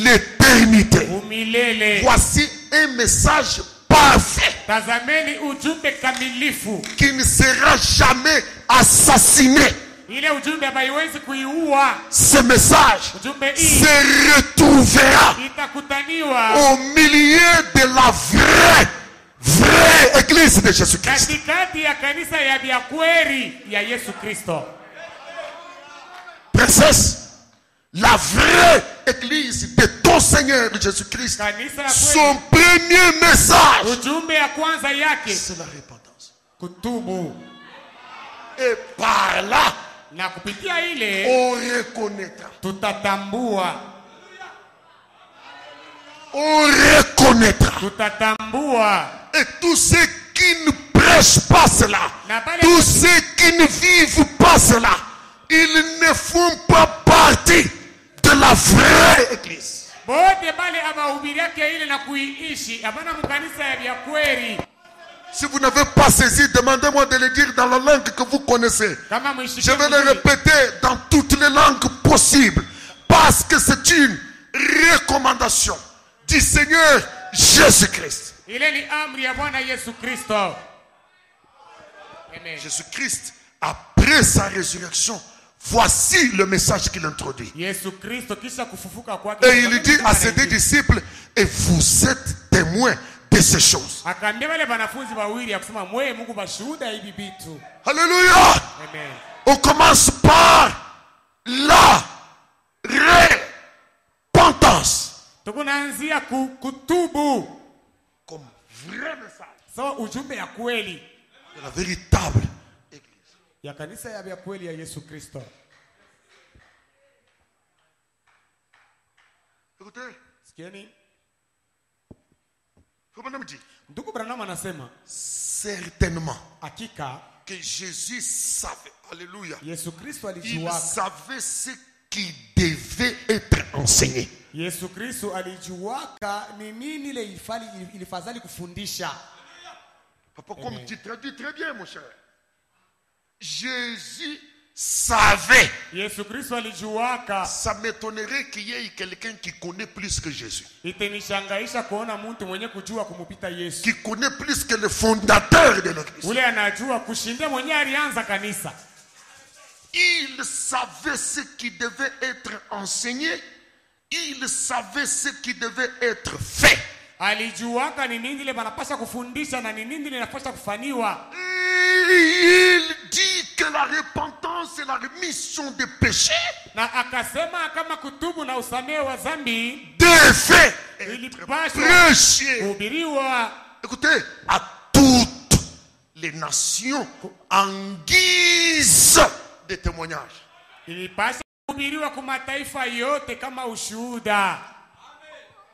Speaker 2: L'éternité.
Speaker 3: Umilele.
Speaker 2: Voici un message parfait
Speaker 3: Tazameni ujumbe kamilifu.
Speaker 2: qui ne sera jamais assassiné.
Speaker 3: Ile ujumbe haiwezi kuiua.
Speaker 2: Ce message
Speaker 3: Ujumbe hii
Speaker 2: se retrouvera
Speaker 3: itakutaniwa
Speaker 2: au milieu de la vraie église de Jésus-Christ.
Speaker 3: katikati ya kanisa ya vya kweli ya Yesu Kristo.
Speaker 2: Princesse, la vraie église de ton Seigneur Jésus-Christ,
Speaker 3: Kanisa la
Speaker 2: son
Speaker 3: kweli.
Speaker 2: premier message,
Speaker 3: Ujumbe ya kwanza yake
Speaker 2: c'est la repentance.
Speaker 3: kutubu.
Speaker 2: Et par là,
Speaker 3: Na kupitia ile
Speaker 2: on reconnaîtra.
Speaker 3: tutatambua.
Speaker 2: On reconnaîtra.
Speaker 3: Tutatambua.
Speaker 2: Et tous ceux qui ne prêchent pas cela,
Speaker 3: Na pale
Speaker 2: tous ceux qui ne vivent pas cela, ils ne font pas partie de la vraie église.
Speaker 3: bote bale abahubiri yake ile na kuiishi abana mkanisa ya vya kweli.
Speaker 2: Si vous n'avez pas saisi, demandez-moi de le dire dans la langue que vous connaissez.
Speaker 3: Kama
Speaker 2: Je
Speaker 3: mwishike
Speaker 2: vais le répéter dans toutes les langues possibles. Parce que c'est une recommandation du Seigneur Jésus-Christ.
Speaker 3: ile ni amri ya Bwana Yesu Kristo. Amen.
Speaker 2: Jésus-Christ, après sa résurrection, voici le message qu'il introduit.
Speaker 3: Yesu Kristo kisha kufufuka kwake.
Speaker 2: Et il dit à ses deux disciples, et vous êtes témoins de ces choses.
Speaker 3: Akaambia wale wanafunzi wawili ya kusema mwe Mungu bashuhuda hivi vitu.
Speaker 2: Alléluia.
Speaker 3: Amen.
Speaker 2: On commence par la repentance.
Speaker 3: Tukunaanzia kutubu.
Speaker 2: Comme vrai message
Speaker 3: Sawa ujumbe ya kweli
Speaker 2: de la véritable église.
Speaker 3: ya kanisa ya vya kweli ya Yesu Kristo.
Speaker 2: Écoutez,
Speaker 3: Sikieni?
Speaker 2: Branham dit
Speaker 3: Ndugu Branham anasema
Speaker 2: certainement
Speaker 3: hakika
Speaker 2: que Jésus savait, alléluia,
Speaker 3: Yesu Kristo
Speaker 2: il
Speaker 3: alijuaka.
Speaker 2: savait ce qui devait être enseigné.
Speaker 3: Yesu Kristo alijuaka ni nini ile ilifadhali kufundisha.
Speaker 2: Papa, comme tu traduis très bien, mon cher. Jésus savait.
Speaker 3: Yesu Kristo alijuaka.
Speaker 2: Ça m'étonnerait qu'il y ait quelqu'un qui connaît plus que Jésus.
Speaker 3: Itenishangaisha kuona mtu mwenye kujua kumupita Yesu.
Speaker 2: Qui connaît plus que le fondateur de l'église.
Speaker 3: Ule anajua kushindia mwenye alianza kanisa.
Speaker 2: Il savait ce qui devait être enseigné. Il savait ce qui devait être fait.
Speaker 3: Alijuaka ni nini ile banapasha kufundisha na ni nini ile inapasha kufaniwa.
Speaker 2: Il dit que la repentance et la rémission des péchés
Speaker 3: Na akasema kama kutubu na usamehe wa dhambi
Speaker 2: devaient être
Speaker 3: ilipaswa
Speaker 2: prêchés.
Speaker 3: kuhubiriwa
Speaker 2: Écoutez, à toutes les nations en guise de témoignage.
Speaker 3: ilipaswa kuhubiriwa kwa mataifa yote kama ushuhuda.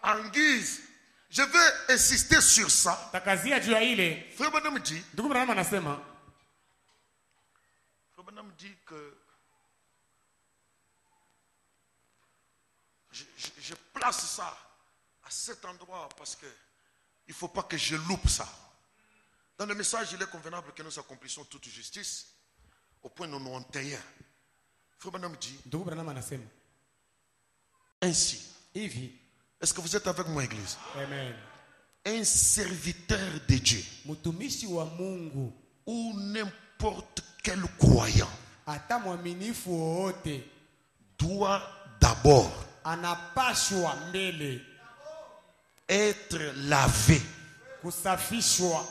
Speaker 2: En guise. Je vais insister sur ça.
Speaker 3: Takazia juu ya ile.
Speaker 2: Frère Branham dit,
Speaker 3: Ndugu Branham anasema
Speaker 2: que je place ça à cet endroit parce que il ne faut pas que je loupe ça. Dans le message, il est convenable que nous accomplissons toute justice au point 91. Frère Branham dit,
Speaker 3: Ndugu Branham anasema
Speaker 2: ainsi,
Speaker 3: hivi.
Speaker 2: est-ce que vous êtes avec moi, église?
Speaker 3: Amen.
Speaker 2: Un serviteur de Dieu
Speaker 3: Mtumishi wa Mungu
Speaker 2: ou n'importe quel croyant
Speaker 3: hata mwaminifu wowote
Speaker 2: doit d'abord
Speaker 3: anapashwa mbele
Speaker 2: être lavé
Speaker 3: kusafishwa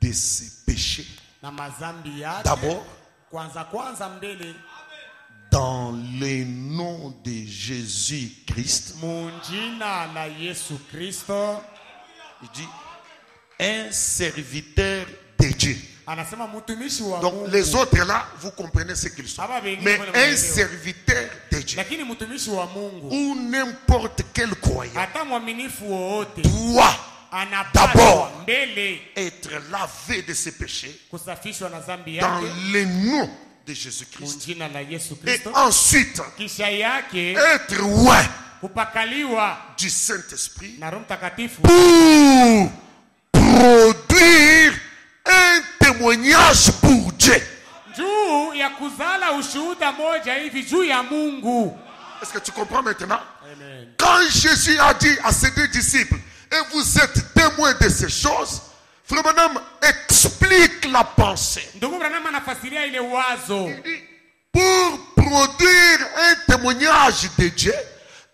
Speaker 2: de ses péchés.
Speaker 3: na mazambi yake.
Speaker 2: D'abord,
Speaker 3: Kwanza mbele
Speaker 2: dans le nom de Jésus-Christ.
Speaker 3: munjina la Yesu Kristo.
Speaker 2: Il dit un serviteur de Dieu.
Speaker 3: Anasema mtumishi wa
Speaker 2: Donc
Speaker 3: Mungu.
Speaker 2: les autres là, vous comprenez ce qu'ils sont. Mais un serviteur de Dieu
Speaker 3: Lakini mtumishi wa Mungu
Speaker 2: ou n'importe quel croyant
Speaker 3: hata mwaminifu wowote
Speaker 2: doit
Speaker 3: anapaswa
Speaker 2: d'abord
Speaker 3: mbele
Speaker 2: être lavé de ses péchés
Speaker 3: kusafishwa na zambi
Speaker 2: dans
Speaker 3: yake
Speaker 2: le nom de Jésus-Christ.
Speaker 3: munjina la Yesu
Speaker 2: Et
Speaker 3: Kristo.
Speaker 2: ensuite
Speaker 3: Kisha yake
Speaker 2: être loin
Speaker 3: kupakaliwa
Speaker 2: du Saint-Esprit
Speaker 3: na Roho Mtakatifu
Speaker 2: pour produire un témoignage pour Dieu.
Speaker 3: juu ya kuzala ushuhuda moja hivi juu ya Mungu.
Speaker 2: Est-ce que tu comprends maintenant?
Speaker 3: Amen.
Speaker 2: Quand Jésus a dit à ses deux disciples, et vous êtes témoins de ces choses, Frère Branham explique la pensée.
Speaker 3: Ndugu Branham anafasiria ile wazo.
Speaker 2: Il dit, pour produire un témoignage de Dieu,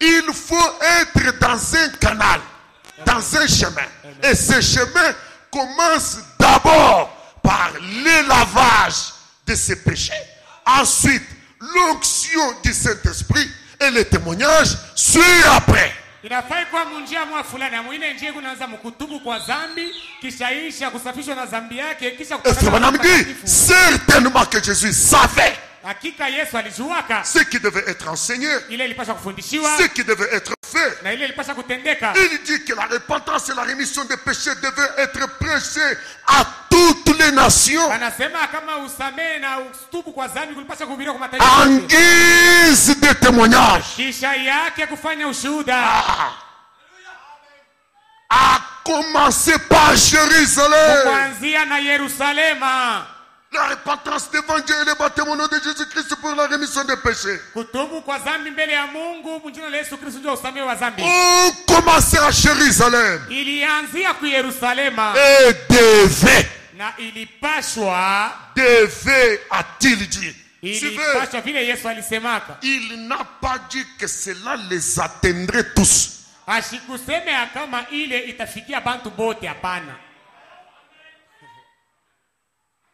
Speaker 2: il faut être dans un canal, dans un chemin. Et ce chemin commence d'abord par le lavage de ses péchés. Ensuite, l'onction du Saint-Esprit et le témoignage suivent après.
Speaker 3: Inafai kwa munjia mwa fulani na mwine njia kunaanza mkutubu kwa zambi kisha isha kusafishwa na zambi yake kisha
Speaker 2: Et Frère Branham dit certainement que Jésus savait
Speaker 3: hakika Yesu alijuaka
Speaker 2: ce qui devait être enseigné,
Speaker 3: ile ilipasha kufundishiwa
Speaker 2: ce qui devait être fait.
Speaker 3: na ile ilipasha kutendeka.
Speaker 2: Il dit que la repentance et la rémission des péchés devaient être prêchées à toutes les nations
Speaker 3: Anasema kama usamehe na ustubu kwa zambi kulipasha kuhubiriwa kwa mataifa
Speaker 2: en
Speaker 3: yote.
Speaker 2: guise de témoignage.
Speaker 3: Kisha yake kufanya ushuhuda
Speaker 2: À commencer par Jérusalem.
Speaker 3: kuanzia na Yerusalema.
Speaker 2: La repentance devant Dieu et le baptême au nom de Jésus-Christ pour la rémission des péchés.
Speaker 3: Kutubu kwa zambi mbele ya Mungu mjina la Yesu Kristo ndio usamehe wa zambi.
Speaker 2: On commençait à Jérusalem
Speaker 3: Ilianzia ku Yerusalema
Speaker 2: et
Speaker 3: na ilipashwa
Speaker 2: a-t-il dit. Suivez.
Speaker 3: ilipashwa vile Yesu alisemaka.
Speaker 2: Il n'a pas dit que cela les atteindrait tous.
Speaker 3: Asikuseme kama ile itafikia bantu bote, hapana.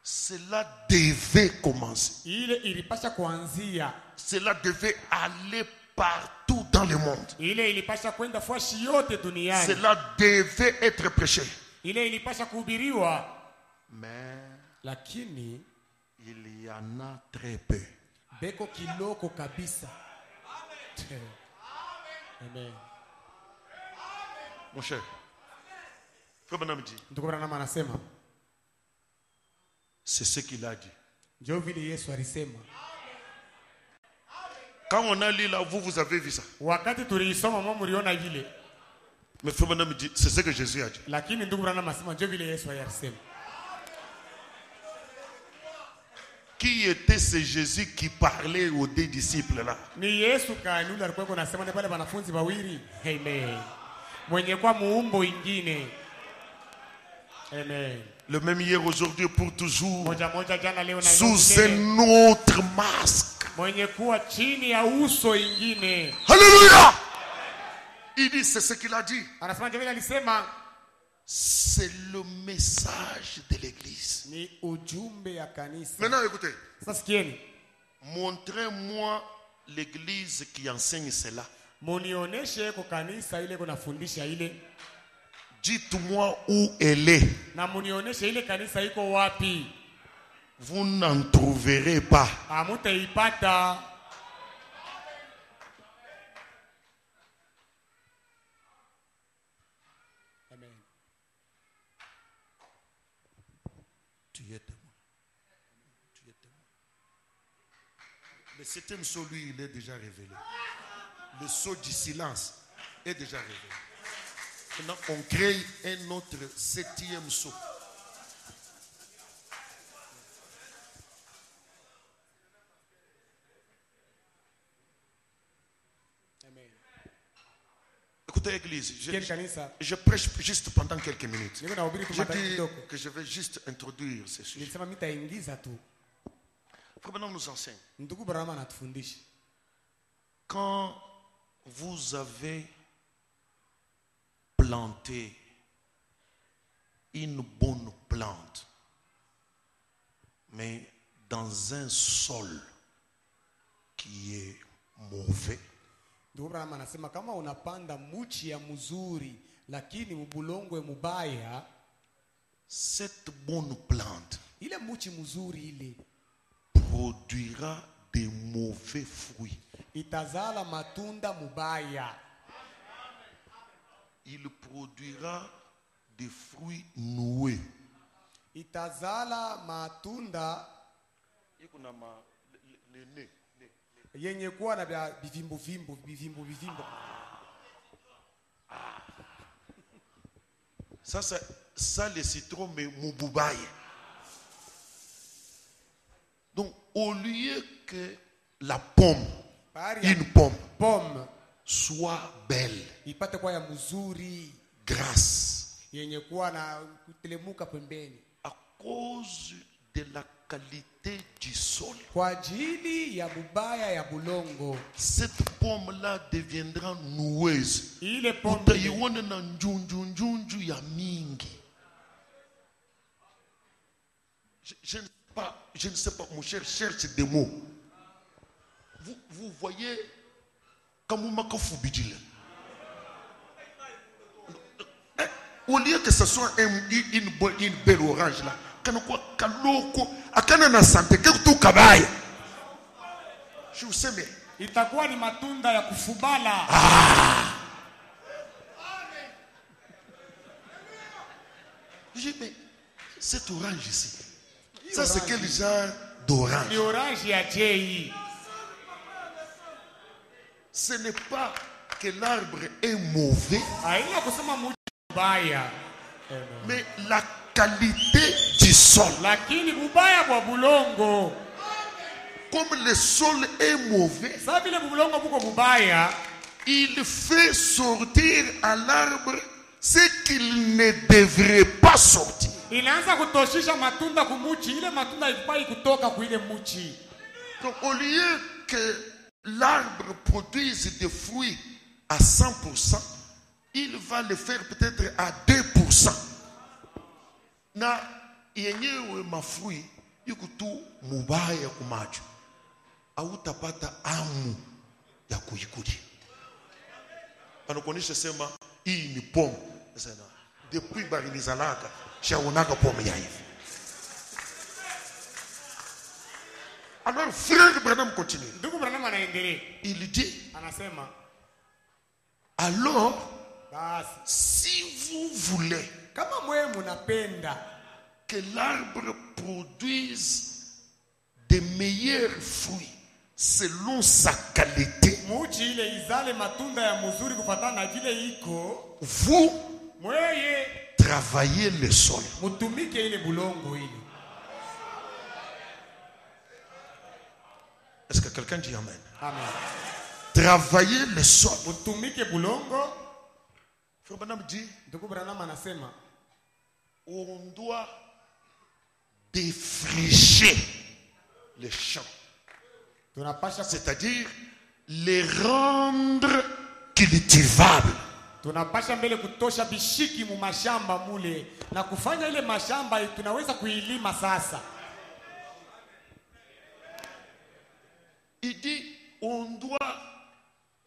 Speaker 2: Cela devait commencer.
Speaker 3: Ile ilipasha kuanzia.
Speaker 2: Cela devait aller partout dans le monde.
Speaker 3: Ile ilipasha kwenda fashi yote duniani.
Speaker 2: Cela devait être prêché.
Speaker 3: Ile ilipasha kuhubiriwa.
Speaker 2: Mais
Speaker 3: Lakini
Speaker 2: il y en a très peu.
Speaker 3: beko kiloko kabisa. Amen.
Speaker 2: Mon cher, Frère Branham dit,
Speaker 3: Ndugu Branham anasema
Speaker 2: c'est ce qu'il a dit.
Speaker 3: ndio vile Yesu alisema.
Speaker 2: Quand on a lu là, vous avez vu ça.
Speaker 3: Wakati tuliisoma mwa mliona vile.
Speaker 2: Mais Frère Branham dit, c'est ce que Jésus a dit.
Speaker 3: Lakini ndugu Branham anasema ndio vile Yesu alisema.
Speaker 2: Qui était ce Jésus qui parlait aux deux disciples là?
Speaker 3: Ni Yesu kanuni alikuwa anasema ni pale wanafunzi wawili. Amen. Mwenye kwa muumbo ingine. Amen.
Speaker 2: Le même hier, aujourd'hui, pour toujours.
Speaker 3: Moja moja jana leo na
Speaker 2: Sous
Speaker 3: leo.
Speaker 2: un autre masque.
Speaker 3: Mwenye kuwa chini ya uso ingine.
Speaker 2: Alléluia! Il dit, c'est ce qu'il a dit.
Speaker 3: Anasema ndio vile alisema
Speaker 2: C'est le message de l'église.
Speaker 3: ni ujumbe ya kanisa.
Speaker 2: Maintenant, écoutez.
Speaker 3: Sasa sikieni.
Speaker 2: Montrez-moi l'église qui enseigne cela.
Speaker 3: Munioneshe kwa kanisa ile kunafundisha ile.
Speaker 2: Dites-moi où elle est.
Speaker 3: Na munioneshe ile kanisa iko wapi.
Speaker 2: Vous n'en trouverez pas.
Speaker 3: Hamutaipata. Amen.
Speaker 2: Tu es témoin. Tu es témoin. Le septième sceau, lui, il est déjà révélé. Le sceau du silence est déjà révélé. Maintenant, on crée un autre septième sceau.
Speaker 3: Amen.
Speaker 2: Écoutez. Écoutez, Église,
Speaker 3: Quel kanisa?
Speaker 2: je prêche juste pendant quelques minutes.
Speaker 3: Niko nahubiri tu
Speaker 2: Je
Speaker 3: matatizo
Speaker 2: dis
Speaker 3: kidogo.
Speaker 2: que je vais juste introduire ce sujet.
Speaker 3: Nilisema mitaingiza tu.
Speaker 2: Frère Branham nous enseigne.
Speaker 3: Ndugu Branham anatufundisha.
Speaker 2: Quand vous avez planté une bonne plante, mais dans un sol qui est mauvais,
Speaker 3: Ndugu Branham anasema kama unapanda muchi ya mzuri lakini mbulongo mubaya,
Speaker 2: cette bonne plante
Speaker 3: ile muchi mzuri ile
Speaker 2: produira des mauvais fruits.
Speaker 3: itazala matunda mubaya.
Speaker 2: Il produira des fruits noués.
Speaker 3: Itazala matunda yenye kuwa na vya bivimbo.
Speaker 2: Ça les citrons mais moubaye. Donc au lieu que la pomme, une pomme soit belle,
Speaker 3: ipate kwa ya mzuri
Speaker 2: grasse,
Speaker 3: yenye kuwa na kutelemuka pembeni,
Speaker 2: à cause de la qualité du sol,
Speaker 3: kwa ajili ya bubaya ya bulongo,
Speaker 2: cette pomme-là deviendra noueuse.
Speaker 3: ile pombe
Speaker 2: Utaiona na njunju ya mingi. Je ne sais pas, mon cher, cherche des mots. Vous voyez, comme au lieu que ce soit une belle orange là, je vous sais, mais
Speaker 3: itakuwa ni matunda ya kufubala.
Speaker 2: Je dis, mais cette orange ici, ça c'est quel genre d'orange?
Speaker 3: Ni orange ya jei.
Speaker 2: Ce n'est pas que l'arbre est mauvais,
Speaker 3: Haina kusema muchi mubaya,
Speaker 2: mais la qualité du sol.
Speaker 3: lakini bubaya bwa bulongo.
Speaker 2: Comme le sol est mauvais,
Speaker 3: Sasa vile bulongo buko bubaya,
Speaker 2: il fait sortir à l'arbre ce qu'il ne devrait pas sortir.
Speaker 3: inaanza kutoshisha matunda kumuchi, ile matunda ifai kutoka kuile muchi.
Speaker 2: Donc au lieu que l'arbre produise des fruits à 100%, il va le faire peut-être à 2%. Na yenyewe mafui yuko tu mubaya kumacho, hautapata amu ya kuikuli. Anakuonyesha sema hii ni pomme. Sasa depuis barinizalaka shaonaka pomme ya hivi. Alors frère Branham continue.
Speaker 3: Ndugu Branham anaendelea.
Speaker 2: Il dit,
Speaker 3: Anasema
Speaker 2: alors
Speaker 3: basi
Speaker 2: si vous voulez
Speaker 3: kama mwe munapenda
Speaker 2: que l'arbre produise de meilleurs fruits selon sa qualité,
Speaker 3: muchi ile izale matunda ya mzuri kufatana na vile iko,
Speaker 2: vous
Speaker 3: mweye
Speaker 2: travaillez le sol.
Speaker 3: mutumike ile bulongo ile.
Speaker 2: Est-ce que quelqu'un dit amen?
Speaker 3: Amen.
Speaker 2: Travaillez le sol.
Speaker 3: Mutumike bulongo.
Speaker 2: Frère Branham dit,
Speaker 3: Ndugu Branham anasema
Speaker 2: on doit défricher les champs,
Speaker 3: tunapasha
Speaker 2: c'est-à-dire les rendre cultivables.
Speaker 3: tunapasha mbele kutosha bishiki mu mashamba mule na kufanya ile mashamba tunaweza kuilima sasa.
Speaker 2: Il dit, on doit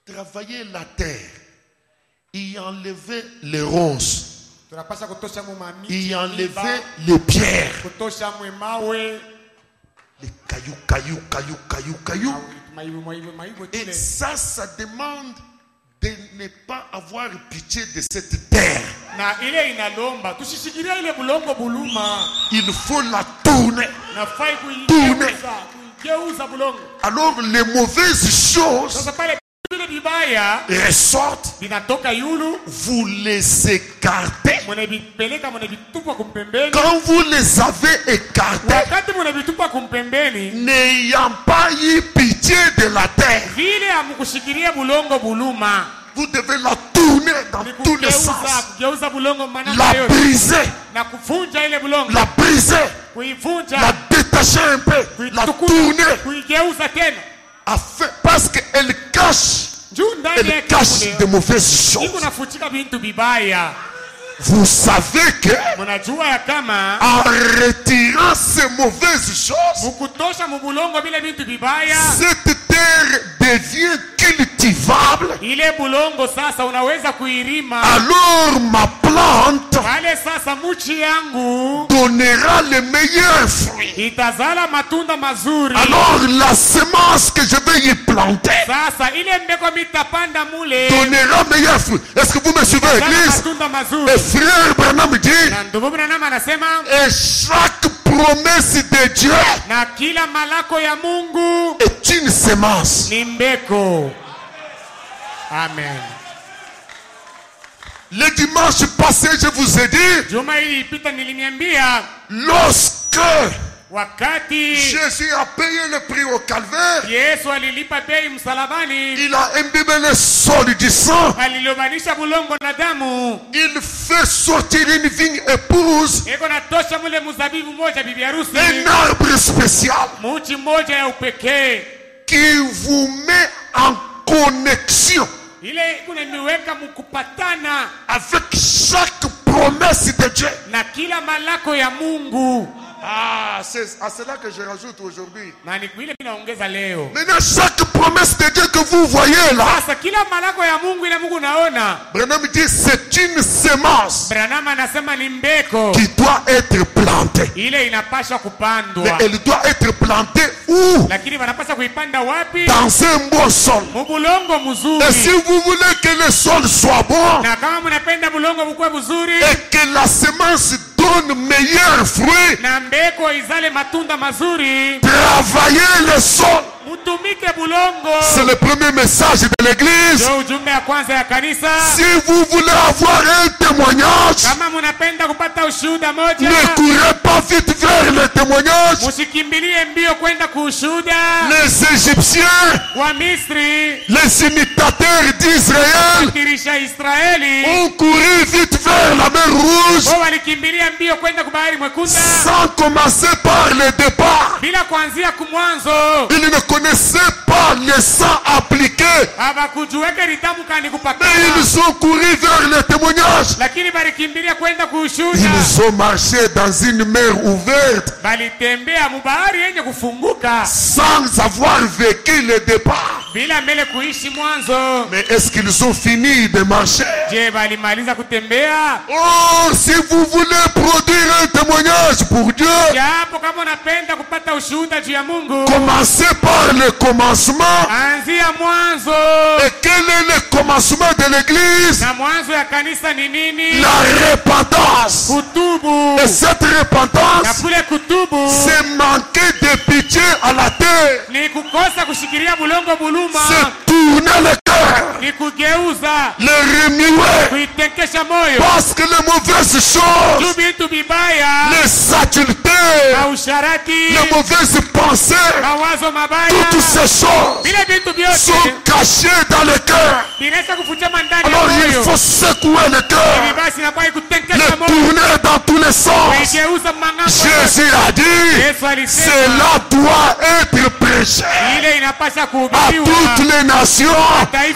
Speaker 2: travailler la terre, y enlever les ronces,
Speaker 3: Tunapasha kutosha mu mamiti,
Speaker 2: y enlever les pierres,
Speaker 3: kutosha mu mawe,
Speaker 2: les cailloux.
Speaker 3: maibu
Speaker 2: Et
Speaker 3: tule.
Speaker 2: ça demande de ne pas avoir pitié de cette terre.
Speaker 3: Na ile inalomba tushishikilia ile bulongo buluma,
Speaker 2: Il faut la tourner.
Speaker 3: na fai kuigeuza bulongo.
Speaker 2: Alors les mauvaises choses
Speaker 3: Sasa pale vile vibaya
Speaker 2: ressortent,
Speaker 3: vinatoka yulu,
Speaker 2: vous les écartez.
Speaker 3: mnavipeleka mnavitupa kumpembeni.
Speaker 2: Quand vous les avez écartés,
Speaker 3: Wakati mnavitupa kumpembeni pembeni,
Speaker 2: n'ayant pas eu pitié de la terre,
Speaker 3: vile hamkushikilia bulongo buluma,
Speaker 2: vous devez la tourner dans tous les sens,
Speaker 3: kugeuza bulongo maneno
Speaker 2: la
Speaker 3: yote
Speaker 2: briser,
Speaker 3: na kuvunja ile bulongo,
Speaker 2: la briser,
Speaker 3: kuivunja,
Speaker 2: la détacher un peu, la tourner,
Speaker 3: kuigeuza tena,
Speaker 2: parce qu'elle cache, de mauvaises choses.
Speaker 3: iko nafutika bintu bibaya.
Speaker 2: Vous savez que
Speaker 3: Mnajua ya kama
Speaker 2: en retirant ces mauvaises choses,
Speaker 3: mukutosha mubulongo bile bintu bibaya,
Speaker 2: cette terre devient cultivable.
Speaker 3: ile bulongo sasa unaweza kuirima.
Speaker 2: Alors ma plante
Speaker 3: Wale sasa muchi yangu
Speaker 2: donnera les meilleurs fruits.
Speaker 3: itazala matunda mazuri.
Speaker 2: Alors la semence que je vais y planter
Speaker 3: Sasa ile mbeko mitapanda mule
Speaker 2: donnera meilleurs fruits. Est-ce que vous me suivez,
Speaker 3: itazala
Speaker 2: église?
Speaker 3: matunda mazuri.
Speaker 2: Et frère Branham dit,
Speaker 3: Na ndugu Branham anasema,
Speaker 2: et chaque promesse de Dieu
Speaker 3: na kila malako ya Mungu
Speaker 2: est une semence.
Speaker 3: ni mbeko. Amen.
Speaker 2: Le dimanche passé, je vous ai dit,
Speaker 3: Juma hili ipita niliniambia,
Speaker 2: lorsque
Speaker 3: wakati
Speaker 2: Jésus a payé le prix au calvaire,
Speaker 3: Yesu alilipa bei msalabani,
Speaker 2: il a imbibé le sol du sang,
Speaker 3: alilobanisha bulongo na damu,
Speaker 2: il fait sortir une vigne épouse,
Speaker 3: eko natosha mule muzabibu moja bibi harusi,
Speaker 2: un arbre spécial
Speaker 3: muchi moja ya upekee,
Speaker 2: qui vous met en connexion
Speaker 3: ile kuna miweka mukupatana
Speaker 2: avec chaque promesse de Dieu.
Speaker 3: na kila malako ya Mungu.
Speaker 2: Ah, c'est à cela que je rajoute aujourd'hui.
Speaker 3: Na ni ile naongeza leo.
Speaker 2: Maintenant, chaque promesse de Dieu que vous voyez là,
Speaker 3: Sasa kila malako ya Mungu ile Mungu naona,
Speaker 2: Branham dit c'est une semence
Speaker 3: Branham anasema ni mbeko,
Speaker 2: qui doit être plantée.
Speaker 3: ile inapaswa
Speaker 2: Mais
Speaker 3: kupandwa.
Speaker 2: elle doit être plantée où?
Speaker 3: Lakini wanapaswa kuipanda wapi?
Speaker 2: Dans un bon sol.
Speaker 3: Mubulongo
Speaker 2: Et si
Speaker 3: mzuri.
Speaker 2: vous voulez que le sol soit bon
Speaker 3: Na kama mnapenda bulongo bukwe buzuri
Speaker 2: et que la semence donne meilleurs fruits,
Speaker 3: na mbeko izale matunda mazuri,
Speaker 2: travaillez le sol.
Speaker 3: mutumike bulongo.
Speaker 2: C'est le premier message de l'église.
Speaker 3: Ndio ujumbe ya kwanza ya kanisa.
Speaker 2: Si vous voulez avoir un témoignage,
Speaker 3: Kama mnapenda kupata ushuhuda moja,
Speaker 2: ne courez pas vite vers le témoignage.
Speaker 3: musikimbilie mbio kwenda kuushuhuda.
Speaker 2: Les Égyptiens,
Speaker 3: Wa Misri
Speaker 2: les imitateurs d'Israël,
Speaker 3: kirisha Israeli
Speaker 2: ont couru vite vers la mer Rouge
Speaker 3: wao walikimbilia mbio kwenda kubahari mwekunda
Speaker 2: sans commencer par le départ.
Speaker 3: bila kuanzia kumwanzo.
Speaker 2: Ils ne connaissaient pas le sang appliqué,
Speaker 3: Hawakujuweke litamka ni kupakana,
Speaker 2: mais ils ont couru vers le témoignage.
Speaker 3: lakini balikimbilia kwenda kuushuhuda.
Speaker 2: Ils ont marché dans une mer ouverte
Speaker 3: Balitembea mubahari yenye kufunguka
Speaker 2: sans avoir vécu le départ.
Speaker 3: bila mbele kuishi mwanzo.
Speaker 2: Mais est-ce qu'ils ont fini de marcher?
Speaker 3: Je, balimaliza kutembea?
Speaker 2: Oh, si vous voulez produire un témoignage pour Dieu,
Speaker 3: Japo kama unapenda kupata ushuhuda juu ya Mungu,
Speaker 2: commencez par le commencement.
Speaker 3: anzia mwanzo.
Speaker 2: Et quel est le commencement de l'église?
Speaker 3: Na mwanzo ya kanisa ni nini?
Speaker 2: La repentance.
Speaker 3: Kutubu.
Speaker 2: Et cette
Speaker 3: Na
Speaker 2: repentance,
Speaker 3: kule kutubu
Speaker 2: c'est manquer de pitié à la terre.
Speaker 3: ni kukosa kushikilia bulongo buluma,
Speaker 2: C'est tourner le cœur,
Speaker 3: ni kugeuza,
Speaker 2: le remuer.
Speaker 3: kuitenkesha moyo
Speaker 2: Parce que les mauvaises choses,
Speaker 3: juu vitu vibaya,
Speaker 2: les saturetés,
Speaker 3: usharati,
Speaker 2: les mauvaises pensées,
Speaker 3: mawazo mabaya,
Speaker 2: toutes ces choses
Speaker 3: vile vitu
Speaker 2: sont
Speaker 3: vyote
Speaker 2: cachées dans le cœur.
Speaker 3: vinaweza kufuchama ndani ya
Speaker 2: Alors il
Speaker 3: moyo.
Speaker 2: faut secouer le
Speaker 3: Hivi
Speaker 2: cœur,
Speaker 3: basi inakuwa ikutenkesha
Speaker 2: le
Speaker 3: moyo,
Speaker 2: tourner dans tous les sens.
Speaker 3: kuigeuza mangambo.
Speaker 2: Jésus a dit,
Speaker 3: Yesu alisema
Speaker 2: cela doit être prêché
Speaker 3: ile inapasha
Speaker 2: à
Speaker 3: kuhubiriwa
Speaker 2: toutes les nations,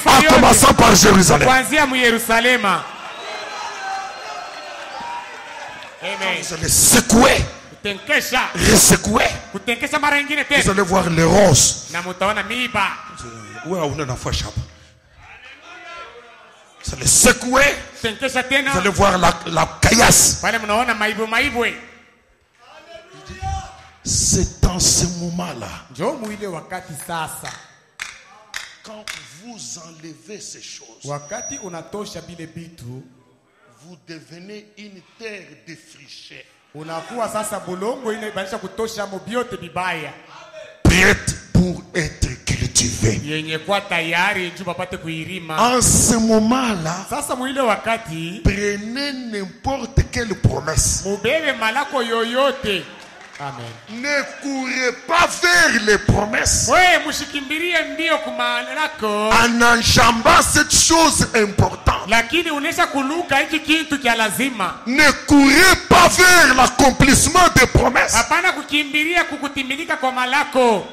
Speaker 2: en commençant par Jérusalem.
Speaker 3: kuanzia mu Yerusalema. Amen.
Speaker 2: Vous allez secouer,
Speaker 3: Kutenkesha,
Speaker 2: resecouer.
Speaker 3: kutenkesha mara nyingine
Speaker 2: Vous
Speaker 3: tena,
Speaker 2: allez voir les roses.
Speaker 3: na mutaona miiba.
Speaker 2: Ouais, on est dans la chapa. Vous allez secouer,
Speaker 3: Kutenkesha
Speaker 2: vous
Speaker 3: tena,
Speaker 2: allez voir la caillasse.
Speaker 3: pale mnaona maibwe.
Speaker 2: C'est dans ce moment-là,
Speaker 3: Njoo muile wakati sasa,
Speaker 2: quand vous enlevez ces choses,
Speaker 3: wakati unatosha bile bitu,
Speaker 2: vous devenez une terre défrichée,
Speaker 3: unakuwa sasa bulongo ile ibalisha kutosha mo biote bibaya
Speaker 2: prête pour être cultivée.
Speaker 3: yenye kwa tayari juu bapate kuirima.
Speaker 2: En ce moment-là,
Speaker 3: Sasa muile wakati
Speaker 2: prenez n'importe quelle promesse
Speaker 3: mubebe malako yoyote Amen.
Speaker 2: Ne courez pas vers les promesses
Speaker 3: Wewe mshikimbilie mbio kumalako.
Speaker 2: en enjambant cette chose importante.
Speaker 3: Lakini unesha kuluka hiki kitu cha lazima.
Speaker 2: Ne courez pas vers l'accomplissement des promesses.
Speaker 3: Hapana kukimbilia kukutimilika kwa malako.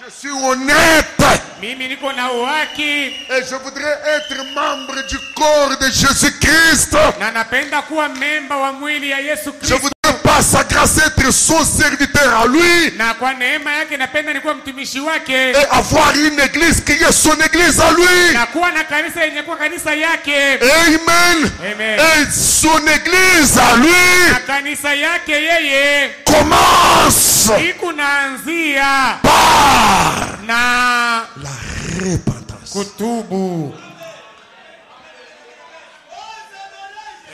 Speaker 2: Je suis honnête.
Speaker 3: Mimi niko na uhaki.
Speaker 2: Et je voudrais être membre du corps de Jésus-Christ.
Speaker 3: Na napenda kuwa memba wa mwili ya Yesu
Speaker 2: Je
Speaker 3: Kristo.
Speaker 2: voudrais par sa grâce être son serviteur à lui.
Speaker 3: Na kwa neema yake napenda nikuwa mtumishi wake.
Speaker 2: Et avoir une église qui est son église à lui.
Speaker 3: Na kuwa na kanisa yenye kuwa kanisa yake.
Speaker 2: Amen.
Speaker 3: Amen.
Speaker 2: Et son église à lui
Speaker 3: Na kanisa yake yeye
Speaker 2: commence
Speaker 3: ikunaanzia
Speaker 2: par
Speaker 3: na
Speaker 2: la repentance.
Speaker 3: kutubu.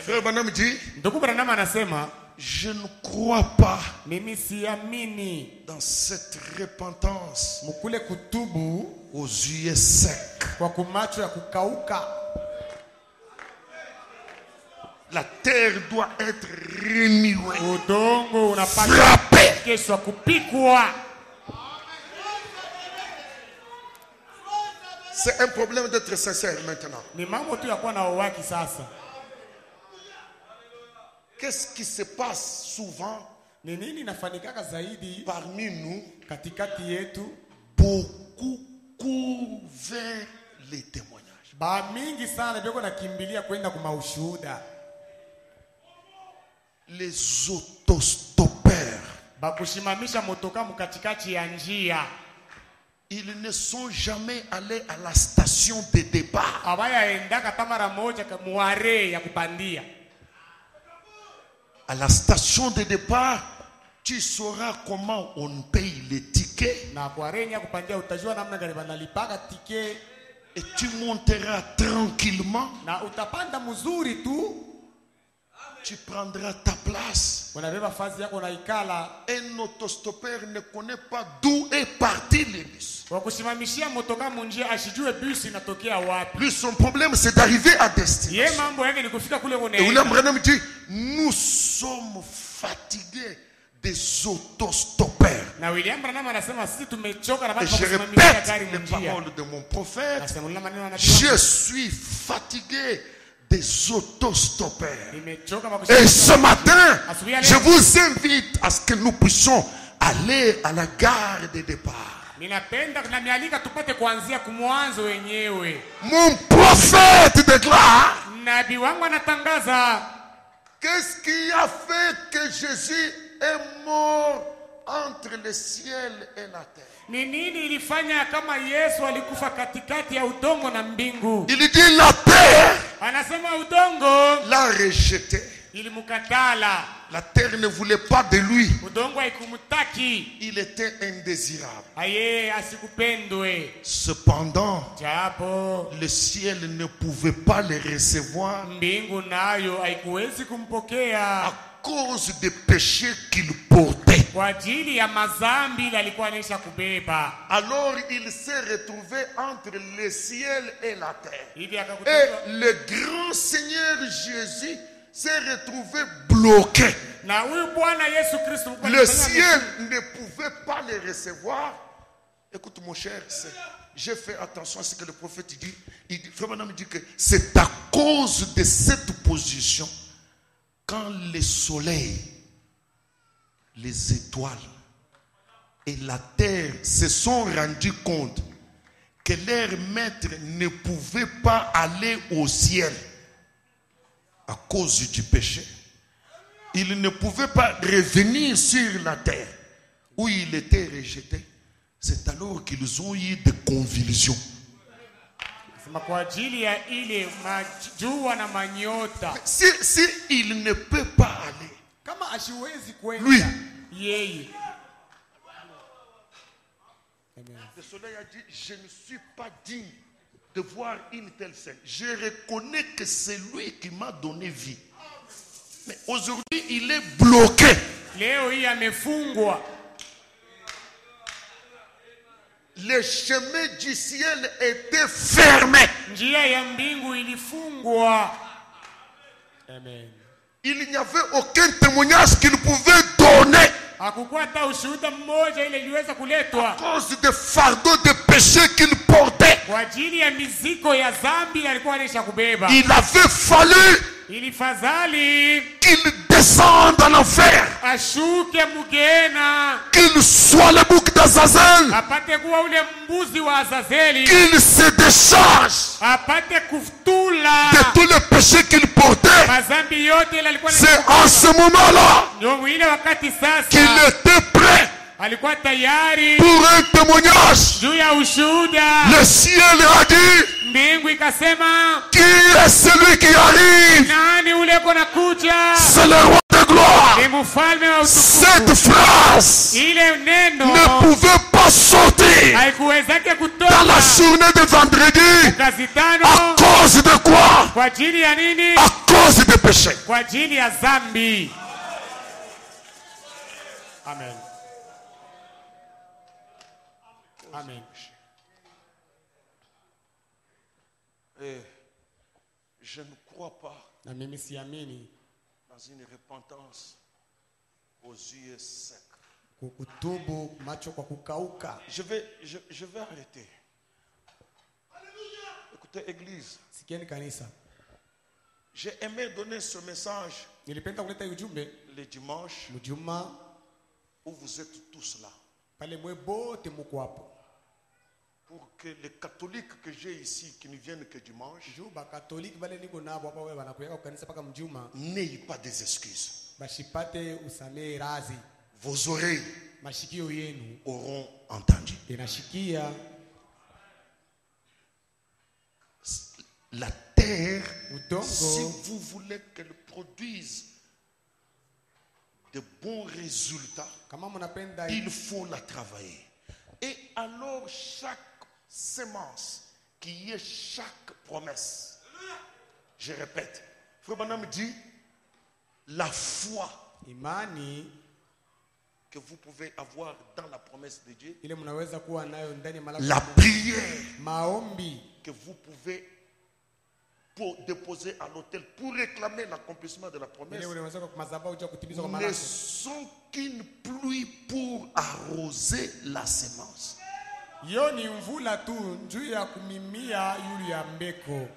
Speaker 2: Frère Branham dit,
Speaker 3: Ndugu Branham anasema,
Speaker 2: je ne crois pas
Speaker 3: mimi siamini
Speaker 2: dans cette repentance
Speaker 3: mkule kutubu
Speaker 2: aux yeux secs.
Speaker 3: kwa kumacho ya kukauka.
Speaker 2: La terre doit être renouée,
Speaker 3: Udongo unapata
Speaker 2: frappée.
Speaker 3: kesho kupikwa.
Speaker 2: C'est un problème d'être sincère maintenant.
Speaker 3: Ni mambo tu ya kuwa na uhaki sasa.
Speaker 2: Qu'est-ce qui se passe souvent
Speaker 3: Ni nini inafanikaka zaidi
Speaker 2: parmi nous?
Speaker 3: katikati yetu?
Speaker 2: Beaucoup courent vers les témoignages.
Speaker 3: Ba mingi sana biko nakimbilia kwenda kwa maushuhuda.
Speaker 2: Les autostoppeurs,
Speaker 3: Ba kushimamisha motoka mkatikati ya njia.
Speaker 2: ils ne sont jamais allés à la station de départ.
Speaker 3: Abaya endaka tamara moja kwa muare ya kupandia.
Speaker 2: À la station de départ, tu sauras comment on paye les tickets
Speaker 3: Na kwa renya kupandia utajua namna gani banalipaka tike
Speaker 2: et tu monteras tranquillement.
Speaker 3: na utapanda mzuri tu.
Speaker 2: Tu prendras ta place.
Speaker 3: Unabeba fazi yako na ikala.
Speaker 2: Un autostoppeur ne connaît pas d'où est parti le bus.
Speaker 3: Kwa kusimamishia motoka munjia ashijue bus inatokea wapi.
Speaker 2: Lui, son problème, c'est d'arriver à
Speaker 3: Ye
Speaker 2: destination.
Speaker 3: mambo yake ni kufika kule
Speaker 2: Et William
Speaker 3: kone.
Speaker 2: Branham dit, nous sommes fatigués des autostoppeurs.
Speaker 3: Na William Branham anasema sisi tumechoka na
Speaker 2: Et
Speaker 3: watu
Speaker 2: je
Speaker 3: kusimamishia
Speaker 2: répète
Speaker 3: gari
Speaker 2: les
Speaker 3: munjia.
Speaker 2: paroles de mon prophète.
Speaker 3: Anasema maneno nabii.
Speaker 2: Je suis fatigué des autostoppeurs.
Speaker 3: Nimechoka kwa
Speaker 2: Et ce
Speaker 3: kusimamishia.
Speaker 2: matin, je vous invite à ce que nous puissions aller à la gare de départ.
Speaker 3: Ninapenda na mialika tupate kuanzia kumwanzo wenyewe.
Speaker 2: Mon prophète déclare,
Speaker 3: Nabii wangu anatangaza,
Speaker 2: qu'est-ce qui a fait que Jésus est mort entre le ciel et la terre?
Speaker 3: ni nini ilifanya kama Yesu alikufa katikati ya udongo na mbingu?
Speaker 2: Il dit la terre
Speaker 3: Anasema udongo
Speaker 2: l'a rejeté.
Speaker 3: ilimukatala.
Speaker 2: La terre ne voulait pas de lui.
Speaker 3: Udongo haikumtaki.
Speaker 2: Il était indésirable.
Speaker 3: Aye asikupendwe.
Speaker 2: Cependant,
Speaker 3: Japo
Speaker 2: le ciel ne pouvait pas le recevoir
Speaker 3: mbingu nayo haikuwezi kumpokea
Speaker 2: à cause des péchés qu'il portait.
Speaker 3: kwa ajili ya mazambi ile alikuwa anaisha kubeba.
Speaker 2: Alors il s'est retrouvé entre le ciel et la terre.
Speaker 3: Hivi
Speaker 2: Et
Speaker 3: akakutana
Speaker 2: le grand Seigneur Jésus s'est retrouvé bloqué.
Speaker 3: na huyu Bwana Yesu Kristo mkuu
Speaker 2: Le
Speaker 3: alifanya
Speaker 2: ciel ne pouvait pas le recevoir. Écoute mon cher, j'ai fait attention à ce que le prophète dit. Il dit, Frère Branham dit que c'est à cause de cette position quand le soleil, les étoiles et la terre se sont rendus compte que leur maître ne pouvait pas aller au ciel à cause du péché. Il ne pouvait pas revenir sur la terre où il était rejeté. C'est alors qu'ils ont eu des convulsions.
Speaker 3: Sema kwa ajili ya ile majua na manyota.
Speaker 2: Si il ne peut pas aller,
Speaker 3: Kama ashiwezi
Speaker 2: lui,
Speaker 3: kwenda yeye.
Speaker 2: le soleil a dit, je ne suis pas digne de voir une telle scène. Je reconnais que c'est lui qui m'a donné vie. Mais aujourd'hui, il est bloqué.
Speaker 3: Leo hii amefungwa.
Speaker 2: Les chemins du ciel étaient fermés.
Speaker 3: Njia ya mbingu ilifungwa. Amen.
Speaker 2: Il n'y avait aucun témoignage qu'il pouvait donner.
Speaker 3: hakukuwa hata ushuhuda mmoja ile iliweza
Speaker 2: À
Speaker 3: kuletwa
Speaker 2: cause des fardeaux de péché qu'il portait.
Speaker 3: kwa ajili ya mizigo ya dhambi alikuwa anaisha kubeba.
Speaker 2: Il avait fallu
Speaker 3: Ilifadhali
Speaker 2: qu'il descende en enfer,
Speaker 3: ashuke Mugena
Speaker 2: qu'il soit le bouc d'Azazel,
Speaker 3: apate kuwa ule mbuzi wa Azazeli,
Speaker 2: qu'il se décharge
Speaker 3: apate kufutula
Speaker 2: de tous les péchés qu'il portait.
Speaker 3: mazambi yote ile alikuwa
Speaker 2: C'est en ce moment-là
Speaker 3: ndio ile wakati
Speaker 2: qu'il
Speaker 3: sasa
Speaker 2: était prêt
Speaker 3: alikuwa tayari
Speaker 2: pour un témoignage.
Speaker 3: juu ya ushuhuda.
Speaker 2: Le ciel a dit,
Speaker 3: Mbingu ikasema,
Speaker 2: qui est celui qui arrive?
Speaker 3: nani ule kona kuja?
Speaker 2: C'est le roi de gloire.
Speaker 3: Ni mfalme wa
Speaker 2: Cette
Speaker 3: utukufu.
Speaker 2: phrase
Speaker 3: Ile neno
Speaker 2: ne pouvait pas sortir
Speaker 3: haikuwezake
Speaker 2: dans
Speaker 3: kutoka
Speaker 2: la journée de vendredi.
Speaker 3: kazi
Speaker 2: À
Speaker 3: tano.
Speaker 2: cause de quoi?
Speaker 3: Kwa ajili ya nini?
Speaker 2: À cause des péchés.
Speaker 3: Kwa ajili ya dhambi. Amen. Amen.
Speaker 2: Et je ne crois pas
Speaker 3: Na mimi siamini
Speaker 2: dans une repentance aux yeux secs.
Speaker 1: kukutubu macho kwa kukauka.
Speaker 2: Je vais arrêter. Écoutez, Église,
Speaker 1: Sikieni kanisa,
Speaker 2: j'ai aimé donner ce message
Speaker 1: nilipenda kuleta ujumbe
Speaker 2: le dimanche
Speaker 1: mjuma
Speaker 2: où vous êtes tous là.
Speaker 1: pale mwe bote muko hapo,
Speaker 2: Pour que les catholiques que j'ai ici, qui ne viennent que dimanche,
Speaker 1: juu ba katoliki bale niko nabo hapa, wewe wanakuya kanisa paka mjuma,
Speaker 2: n'ayez pas des excuses.
Speaker 1: bashipate usamee razi,
Speaker 2: Vos oreilles
Speaker 1: mashikio yenu
Speaker 2: auront entendu.
Speaker 1: inashikia.
Speaker 2: La terre,
Speaker 1: Udongo,
Speaker 2: si vous voulez qu'elle produise de bons résultats,
Speaker 1: kama mnapenda
Speaker 2: il faut la travailler. Et alors chaque sémence qui est chaque promesse, je répète, Frère Branham dit, la foi
Speaker 1: imani
Speaker 2: que vous pouvez avoir dans la promesse de Dieu,
Speaker 1: ile mnaweza kuwa nayo ndani ya malaki,
Speaker 2: la prière
Speaker 1: maombi
Speaker 2: que vous pouvez déposer à l'autel pour réclamer l'accomplissement de la promesse,
Speaker 1: ile unaweza kwa madhabahu juu ya kutimizwa kwa
Speaker 2: ne
Speaker 1: malaki,
Speaker 2: sont qu'une pluie pour arroser la sémence.
Speaker 1: hiyo ni mvula tu juu ya kumimia yule ya mbeko.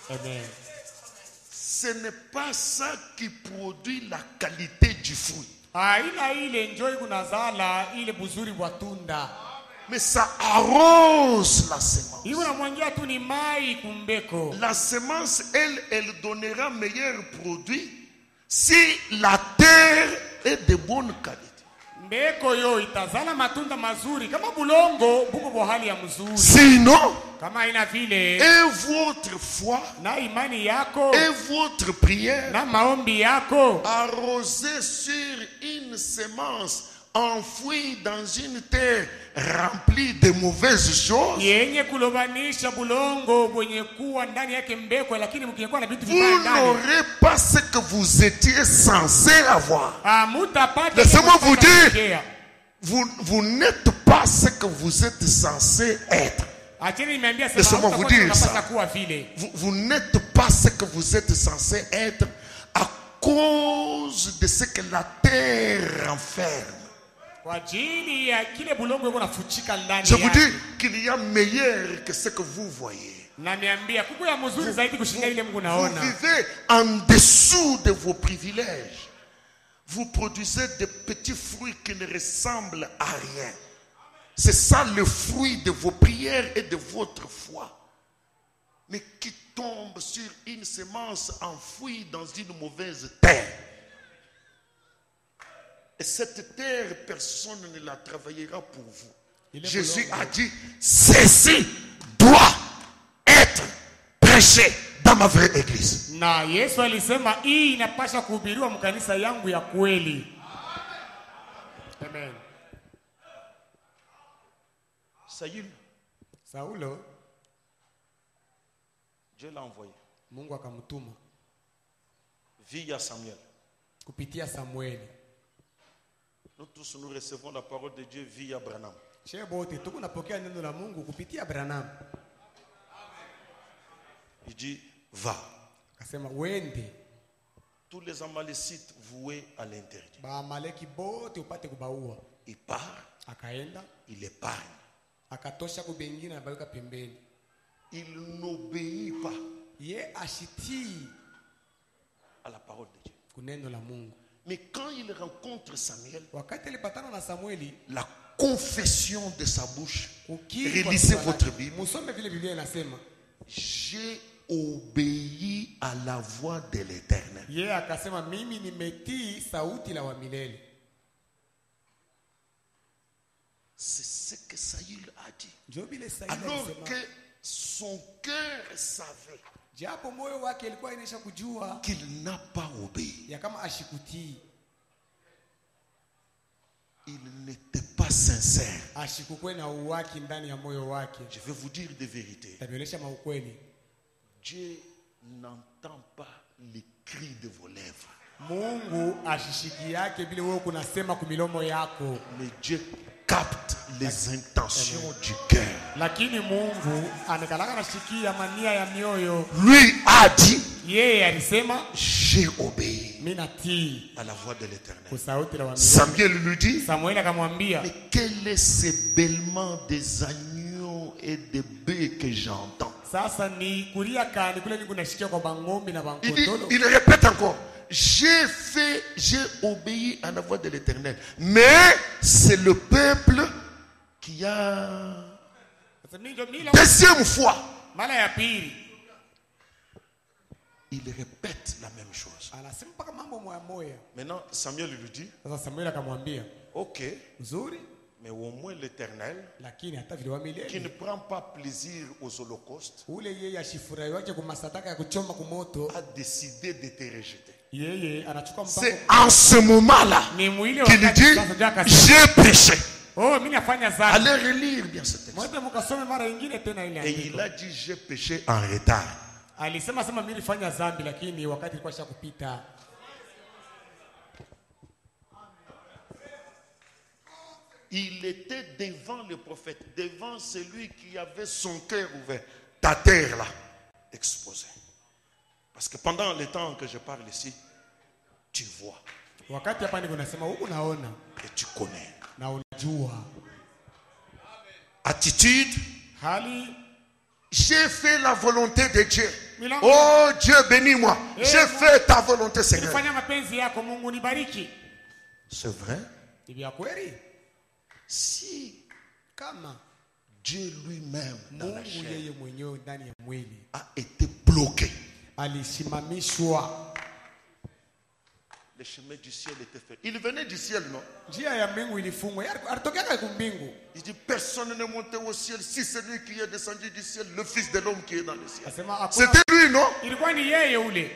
Speaker 1: Amen.
Speaker 2: Ce n'est pas ça qui produit la qualité du fruit,
Speaker 1: Aina ile njoi kunazala ile buzuri bwa tunda.
Speaker 2: mais ça arrose la sémence.
Speaker 1: Hiyo namwangia tu ni mai kumbeko.
Speaker 2: La sémence, elle donnera meilleur produit si la terre est de bonne qualité.
Speaker 1: Mbeko yo itazala matunda mazuri kama bulongo buko kwa hali ya mzuri.
Speaker 2: Sinon,
Speaker 1: Kama ina vile
Speaker 2: et votre foi
Speaker 1: na imani yako
Speaker 2: et votre prière
Speaker 1: na maombi yako
Speaker 2: arrosée sur une sémence enfouie dans une terre remplie de mauvaises choses,
Speaker 1: yenye kulobanisha bulongo mwenye kuwa ndani yake mbeko, lakini mkiyekuwa na vitu
Speaker 2: vous
Speaker 1: vibaya ndani
Speaker 2: n'aurez pas ce que vous étiez censé avoir.
Speaker 1: mutapata.
Speaker 2: Laissez-moi vous dire, vous n'êtes pas ce que vous êtes censé être. Laissez-moi vous dire ça. Vous n'êtes pas ce que vous êtes censé être à cause de ce que la terre renferme. Je vous dis qu'il y a meilleur que ce que vous voyez. Vous vivez en dessous de vos privilèges. Vous produisez des petits fruits qui ne ressemblent à rien. C'est ça le fruit de vos prières et de votre foi. Mais qui tombe sur une semence enfouie dans une mauvaise terre. Et cette terre, personne ne la travaillera pour vous. Jésus a dit, ceci doit être prêché dans ma vraie église.
Speaker 1: Na Yesu alisema hii inapaswa kuhubiriwa mkanisa yangu ya kweli. Amen. Saulo,
Speaker 2: Dieu l'a envoyé
Speaker 1: Mungu akamtuma
Speaker 2: via Samuel.
Speaker 1: kupitia Samueli.
Speaker 2: Nous tous nous recevons la parole de Dieu via Branham.
Speaker 1: Shebote tuko napokea neno la Mungu kupitia Branham.
Speaker 2: Il dit va.
Speaker 1: Akasema wende.
Speaker 2: tous les Amalécites voués à l'interdit.
Speaker 1: Baamaleki bote upate kubaua.
Speaker 2: Il part,
Speaker 1: Akaenda
Speaker 2: il épargne.
Speaker 1: akatosha kubengine na baweka pembeni.
Speaker 2: Il n'obéit pas
Speaker 1: Ye ashitii
Speaker 2: à la parole de Dieu.
Speaker 1: kuneno la Mungu.
Speaker 2: Mais quand il rencontre Samuel,
Speaker 1: Wakati alipatana na Samueli,
Speaker 2: la confession de sa bouche,
Speaker 1: kukiri kwa
Speaker 2: relisez
Speaker 1: kinywa
Speaker 2: votre
Speaker 1: lake.
Speaker 2: Bible.
Speaker 1: Musome vile Biblia inasema.
Speaker 2: J'ai obéi à la voix de l'Éternel.
Speaker 1: Ye akasema mimi nimetii sauti la wa milele.
Speaker 2: C'est ce que Saül a dit.
Speaker 1: Ndio vile Sauli
Speaker 2: Alors
Speaker 1: alisema.
Speaker 2: que son cœur savait
Speaker 1: Japo moyo wake ilikuwa inaisha kujua
Speaker 2: qu'il n'a pas obéi.
Speaker 1: ya kama ashikutii,
Speaker 2: Il n'était pas sincère.
Speaker 1: ashikukwe na uwaki ndani ya moyo wake.
Speaker 2: Je vais vous dire des vérités.
Speaker 1: Tabiolesha maukweli.
Speaker 2: Dieu n'entend pas les cris de vos lèvres.
Speaker 1: Mungu ashishiki yake vile wewe kunasema kumilomo yako.
Speaker 2: Mais Dieu capte les intentions du cœur.
Speaker 1: Lakini Mungu anakalaka nashikia mania ya mioyo.
Speaker 2: Lui a dit,
Speaker 1: Yeye alisema
Speaker 2: j'ai obéi
Speaker 1: mimi natii
Speaker 2: à la voix de l'Éternel.
Speaker 1: kwa sauti la wa milele.
Speaker 2: Samuel lui dit,
Speaker 1: Samueli akamwambia,
Speaker 2: mais quel est ce bêlement des agneaux et des bœufs que j'entends?
Speaker 1: sasa ni kulia kani kule ni kunashikia kwa bangombe na
Speaker 2: Il dit,
Speaker 1: bankotolo.
Speaker 2: il répète encore, j'ai obéi à la voix de l'Éternel. Mais c'est le peuple qui a... Deuxième fois,
Speaker 1: Mara ya pili
Speaker 2: il répète la même chose.
Speaker 1: anasema mpaka mambo moya moya.
Speaker 2: Maintenant, Samuel lui dit,
Speaker 1: Sasa Samueli akamwambia,
Speaker 2: ok,
Speaker 1: nzuri
Speaker 2: mais au moins l'Éternel,
Speaker 1: lakini hata vile wa
Speaker 2: qui ne
Speaker 1: milele
Speaker 2: prend pas plaisir aux holocaustes,
Speaker 1: ule yeye ashifurahi wake kumasataka ya kuchoma kumoto,
Speaker 2: a décidé de te rejeter.
Speaker 1: yeye anachukua
Speaker 2: C'est
Speaker 1: mpango
Speaker 2: en ce moment-là
Speaker 1: ni mwile
Speaker 2: qu'il
Speaker 1: wakati
Speaker 2: dit,
Speaker 1: sasa ndio akasema,
Speaker 2: j'ai péché.
Speaker 1: oh mimi nafanya dhambi.
Speaker 2: Allez relire bien ce texte.
Speaker 1: Mwende mkasome mara nyingine tena ile
Speaker 2: Et il
Speaker 1: andiko.
Speaker 2: a dit, j'ai péché en retard.
Speaker 1: Alisema sema mimi nilifanya dhambi lakini wakati ilikuwa shakupita.
Speaker 2: Il était devant le prophète, devant celui qui avait son cœur ouvert. Ta terre là, exposée. Parce que pendant le temps que je parle ici, tu vois
Speaker 1: Wakati hapa niko nasema huku naona
Speaker 2: et tu connais.
Speaker 1: na unajua.
Speaker 2: Attitude,
Speaker 1: Hali
Speaker 2: j'ai fait la volonté de Dieu.
Speaker 1: Milango.
Speaker 2: Oh Dieu, bénis-moi. J'ai fait ta volonté, Seigneur.
Speaker 1: nilifanya mapenzi yako Mungu nibariki.
Speaker 2: C'est vrai.
Speaker 1: Ni vya kweli?
Speaker 2: Si
Speaker 1: Kama
Speaker 2: Dieu lui-même dans la
Speaker 1: Mungu
Speaker 2: chair
Speaker 1: yeye mwenyewe ndani ya mwili
Speaker 2: a été bloqué,
Speaker 1: alisimamishwa,
Speaker 2: le chemin du ciel était fait. Il venait du ciel, non?
Speaker 1: njia ya mbingu ilifungwa. Yeye alitokea kwa mbingu.
Speaker 2: Il dit, personne n'est monté au ciel si c'est lui qui est descendu du ciel, le Fils de l'homme qui est dans le ciel.
Speaker 1: Asema hakuna,
Speaker 2: C'était lui, non?
Speaker 1: ilikuwa ni yeye ule.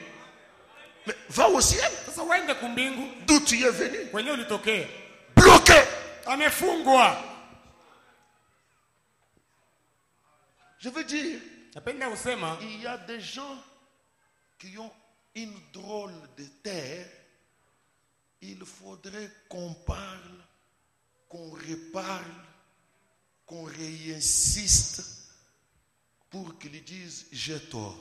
Speaker 2: Mais va au ciel,
Speaker 1: Sasa uende kumbingu
Speaker 2: d'où tu es venu.
Speaker 1: kwenye ulitokea,
Speaker 2: Bloqué.
Speaker 1: amefungwa.
Speaker 2: Je veux dire,
Speaker 1: Napenda kusema
Speaker 2: il y a des gens qui ont une drôle de terre. Il faudrait qu'on parle, qu'on reparle, qu'on réinsiste pour qu'ils disent j'ai tort.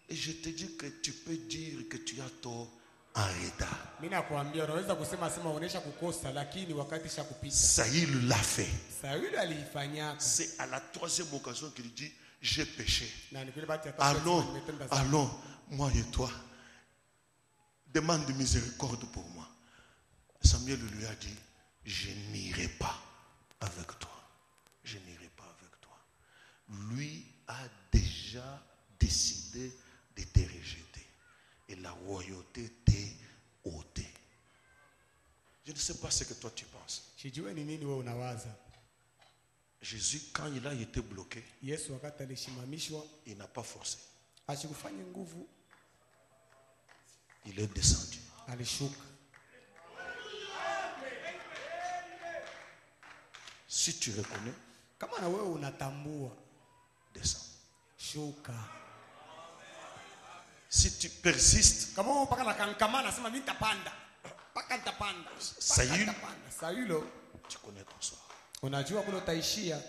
Speaker 2: Et je te dis que tu peux dire que tu as tort en retard.
Speaker 1: mimi nakwambia unaweza kusema sema unaonesha kukosa lakini wakati shakupita.
Speaker 2: Saül l'a fait.
Speaker 1: Sauli alifanyaka.
Speaker 2: C'est à la troisième occasion qu'il dit j'ai péché.
Speaker 1: Na ni kule bahati ya tatu
Speaker 2: Allons,
Speaker 1: nimetenda dhambi.
Speaker 2: allons, moi et toi, demande miséricorde pour moi. Samuel lui a dit, je n'irai pas avec toi. Je n'irai pas avec toi. Lui a déjà décidé de te rejeter. Et la royauté t'est ôtée. Je ne sais pas ce que toi tu penses.
Speaker 1: Sijue ni nini wewe unawaza.
Speaker 2: Jésus, quand il a été bloqué,
Speaker 1: Yesu wakati alisimamishwa
Speaker 2: il n'a pas forcé.
Speaker 1: asikufanye nguvu,
Speaker 2: Il est descendu.
Speaker 1: alishuka.
Speaker 2: Si tu reconnais,
Speaker 1: Kama na wewe unatambua,
Speaker 2: descends.
Speaker 1: shuka.
Speaker 2: Si tu persistes,
Speaker 1: Kama wewe mpaka nakankamana nasema mimi nitapanda. Mpaka nitapanda.
Speaker 2: Saül,
Speaker 1: Saulo,
Speaker 2: tu connais ton sort.
Speaker 1: unajua kule utaishia.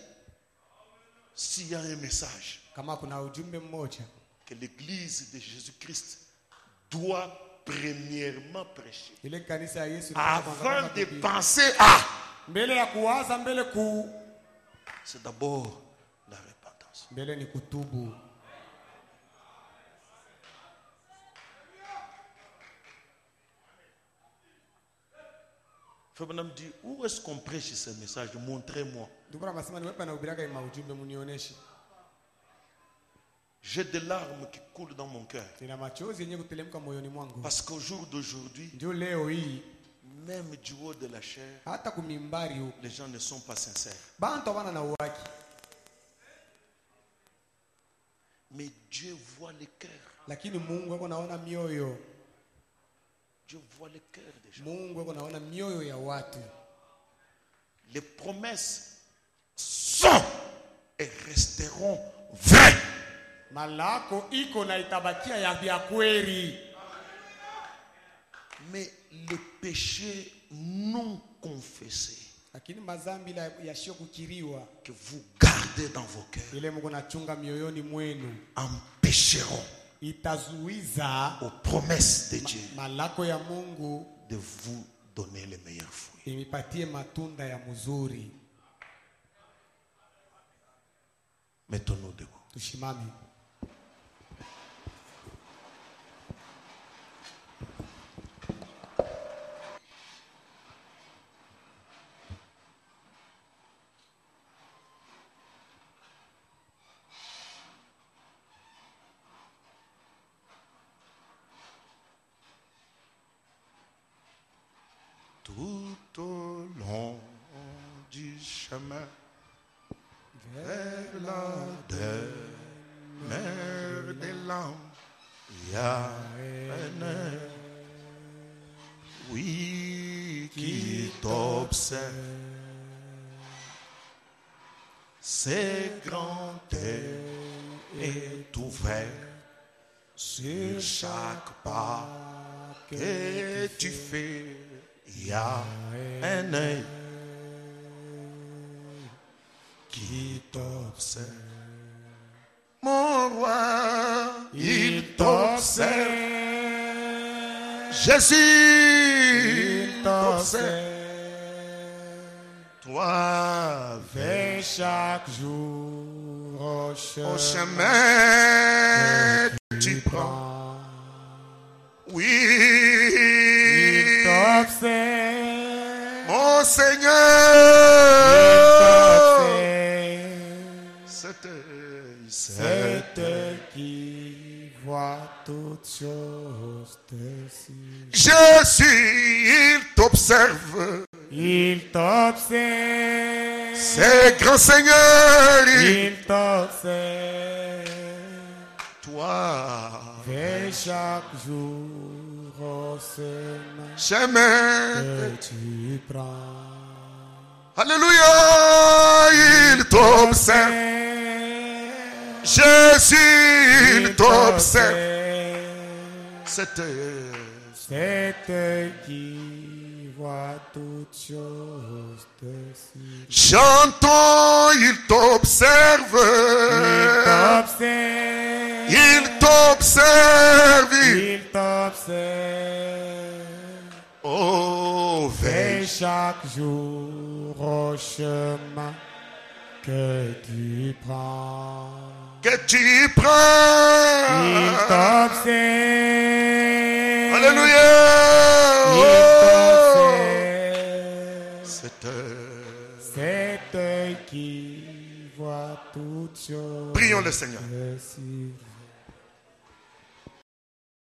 Speaker 2: S'il y a un message
Speaker 1: Kama kuna ujumbe mmoja
Speaker 2: que l'église de Jésus-Christ doit premièrement prêcher.
Speaker 1: ile kanisa ya Yesu
Speaker 2: Avant de penser à,
Speaker 3: mbele ya kuwaza mbele
Speaker 2: c'est d'abord la repentance.
Speaker 1: mbele ni kutubu.
Speaker 2: Frère Branham dit, où est-ce qu'on prêche ce message? Montrez-moi.
Speaker 1: Ndukura masema ni wewe na ubiraka ima ujumbe munioneshe.
Speaker 2: J'ai des larmes qui coulent dans mon cœur.
Speaker 1: Nina machozi yenye kutelemka moyoni mwangu.
Speaker 2: Parce qu'au jour d'aujourd'hui,
Speaker 1: Ndio leo hii
Speaker 2: même du haut de la chair,
Speaker 1: hata kumimbari huko
Speaker 2: les gens ne sont pas sincères.
Speaker 1: bantu bana na uwaki.
Speaker 2: Mais Dieu voit les cœurs.
Speaker 1: Lakini Mungu yuko naona mioyo.
Speaker 2: Dieu voit les cœurs des gens.
Speaker 1: Mungu yuko naona mioyo ya watu.
Speaker 2: Les promesses sont et resteront vraies.
Speaker 3: malako iko na itabakia ya kweli.
Speaker 2: Mais les péchés non confessés
Speaker 1: Lakini mazambi yasio kukiriwa
Speaker 2: que vous gardez dans vos cœurs
Speaker 1: ile Mungu nachunga mioyoni mwenu
Speaker 2: empêcheront
Speaker 1: itazuiza
Speaker 2: aux promesses de Dieu
Speaker 1: malako ya Mungu
Speaker 2: de vous donner les meilleurs fruits.
Speaker 1: imipatie matunda ya mzuri.
Speaker 2: Mettons-nous debout.
Speaker 1: Tushimame.
Speaker 2: Tout au long du chemin vers la demeure des lampes, il y a un œil, oui, qui t'observe. Ses grands yeux est ouvert sur chaque pas que tu fais. Il y a un œil qui t'observe. Mon roi, il t'observe. Jésus, il t'observe. Toi,
Speaker 3: Fais chaque jour au
Speaker 2: au chemin tu prends. Oui, mon Seigneur, c'est
Speaker 3: qui voit toutes choses dessus.
Speaker 2: Jésus, il t'observe.
Speaker 3: Il t'observe.
Speaker 2: C'est grand Seigneur,
Speaker 3: Il t'observe.
Speaker 2: toi,
Speaker 3: Fais chaque jour au
Speaker 2: chemin.
Speaker 3: que tu prends.
Speaker 2: Alléluia, il t'observe. Jésus, il t'observe. C'est
Speaker 3: qui voit toutes choses dessus.
Speaker 2: chantons, il t'observe. Il t'observe.
Speaker 3: Il t'observe.
Speaker 2: Oh,
Speaker 3: Fais
Speaker 2: veille.
Speaker 3: chaque jour au chemin que tu prends.
Speaker 2: Que tu
Speaker 3: Il
Speaker 2: prends.
Speaker 3: t'observe.
Speaker 2: Alléluia.
Speaker 3: Il
Speaker 2: C'est
Speaker 3: C'est eux qui voient toutes choses.
Speaker 2: Prions le Seigneur.
Speaker 3: dessus.